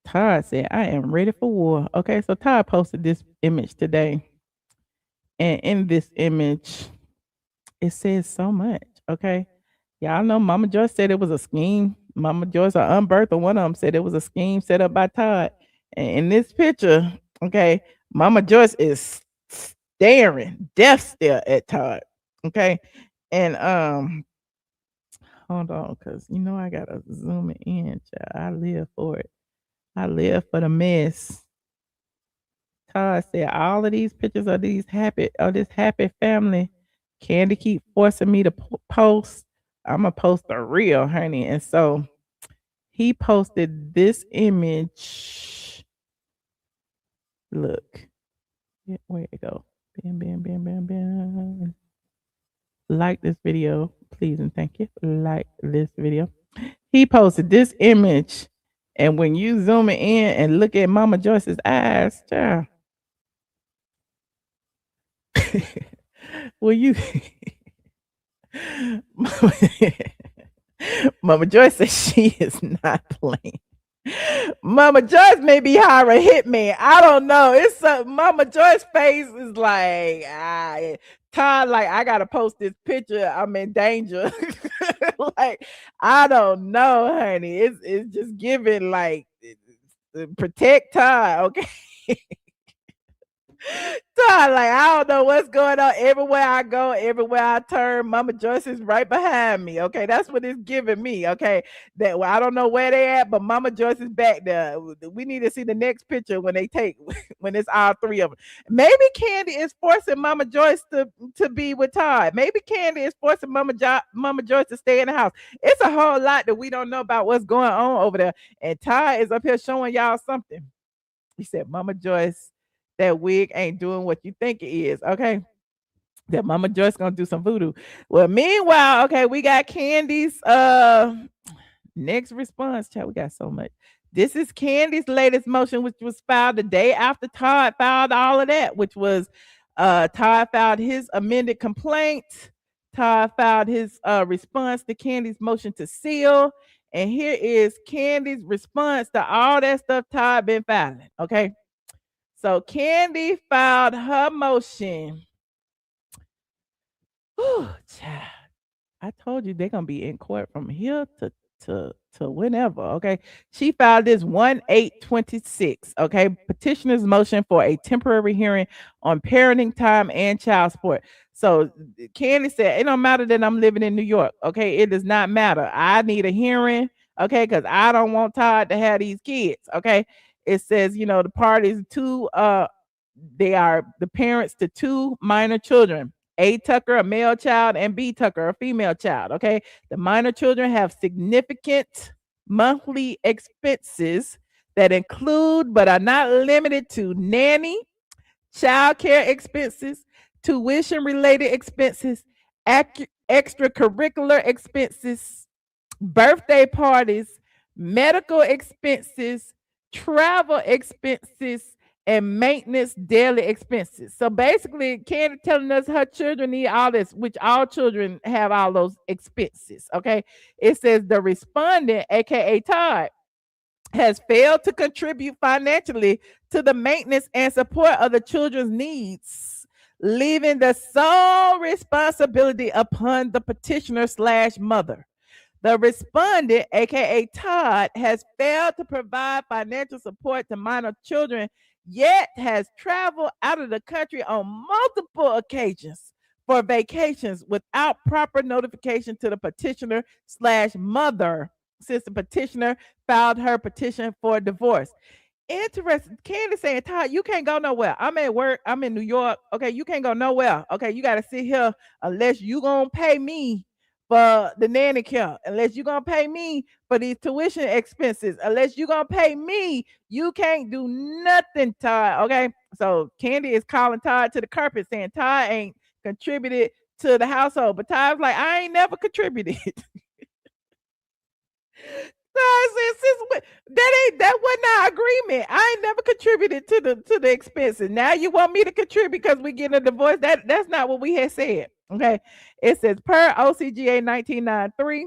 Todd said, I am ready for war. Okay, so Todd posted this image today. And in this image, it says so much. Okay. Y'all know Mama Joyce said it was a scheme. Mama Joyce or Unbirth, one of them, said it was a scheme set up by Todd. And in this picture, okay, Mama Joyce is staring, death stare at Todd. Okay. And hold on, because you know I gotta zoom it in, child. I live for it. I live for the mess. Todd said all of these pictures of this happy family, Kandi keep forcing me to post. I'm gonna post the real, honey. And so he posted this image. Look, where it go? Bam, bam, bam, bam, bam. Like this video, please, and thank you. Like this video. He posted this image, and when you zoom it in and look at Mama Joyce's eyes, child. Will you Mama Joyce says she is not playing. Mama Joyce may be hiring a hitman. I don't know. It's Mama Joyce's face is like, Todd, like, I gotta post this picture. I'm in danger. Like, I don't know, honey. It's just giving like protect Todd, okay? Todd, like, I don't know what's going on. Everywhere I go, everywhere I turn, Mama Joyce is right behind me. Okay, that's what it's giving me. Okay, that I don't know where they at, but Mama Joyce is back there. We need to see the next picture when when it's all three of them. Maybe Kandi is forcing Mama Joyce to be with Todd. Maybe Kandi is forcing Mama Joyce to stay in the house. It's a whole lot that we don't know about what's going on over there. And Todd is up here showing y'all something. He said, Mama Joyce, that wig ain't doing what you think it is, okay? That Mama Joyce gonna do some voodoo. Well, meanwhile, okay, we got Kandi's next response. Chat, we got so much. This is Kandi's latest motion, which was filed the day after Todd filed all of that, which was Todd filed his amended complaint. Todd filed his response to Kandi's motion to seal. And here is Kandi's response to all that stuff Todd been filing, okay? So Kandi filed her motion. Whew, child. I told you they're gonna be in court from here to whenever. Okay. She filed this 1/8/26. Okay. Petitioner's motion for a temporary hearing on parenting time and child support. So Kandi said, it don't matter that I'm living in New York. Okay. It does not matter. I need a hearing. Okay, because I don't want Todd to have these kids. Okay. It says, you know, the parties they are the parents to two minor children, A. Tucker, a male child, and B. Tucker, a female child. Okay. The minor children have significant monthly expenses that include, but are not limited to, nanny, child care expenses, tuition related expenses, extracurricular expenses, birthday parties, medical expenses, travel expenses, and maintenance daily expenses. So basically, Kandi telling us her children need all this, which all children have all those expenses. Okay. It says the respondent, aka Todd, has failed to contribute financially to the maintenance and support of the children's needs, leaving the sole responsibility upon the petitioner/mother. The respondent, aka Todd, has failed to provide financial support to minor children, yet has traveled out of the country on multiple occasions for vacations without proper notification to the petitioner/mother since the petitioner filed her petition for divorce. Interesting. Kandi saying, Todd, you can't go nowhere. I'm at work. I'm in New York. Okay, you can't go nowhere. Okay, you got to sit here unless you gonna pay me for the nanny care, unless you're gonna pay me for these tuition expenses, unless you're gonna pay me, you can't do nothing, Todd. Okay. So Kandi is calling Todd to the carpet saying Todd ain't contributed to the household. But Todd's like, I ain't never contributed. That wasn't our agreement. I ain't never contributed to the expenses. Now you want me to contribute because we getting a divorce? That's not what we had said. Okay. It says per OCGA 1993,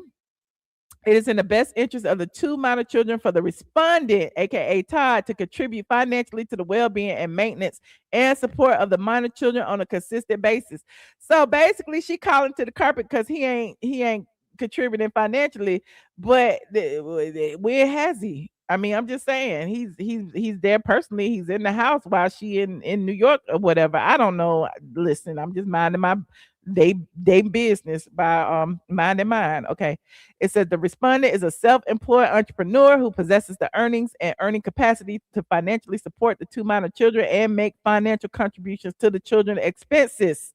it is in the best interest of the two minor children for the respondent, aka Todd, to contribute financially to the well-being and maintenance and support of the minor children on a consistent basis. So basically, she calling to the carpet because he ain't contributing financially, but where has he? I mean, I'm just saying he's there personally. He's in the house while she in New York or whatever. I don't know. Listen, I'm just minding my they business by minding mine. Okay. It says the respondent is a self-employed entrepreneur who possesses the earnings and earning capacity to financially support the two minor children and make financial contributions to the children's expenses.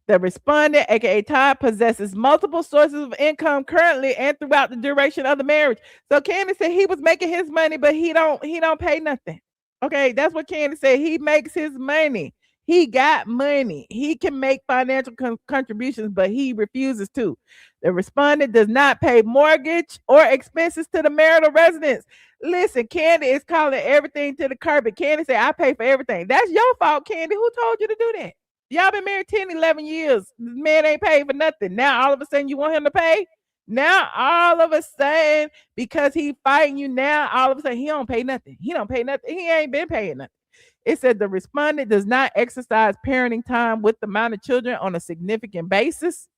The respondent, aka Todd, possesses multiple sources of income currently and throughout the duration of the marriage. So Kandi said he was making his money, but he don't pay nothing. Okay, that's what Kandi said. He makes his money. He got money. He can make financial contributions, but he refuses to. The respondent does not pay mortgage or expenses to the marital residence. Listen, Kandi is calling everything to the carpet. Kandi said, I pay for everything. That's your fault, Kandi. Who told you to do that? Y'all been married 10, 11 years. This man ain't paid for nothing. Now, all of a sudden, you want him to pay? Now all of a sudden, because he fighting you now, all of a sudden he don't pay nothing. He don't pay nothing. He ain't been paying nothing. It said the respondent does not exercise parenting time with the minor children on a significant basis,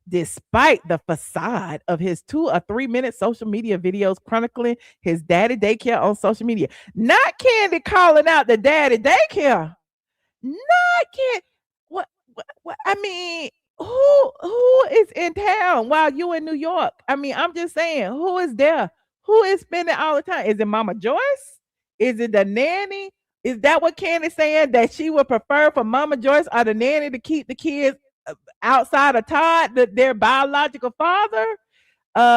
despite the facade of his 2 or 3 minute social media videos chronicling his daddy daycare on social media. Not Kandi calling out the daddy daycare. Not Kandi. What? I mean, who is in town while you in New York? I mean, I'm just saying, who is there? Who is spending all the time? Is it Mama Joyce? Is it the nanny? Is that what Kandi's saying, that she would prefer for Mama Joyce or the nanny to keep the kids outside of Todd, their biological father?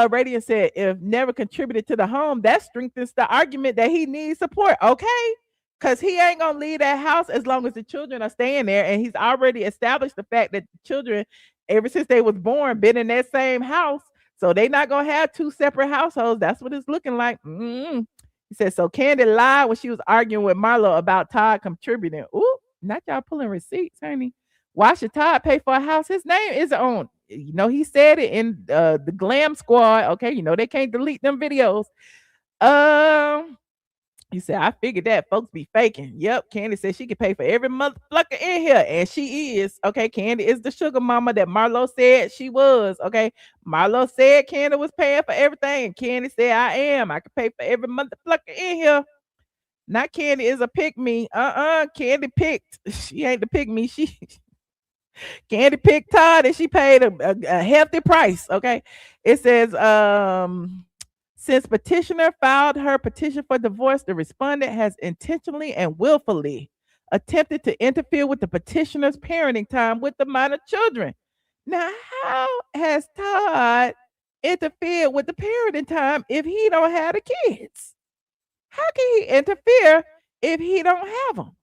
Radiant said, if never contributed to the home, that strengthens the argument that he needs support. Okay, because he ain't gonna leave that house as long as the children are staying there, and he's already established the fact that the children, ever since they was born, been in that same house, so they not gonna have 2 separate households. That's what it's looking like. He said, so Kandi lied when she was arguing with Marlo about Todd contributing. Ooh, not y'all pulling receipts, honey. Why should Todd pay for a house? His name is on. You know, he said it in the Glam Squad. Okay, you know, they can't delete them videos. He said, I figured that folks be faking. Yep, Kandi said she could pay for every motherfucker in here, and she is. Okay, Kandi is the sugar mama that Marlo said she was. Okay, Marlo said Kandi was paying for everything, and Kandi said, I am. I could pay for every motherfucker in here. Not Kandi is a pick me. Kandi picked. She ain't the pick me. Kandi picked Todd, and she paid a hefty price. Okay, it says, since petitioner filed her petition for divorce, the respondent has intentionally and willfully attempted to interfere with the petitioner's parenting time with the minor children. Now, how has Todd interfered with the parenting time if he don't have the kids? How can he interfere if he don't have them?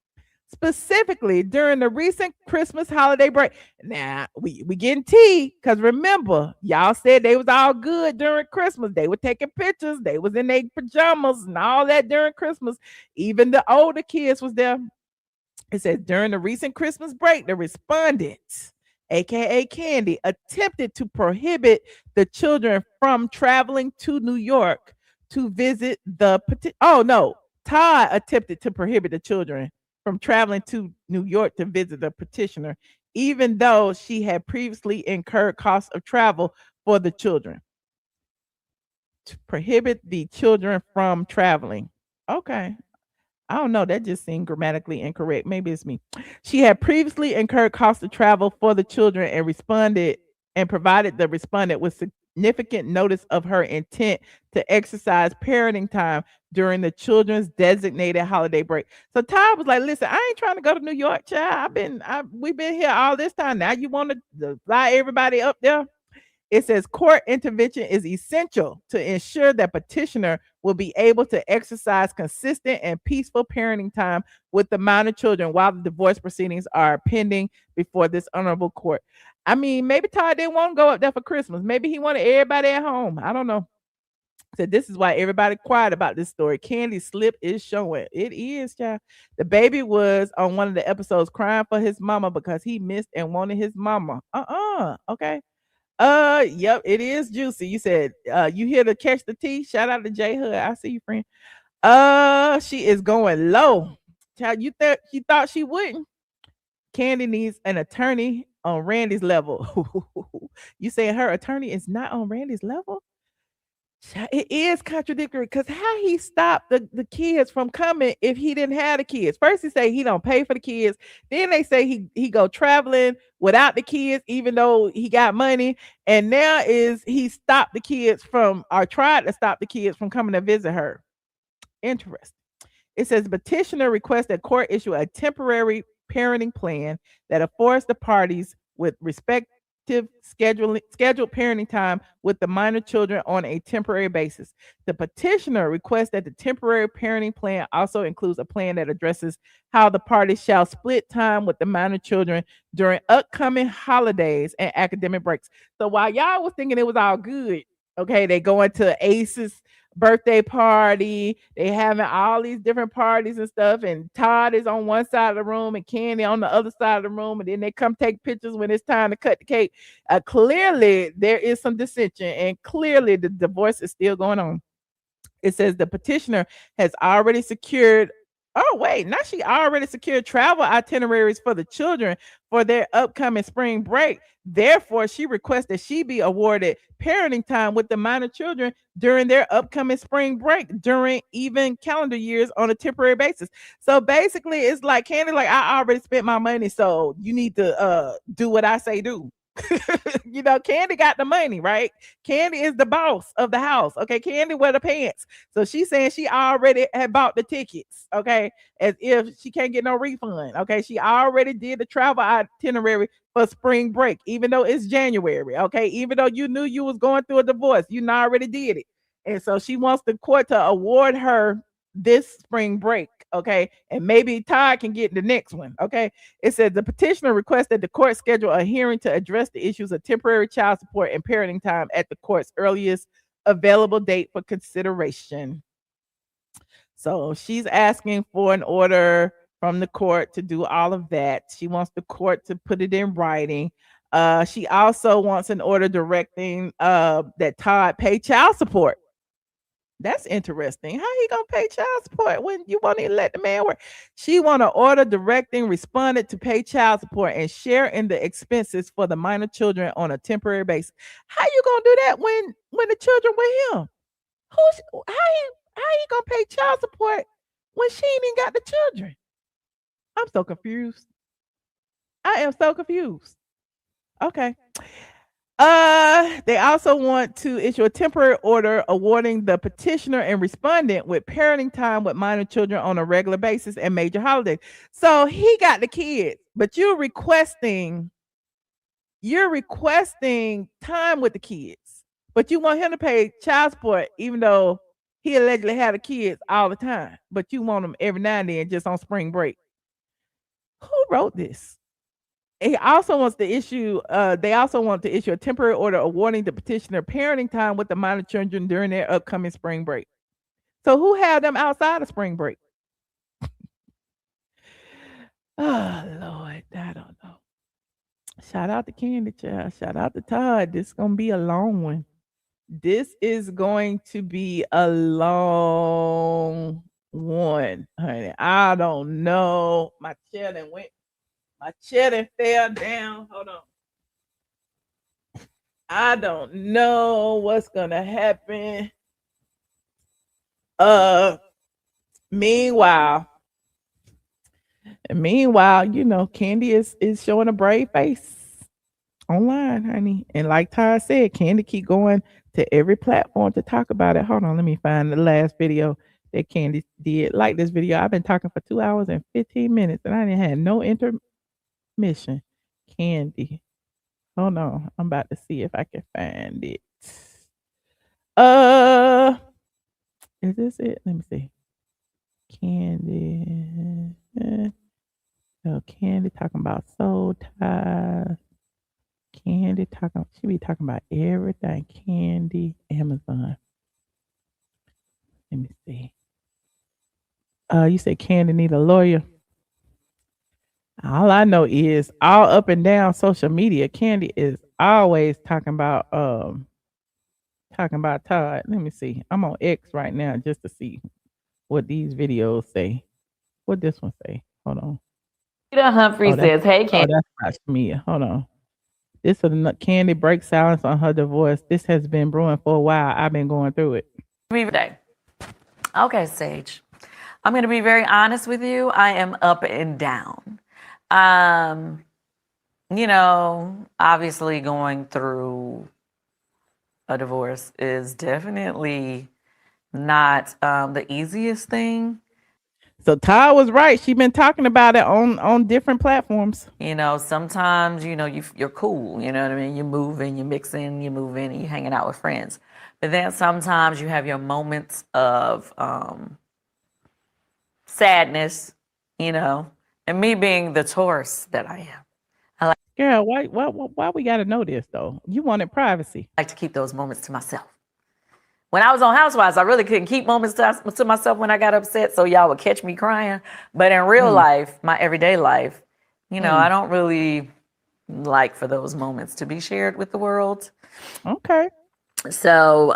Specifically during the recent Christmas holiday break. Now we getting tea, because remember, y'all said they was all good during Christmas. They were taking pictures, they was in their pajamas and all that during Christmas. Even the older kids was there. It says during the recent Christmas break, the respondents, aka Kandi, attempted to prohibit the children from traveling to New York to visit the Todd attempted to prohibit the children from traveling to New York to visit the petitioner, even though she had previously incurred costs of travel for the children. To prohibit the children from traveling. Okay. I don't know. That just seemed grammatically incorrect. Maybe it's me. She had previously incurred costs of travel for the children and provided the respondent with significant notice of her intent to exercise parenting time during the children's designated holiday break. So Todd was like, listen, I ain't trying to go to New York, child. We've been here all this time. Now you want to fly everybody up there? It says court intervention is essential to ensure that petitioner will be able to exercise consistent and peaceful parenting time with the minor children while the divorce proceedings are pending before this honorable court. I mean, maybe Todd didn't want to go up there for Christmas. Maybe he wanted everybody at home. I don't know. So this is why everybody quiet about this story. Kandi's slip is showing. It is, child. The baby was on one of the episodes crying for his mama because he missed and wanted his mama. Okay. Yep, it is juicy. You said you here to catch the tea. Shout out to J Hood. I see you, friend. She is going low. Child, you thought she wouldn't. Kandi needs an attorney on Randy's level. You saying her attorney is not on Randy's level? It is contradictory, because how he stopped the kids from coming if he didn't have the kids? First he say he don't pay for the kids, then they say he go traveling without the kids even though he got money, and now is he stopped the kids from, or tried to stop the kids from coming to visit her. Interesting. It says petitioner requests that court issue a temporary parenting plan that affords the parties with respective scheduled parenting time with the minor children on a temporary basis. The petitioner requests that the temporary parenting plan also includes a plan that addresses how the parties shall split time with the minor children during upcoming holidays and academic breaks. So while y'all was thinking it was all good, okay, they go into ACEs birthday party. They having all these different parties and stuff. And Todd is on one side of the room and Kandi on the other side of the room. And then they come take pictures when it's time to cut the cake. Clearly, there is some dissension, and clearly the divorce is still going on. It says the petitioner has already secured. Oh, wait, now she already secured travel itineraries for the children for their upcoming spring break. Therefore, she requests that she be awarded parenting time with the minor children during their upcoming spring break during even calendar years on a temporary basis. So basically, it's like Kandi, like, I already spent my money, so you need to do what I say do. You know, Kandi got the money, right? Kandi is the boss of the house. Okay, Kandi wear the pants. So she's saying she already had bought the tickets, okay, as if she can't get no refund. Okay, she already did the travel itinerary for spring break, even though it's January. Okay, even though you knew you was going through a divorce, you already did it. And so she wants the court to award her this spring break, okay, and maybe Todd can get the next one, okay. It says the petitioner requests that the court schedule a hearing to address the issues of temporary child support and parenting time at the court's earliest available date for consideration. So she's asking for an order from the court to do all of that. She wants the court to put it in writing. She also wants an order directing that Todd pay child support. That's interesting. How he gonna pay child support when you won't even let the man work? She want to order directing respondent to pay child support and share in the expenses for the minor children on a temporary basis. How you gonna do that when the children with him? How he gonna pay child support when she ain't even got the children? I'm so confused. I am so confused. Okay. They also want to issue a temporary order awarding the petitioner and respondent with parenting time with minor children on a regular basis and major holidays. So he got the kids, but you're requesting time with the kids, but you want him to pay child support even though he allegedly had the kids all the time, but you want them every now and then just on spring break. Who wrote this? He also wants to issue. They also want to issue a temporary order awarding the petitioner parenting time with the minor children during their upcoming spring break. So who had them outside of spring break? Oh Lord, I don't know. Shout out to Kandi, child. Shout out to Todd. This is gonna be a long one. This is going to be a long one, honey. I don't know. My chair fell down. Hold on. I don't know what's gonna happen. Meanwhile, you know, Kandi is showing a brave face online, honey. And like Todd said, Kandi keep going to every platform to talk about it. Hold on, let me find the last video that Kandi did. Like this video, I've been talking for 2 hours and 15 minutes and I didn't have no intermission. Kandi. Hold on. I'm about to see if I can find it. Is this it? Let me see. Kandi. Kandi talking about soul ties. Kandi talking, she be talking about everything. Kandi, Amazon. Let me see. You say Kandi need a lawyer. All I know is all up and down social media, Kandi is always talking about Todd. Let me see. I'm on X right now just to see what these videos say. What this one say? Hold on. Peter Humphrey says, "Hey, Kandi." Oh, that's not Mia. Hold on. This is Kandi breaks silence on her divorce. This has been brewing for a while. I've been going through it. Okay, Sage. I'm going to be very honest with you. I am up and down. You know, obviously going through a divorce is definitely not the easiest thing. So Todd was right. She's been talking about it on different platforms. You know, sometimes, you know, you're cool. You know what I mean? You're moving, you're mixing, you're moving, and you're hanging out with friends. But then sometimes you have your moments of sadness, you know, and me being the Taurus that I am. Girl, why we got to know this, though? You wanted privacy. I like to keep those moments to myself. When I was on Housewives, I really couldn't keep moments to myself when I got upset, so y'all would catch me crying. But in real life, my everyday life, you know, I don't really like for those moments to be shared with the world. Okay. So,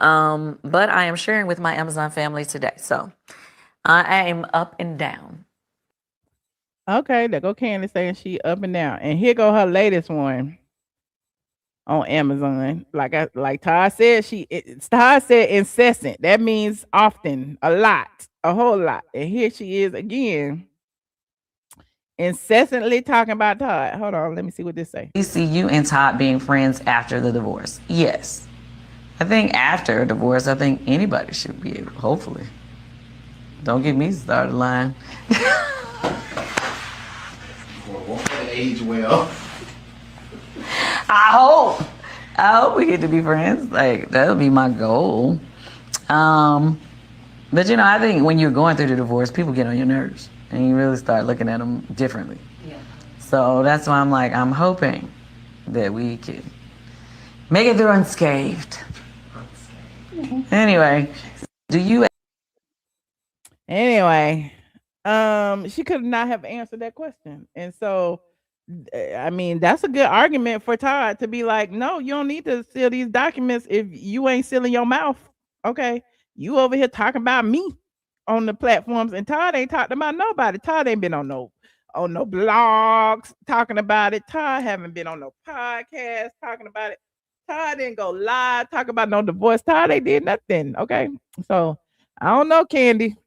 but I am sharing with my Amazon family today. So I am up and down. Okay, there go Candace saying she up and down. And here go her latest one on Amazon. Like Todd said, Todd said incessant. That means often, a lot, a whole lot. And here she is again, incessantly talking about Todd. Hold on, let me see what this say. You see you and Todd being friends after the divorce. Yes. I think after a divorce, I think anybody should be able, hopefully. Don't get me started lying. Age well. I hope we get to be friends. Like, that'll be my goal. But you know, I think when you're going through the divorce, people get on your nerves and you really start looking at them differently. Yeah. So that's why I'm like, I'm hoping that we can make it through unscathed. Anyway, she could not have answered that question. And so, I mean, that's a good argument for Todd to be like, no, you don't need to seal these documents if you ain't sealing your mouth. Okay. You over here talking about me on the platforms, and Todd ain't talking about nobody. Todd ain't been on no blogs talking about it. Todd haven't been on no podcast talking about it. Todd didn't go live talk about no divorce. Todd ain't did nothing. Okay. So I don't know, Kandi.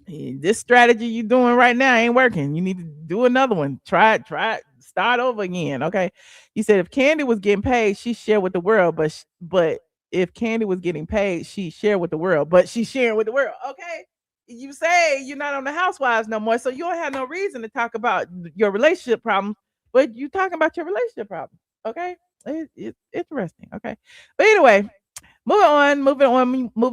This strategy you doing right now ain't working. You need to do another one. Try it. Start over again. Okay. You said if Kandi was getting paid, she share with the world. But if Kandi was getting paid, she share with the world. But she's sharing with the world. Okay. You say you're not on the Housewives no more, so you don't have no reason to talk about your relationship problems, but you talking about your relationship problems. Okay. It's interesting. Okay. But anyway, moving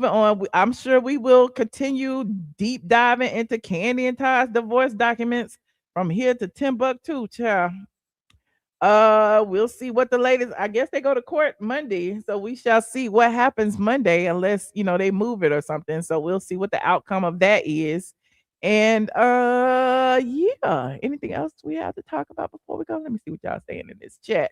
on. I'm sure we will continue deep diving into Kandi and Todd's divorce documents from here to Timbuktu, child. We'll see what the latest. I guess they go to court Monday, so we shall see what happens Monday, unless they move it or something. So we'll see what the outcome of that is. And yeah, anything else we have to talk about before we go? Let me see what y'all saying in this chat.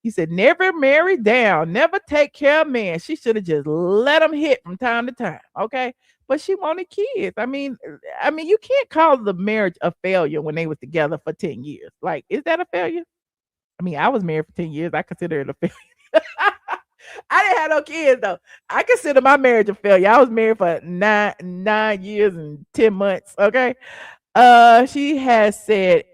You said never marry down, never take care of man. She should have just let him hit from time to time. Okay. But she wanted kids. I mean, you can't call the marriage a failure when they was together for 10 years. Like, is that a failure? I mean, I was married for 10 years. I consider it a failure. I didn't have no kids though. I consider my marriage a failure. I was married for nine years and 10 months. Okay. She has said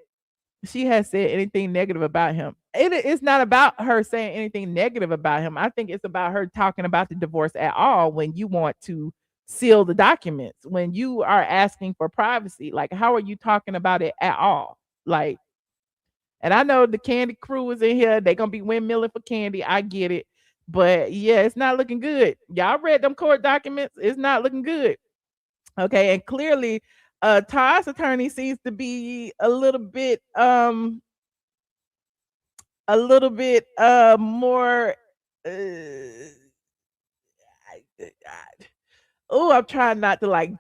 anything negative about him. It's not about her saying anything negative about him. I think it's about her talking about the divorce at all when you want to seal the documents, when you are asking for privacy. Like, how are you talking about it at all? Like, and I know the Kandi crew is in here. They're going to be windmilling for Kandi. I get it. But yeah, it's not looking good. Y'all read them court documents. It's not looking good. Okay. And clearly, Todd's attorney seems to be a little bit more I'm trying not to like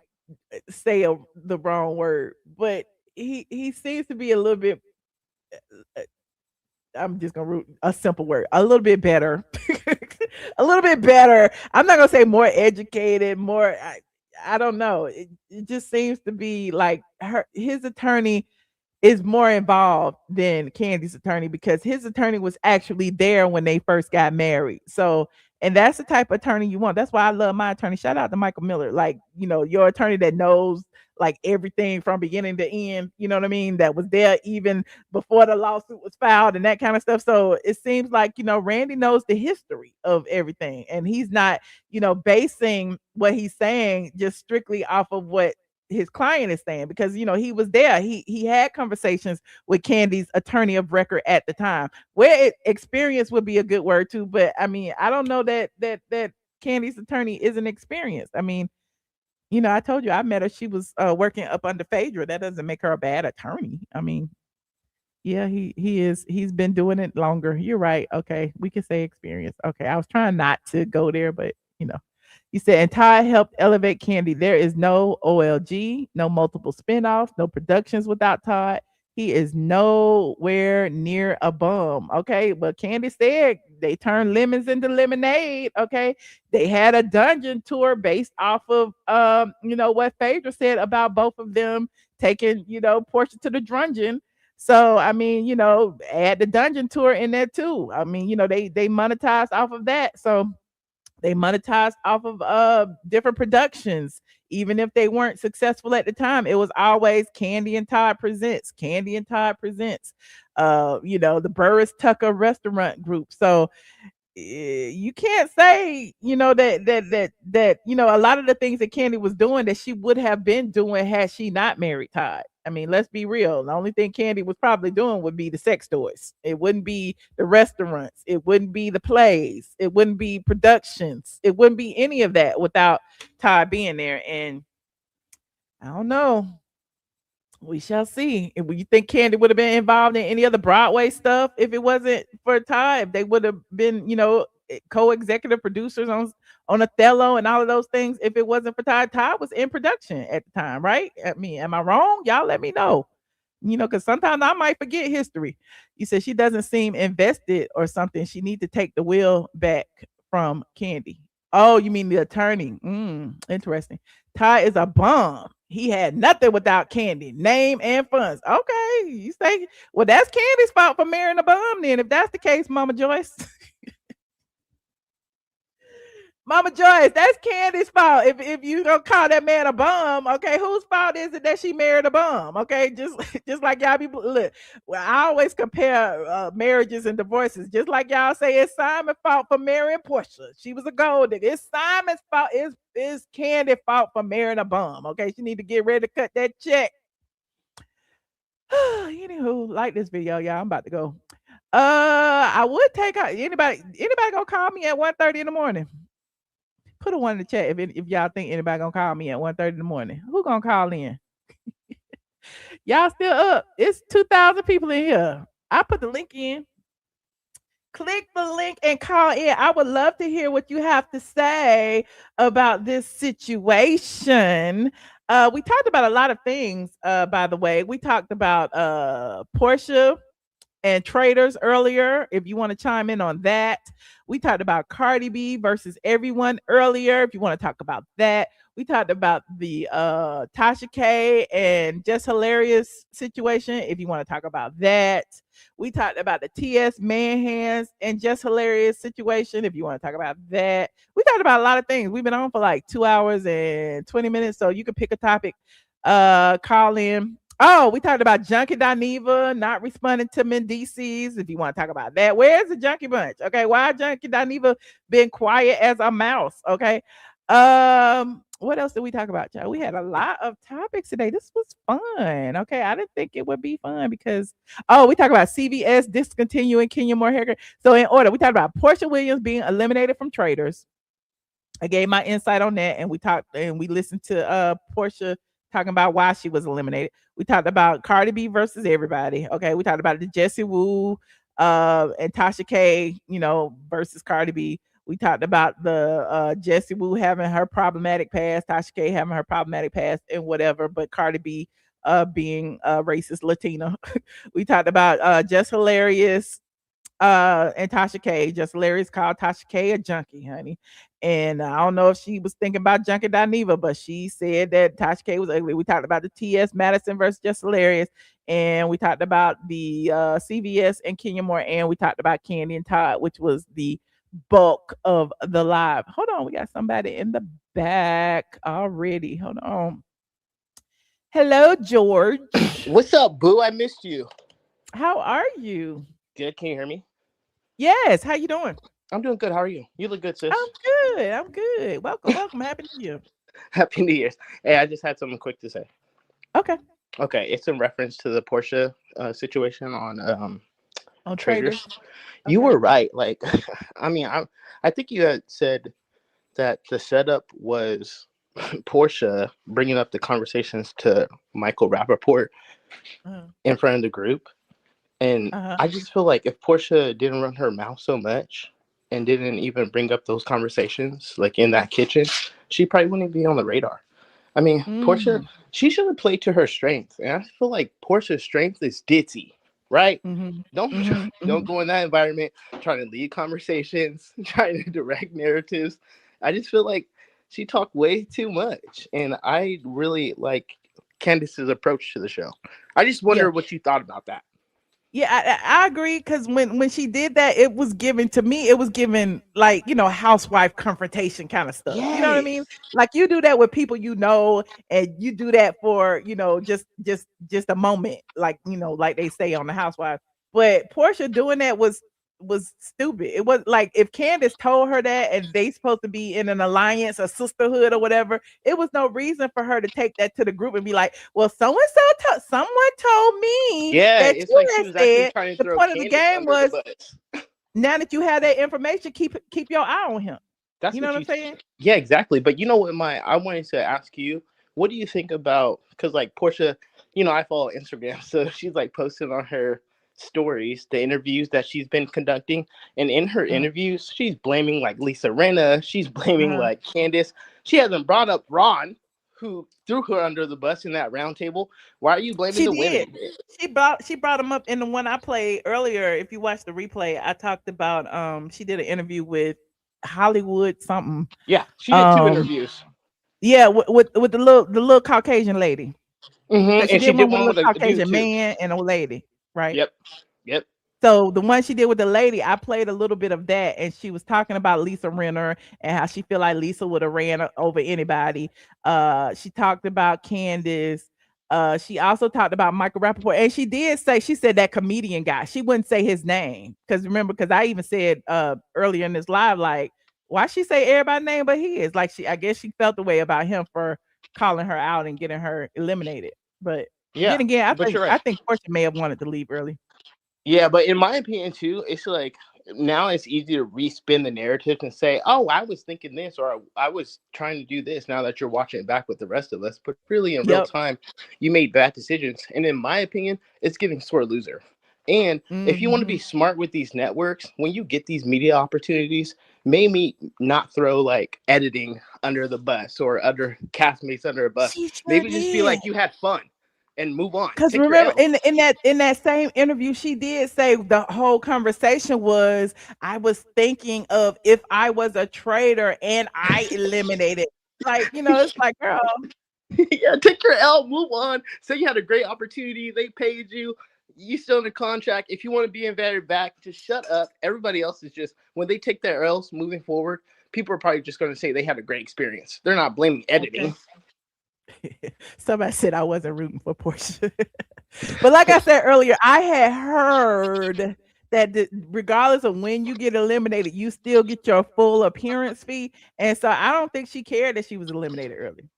say the wrong word, but he seems to be a little bit I'm just gonna a simple word, a little bit better. A little bit better. I'm not gonna say more educated, more I don't know. It just seems to be like his attorney is more involved than Kandi's attorney, because his attorney was actually there when they first got married. So, and that's the type of attorney you want. That's why I love my attorney. Shout out to Michael Miller. Like, your attorney that knows like everything from beginning to end, you know what I mean? That was there even before the lawsuit was filed and that kind of stuff. So it seems like, Randy knows the history of everything, and he's not, basing what he's saying just strictly off of what his client is saying, because he was there. He had conversations with Kandi's attorney of record at the time, where experience would be a good word too. But I mean, I don't know that Kandi's attorney isn't experienced. I mean, I told you I met her. She was working up under Phaedra. That doesn't make her a bad attorney. I mean, yeah, he is. He's been doing it longer. You're right. Okay, we can say experience. Okay, I was trying not to go there, but You said, and Todd helped elevate Kandi. There is no OLG, no multiple spinoffs, no productions without Todd. He is nowhere near a bum. Okay. But Kandi said they turned lemons into lemonade. Okay. They had a dungeon tour based off of what Phaedra said about both of them taking, Porsha to the dungeon. So I mean, add the dungeon tour in there too. I mean, they monetized off of that. So they monetized off of different productions. Even if they weren't successful at the time, it was always Kandi and Todd presents. Kandi and Todd presents. The Burruss Tucker restaurant group. So you can't say, that a lot of the things that Kandi was doing that she would have been doing had she not married Todd. I mean, let's be real. The only thing Kandi was probably doing would be the sex toys. It wouldn't be the restaurants. It wouldn't be the plays. It wouldn't be productions. It wouldn't be any of that without Todd being there. And I don't know. We shall see. If you think Kandi would have been involved in any other Broadway stuff if it wasn't for Todd, if they would have been, co-executive producers on Othello and all of those things, if it wasn't for Todd. Todd was in production at the time, right? I mean, am I wrong? Y'all let me know. Because sometimes I might forget history. You said she doesn't seem invested or something. She need to take the wheel back from Kandi. Oh, you mean the attorney? Interesting. Todd is a bum. He had nothing without Kandi, name and funds. Okay, you say, well, that's Candy's fault for marrying a bum then, if that's the case, Mama Joyce. Mama Joyce, that's Candy's fault. If you don't call that man a bum, okay, whose fault is it that she married a bum? Okay, just like y'all be look. Well, I always compare marriages and divorces. Just like y'all say, it's Simon's fault for marrying Porsha. She was a gold digger. It's Simon's fault. It's Kandi's fault for marrying a bum. Okay, she need to get ready to cut that check. Anywho, like this video, y'all. I'm about to go. I would take out anybody gonna call me at 1:30 in the morning. Put a one in the chat if y'all think anybody gonna call me at 1:30 in the morning. Who gonna call in? Y'all still up? It's 2,000 people in here. I put the link in. Click the link and call in. I would love to hear what you have to say about this situation. We talked about a lot of things, by the way. We talked about Porsha and Traitors earlier, if you want to chime in on that. We talked about Cardi B versus everyone earlier, if you want to talk about that. We talked about the Tasha K and Jess Hilarious situation, if you want to talk about that. We talked about the TS Manhands and Jess Hilarious situation, if you want to talk about that. We talked about a lot of things. We've been on for like 2 hours and 20 minutes, so you can pick a topic, call in. Oh, we talked about Junkie Dineva not responding to Mendeecees, if you want to talk about that. Where's the Junkie Bunch? Okay, why Junkie Dineva been quiet as a mouse? Okay. What else did we talk about, y'all? We had a lot of topics today. This was fun. Okay, I didn't think it would be fun because we talked about CVS discontinuing Kenya Moore haircut. So in order, we talked about Porsha Williams being eliminated from Traitors. I gave my insight on that, and we listened to Porsha talking about why she was eliminated. We talked about Cardi B versus everybody. Okay, we talked about the Jessie Woo and Tasha K, versus Cardi B. We talked about the Jessie Woo having her problematic past, Tasha K having her problematic past and whatever, but Cardi B being racist Latina. We talked about Jess Hilarious and Tasha K. Jess Hilarious called Tasha K a junkie, honey. And I don't know if she was thinking about Junkie Dineva, but she said that Tasha K was ugly. We talked about the TS Madison versus Jess Hilarious, and we talked about the CVS and Kenya Moore, and we talked about Kandi and Todd, which was the bulk of the live. Hold on, we got somebody in the back already. Hold on. Hello, George. What's up, boo? I missed you. How are you? Good. Can you hear me? Yes. How you doing? I'm doing good. How are you? You look good, sis. I'm good. Welcome. Happy New Year. Happy New Year's. Hey, I just had something quick to say. Okay. It's in reference to the Porsha situation on Traitors. Okay. You were right. Like, I mean, I think you had said that the setup was Porsha bringing up the conversations to Michael Rappaport in front of the group. And I just feel like if Porsha didn't run her mouth so much, and didn't even bring up those conversations like in that kitchen, she probably wouldn't be on the radar. I mean, Porsha, she should have played to her strength. And I feel like Portia's strength is ditzy, right? Don't go in that environment trying to lead conversations, trying to direct narratives. I just feel like she talked way too much. And I really like Candace's approach to the show. I just wonder what you thought about that. Yeah, I agree, because when she did that, it was given to me, it was given like, you know, housewife confrontation kind of stuff. You know what I mean? Like, you do that with people, you know, and you do that for, you know, just a moment, like, you know, like they say on the Housewives. But Porsha doing that was stupid. It was like, if Candace told her that and they supposed to be in an alliance, a sisterhood or whatever, it was no reason for her to take that to the group and be like, well, someone told me that it's you like she had was actually said trying to the throw point of the Candace game under was, the bus. now that you have that information, keep your eye on him. That's you know what I'm saying? Yeah, exactly. But you know what, I wanted to ask you, what do you think about, because like Porsha, you know, I follow Instagram, so she's like posting on her stories the interviews that she's been conducting, and in her interviews she's blaming like Lisa Rinna, she's blaming like Candace. She hasn't brought up Ron, who threw her under the bus in that round table. Why are you blaming the women? She brought him up in the one I played earlier. If you watch the replay, I talked about she did an interview with Hollywood something. Yeah, she did 2 interviews. Yeah, with the little Caucasian lady. And She she did did one one with a with a dude Caucasian too. man and a lady, right? Yep. So the one she did with the lady, I played a little bit of that, and she was talking about Lisa Rinna and how she feel like Lisa would have ran over anybody. She talked about Candace. She also talked about Michael Rappaport, and she said that comedian guy. She wouldn't say his name, because I even said earlier in this live, like, why she say everybody's name but his? Like, I guess she felt the way about him for calling her out and getting her eliminated. But then again, I think Porsha may have wanted to leave early. Yeah, but in my opinion too, it's like now it's easy to respin the narrative and say, oh, I was thinking this, or I was trying to do this, now that you're watching it back with the rest of us. But really in real time, you made bad decisions. And in my opinion, it's giving sore loser. And if you want to be smart with these networks, when you get these media opportunities, maybe not throw like editing under the bus or other castmates under a bus. Maybe just be like, you had fun and move on. Because remember, in that same interview, she did say the whole conversation was, I was thinking of if I was a traitor and I eliminated. Like, you know, it's like, girl. Yeah, take your L, move on. Say you had a great opportunity, they paid you, you still in the contract. If you want to be invited back, just shut up. Everybody else is just, when they take their L's moving forward, people are probably just going to say they had a great experience. They're not blaming editing. Okay. Somebody said I wasn't rooting for Porsha. But like I said earlier, I had heard that regardless of when you get eliminated, you still get your full appearance fee. And so I don't think she cared that she was eliminated early.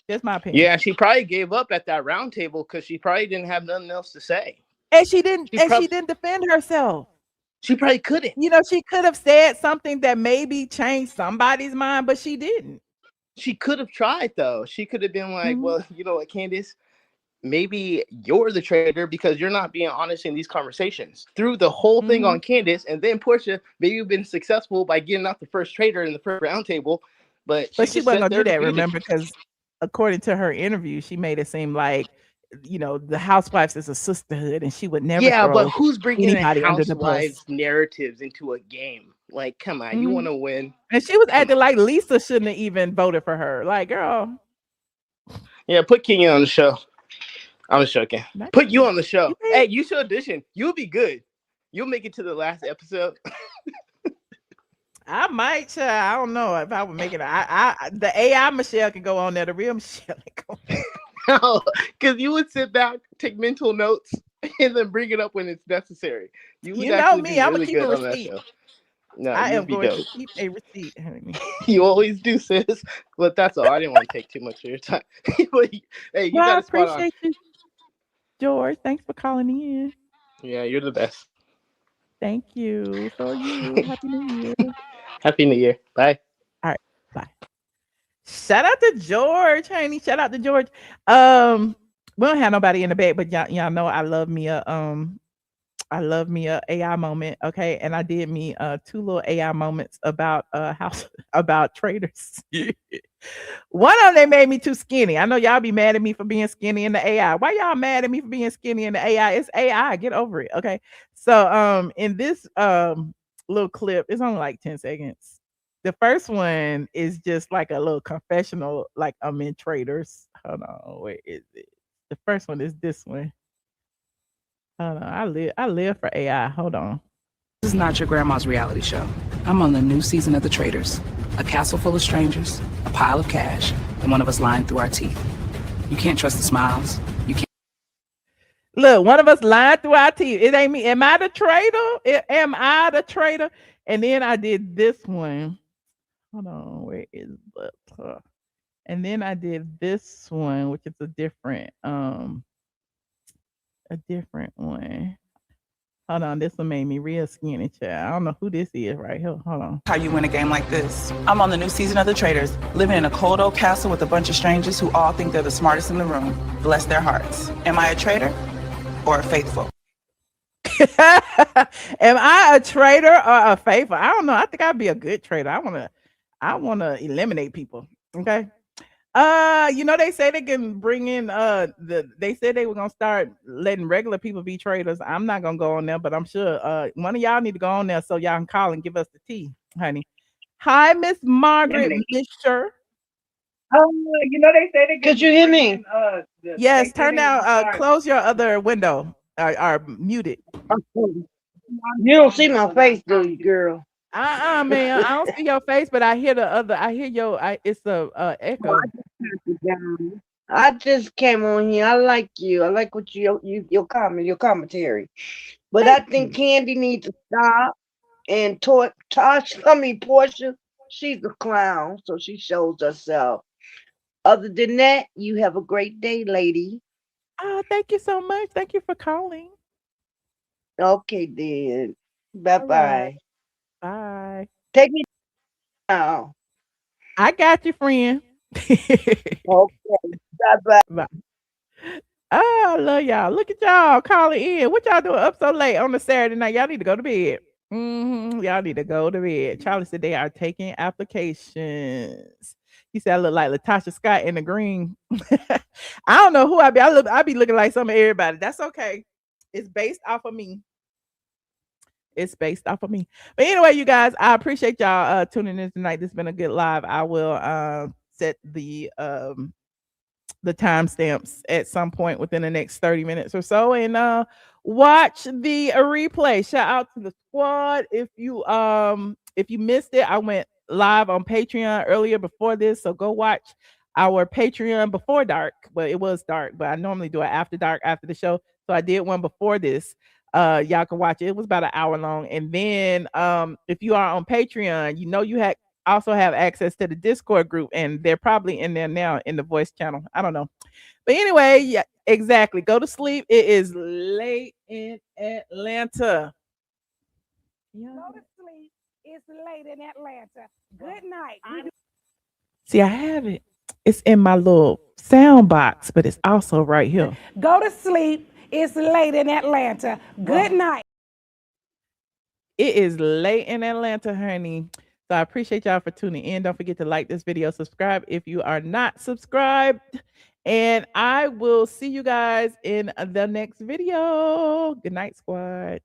That's my opinion. Yeah, she probably gave up at that round table because she probably didn't have nothing else to say. And she didn't defend herself. She probably couldn't. You know, she could have said something that maybe changed somebody's mind, but she didn't. She could have tried, though. She could have been like, well, you know what, Candace, maybe you're the traitor because you're not being honest in these conversations. Threw the whole thing on Candace, and then Porsha, maybe you've been successful by getting out the first traitor in the first round table. But she wasn't going to do that, remember, because according to her interview, she made it seem like, you know, the Housewives is a sisterhood and she would never throw but who's bringing anybody under the Housewives bus. narratives into a game? Like, come on, you want to win. And she was acting like Lisa shouldn't have even voted for her. Like, girl. Yeah, put Kenya on the show. I was joking. Put you on the show. Hey, you should audition. You'll be good. You'll make it to the last episode. I might. I don't know if I would make it. The AI Michelle can go on there. The real Michelle can go on. No, because you would sit back, take mental notes, and then bring it up when it's necessary. You know me. I'm really gonna keep a on that receipt. show. No, I am going dope. to keep a receipt. You always do, sis. But that's all. I didn't want to take too much of your time. But, hey, you got a spot on. You, George. Thanks for calling in. Yeah, you're the best. Thank you. So are you. Happy New Year. Happy New Year. Bye. All right. Bye. Shout out to George, honey. Shout out to George. We don't have nobody in the back, but y'all know I love me a I love me a AI moment. Okay. And I did me 2 little AI moments about house about Traitors. One of them, they made me too skinny. I know y'all be mad at me for being skinny in the AI. Why y'all mad at me for being skinny in the AI? It's AI. Get over it. Okay. So in this little clip, it's only like 10 seconds. The first one is just like a little confessional, like I'm in Traitors. Hold on, where is it? The first one is this one. Hold on, I live for AI. Hold on. This is not your grandma's reality show. I'm on the new season of The Traitors. A castle full of strangers, a pile of cash, and one of us lying through our teeth. You can't trust the smiles. You can't. Look, one of us lying through our teeth. It ain't me. Am I the traitor? Am I the traitor? And then I did this one. Hold on, where is the? And then I did this one, which is a different one. Hold on, this one made me real skinny, child. I don't know who this is right here. Hold on. How you win a game like this. I'm on the new season of The Traitors, living in a cold old castle with a bunch of strangers who all think they're the smartest in the room. Bless their hearts. Am I a traitor or a faithful? Am I a traitor or a faithful? I don't know. I think I'd be a good traitor. I wanna eliminate people. Okay. They say they can bring in they said they were gonna start letting regular people be traitors. I'm not gonna go on there, but I'm sure one of y'all need to go on there so y'all can call and give us the tea, honey. Hi, Miss Margaret Misher. They say they Could you hear me? Yes, they turn say down close your other window or mute it. You don't see my face, do you, girl? Man, I don't see your face, but I hear it's a echo. I just came on here. I like you. I like what your commentary. But I think Kandi needs to stop and Porsha, she's a clown, so she shows herself. Other than that, you have a great day, lady. Oh, thank you so much. Thank you for calling. Okay, then. Bye-bye. Bye. Take me now. I got you, friend. Okay. Bye-bye. Bye. Oh, I love y'all. Look at y'all calling in. What y'all doing up so late on a Saturday night? Y'all need to go to bed. Y'all need to go to bed. Charlie said they are taking applications. He said I look like Latasha Scott in the green. I don't know who I be. I be looking like some of everybody. That's okay. It's based off of me. It's based off of me. But anyway, you guys, I appreciate y'all tuning in tonight. This has been a good live. I will set the timestamps at some point within the next 30 minutes or so and watch the replay. Shout out to the squad. If you missed it, I went live on Patreon earlier before this, so go watch our Patreon before dark. Well, it was dark, but I normally do it after dark after the show, so I did one before this. Y'all can watch it. It was about an hour long. And then if you are on Patreon, you also have access to the Discord group, and they're probably in there now in the voice channel. I don't know. But anyway, yeah, exactly. Go to sleep. It is late in Atlanta. Go to sleep. It's late in Atlanta. Good night. See, I have it. It's in my little sound box, but it's also right here. Go to sleep. It's late in Atlanta. Good night. It is late in Atlanta, honey. So I appreciate y'all for tuning in. Don't forget to like this video, subscribe if you are not subscribed. And I will see you guys in the next video. Good night, squad.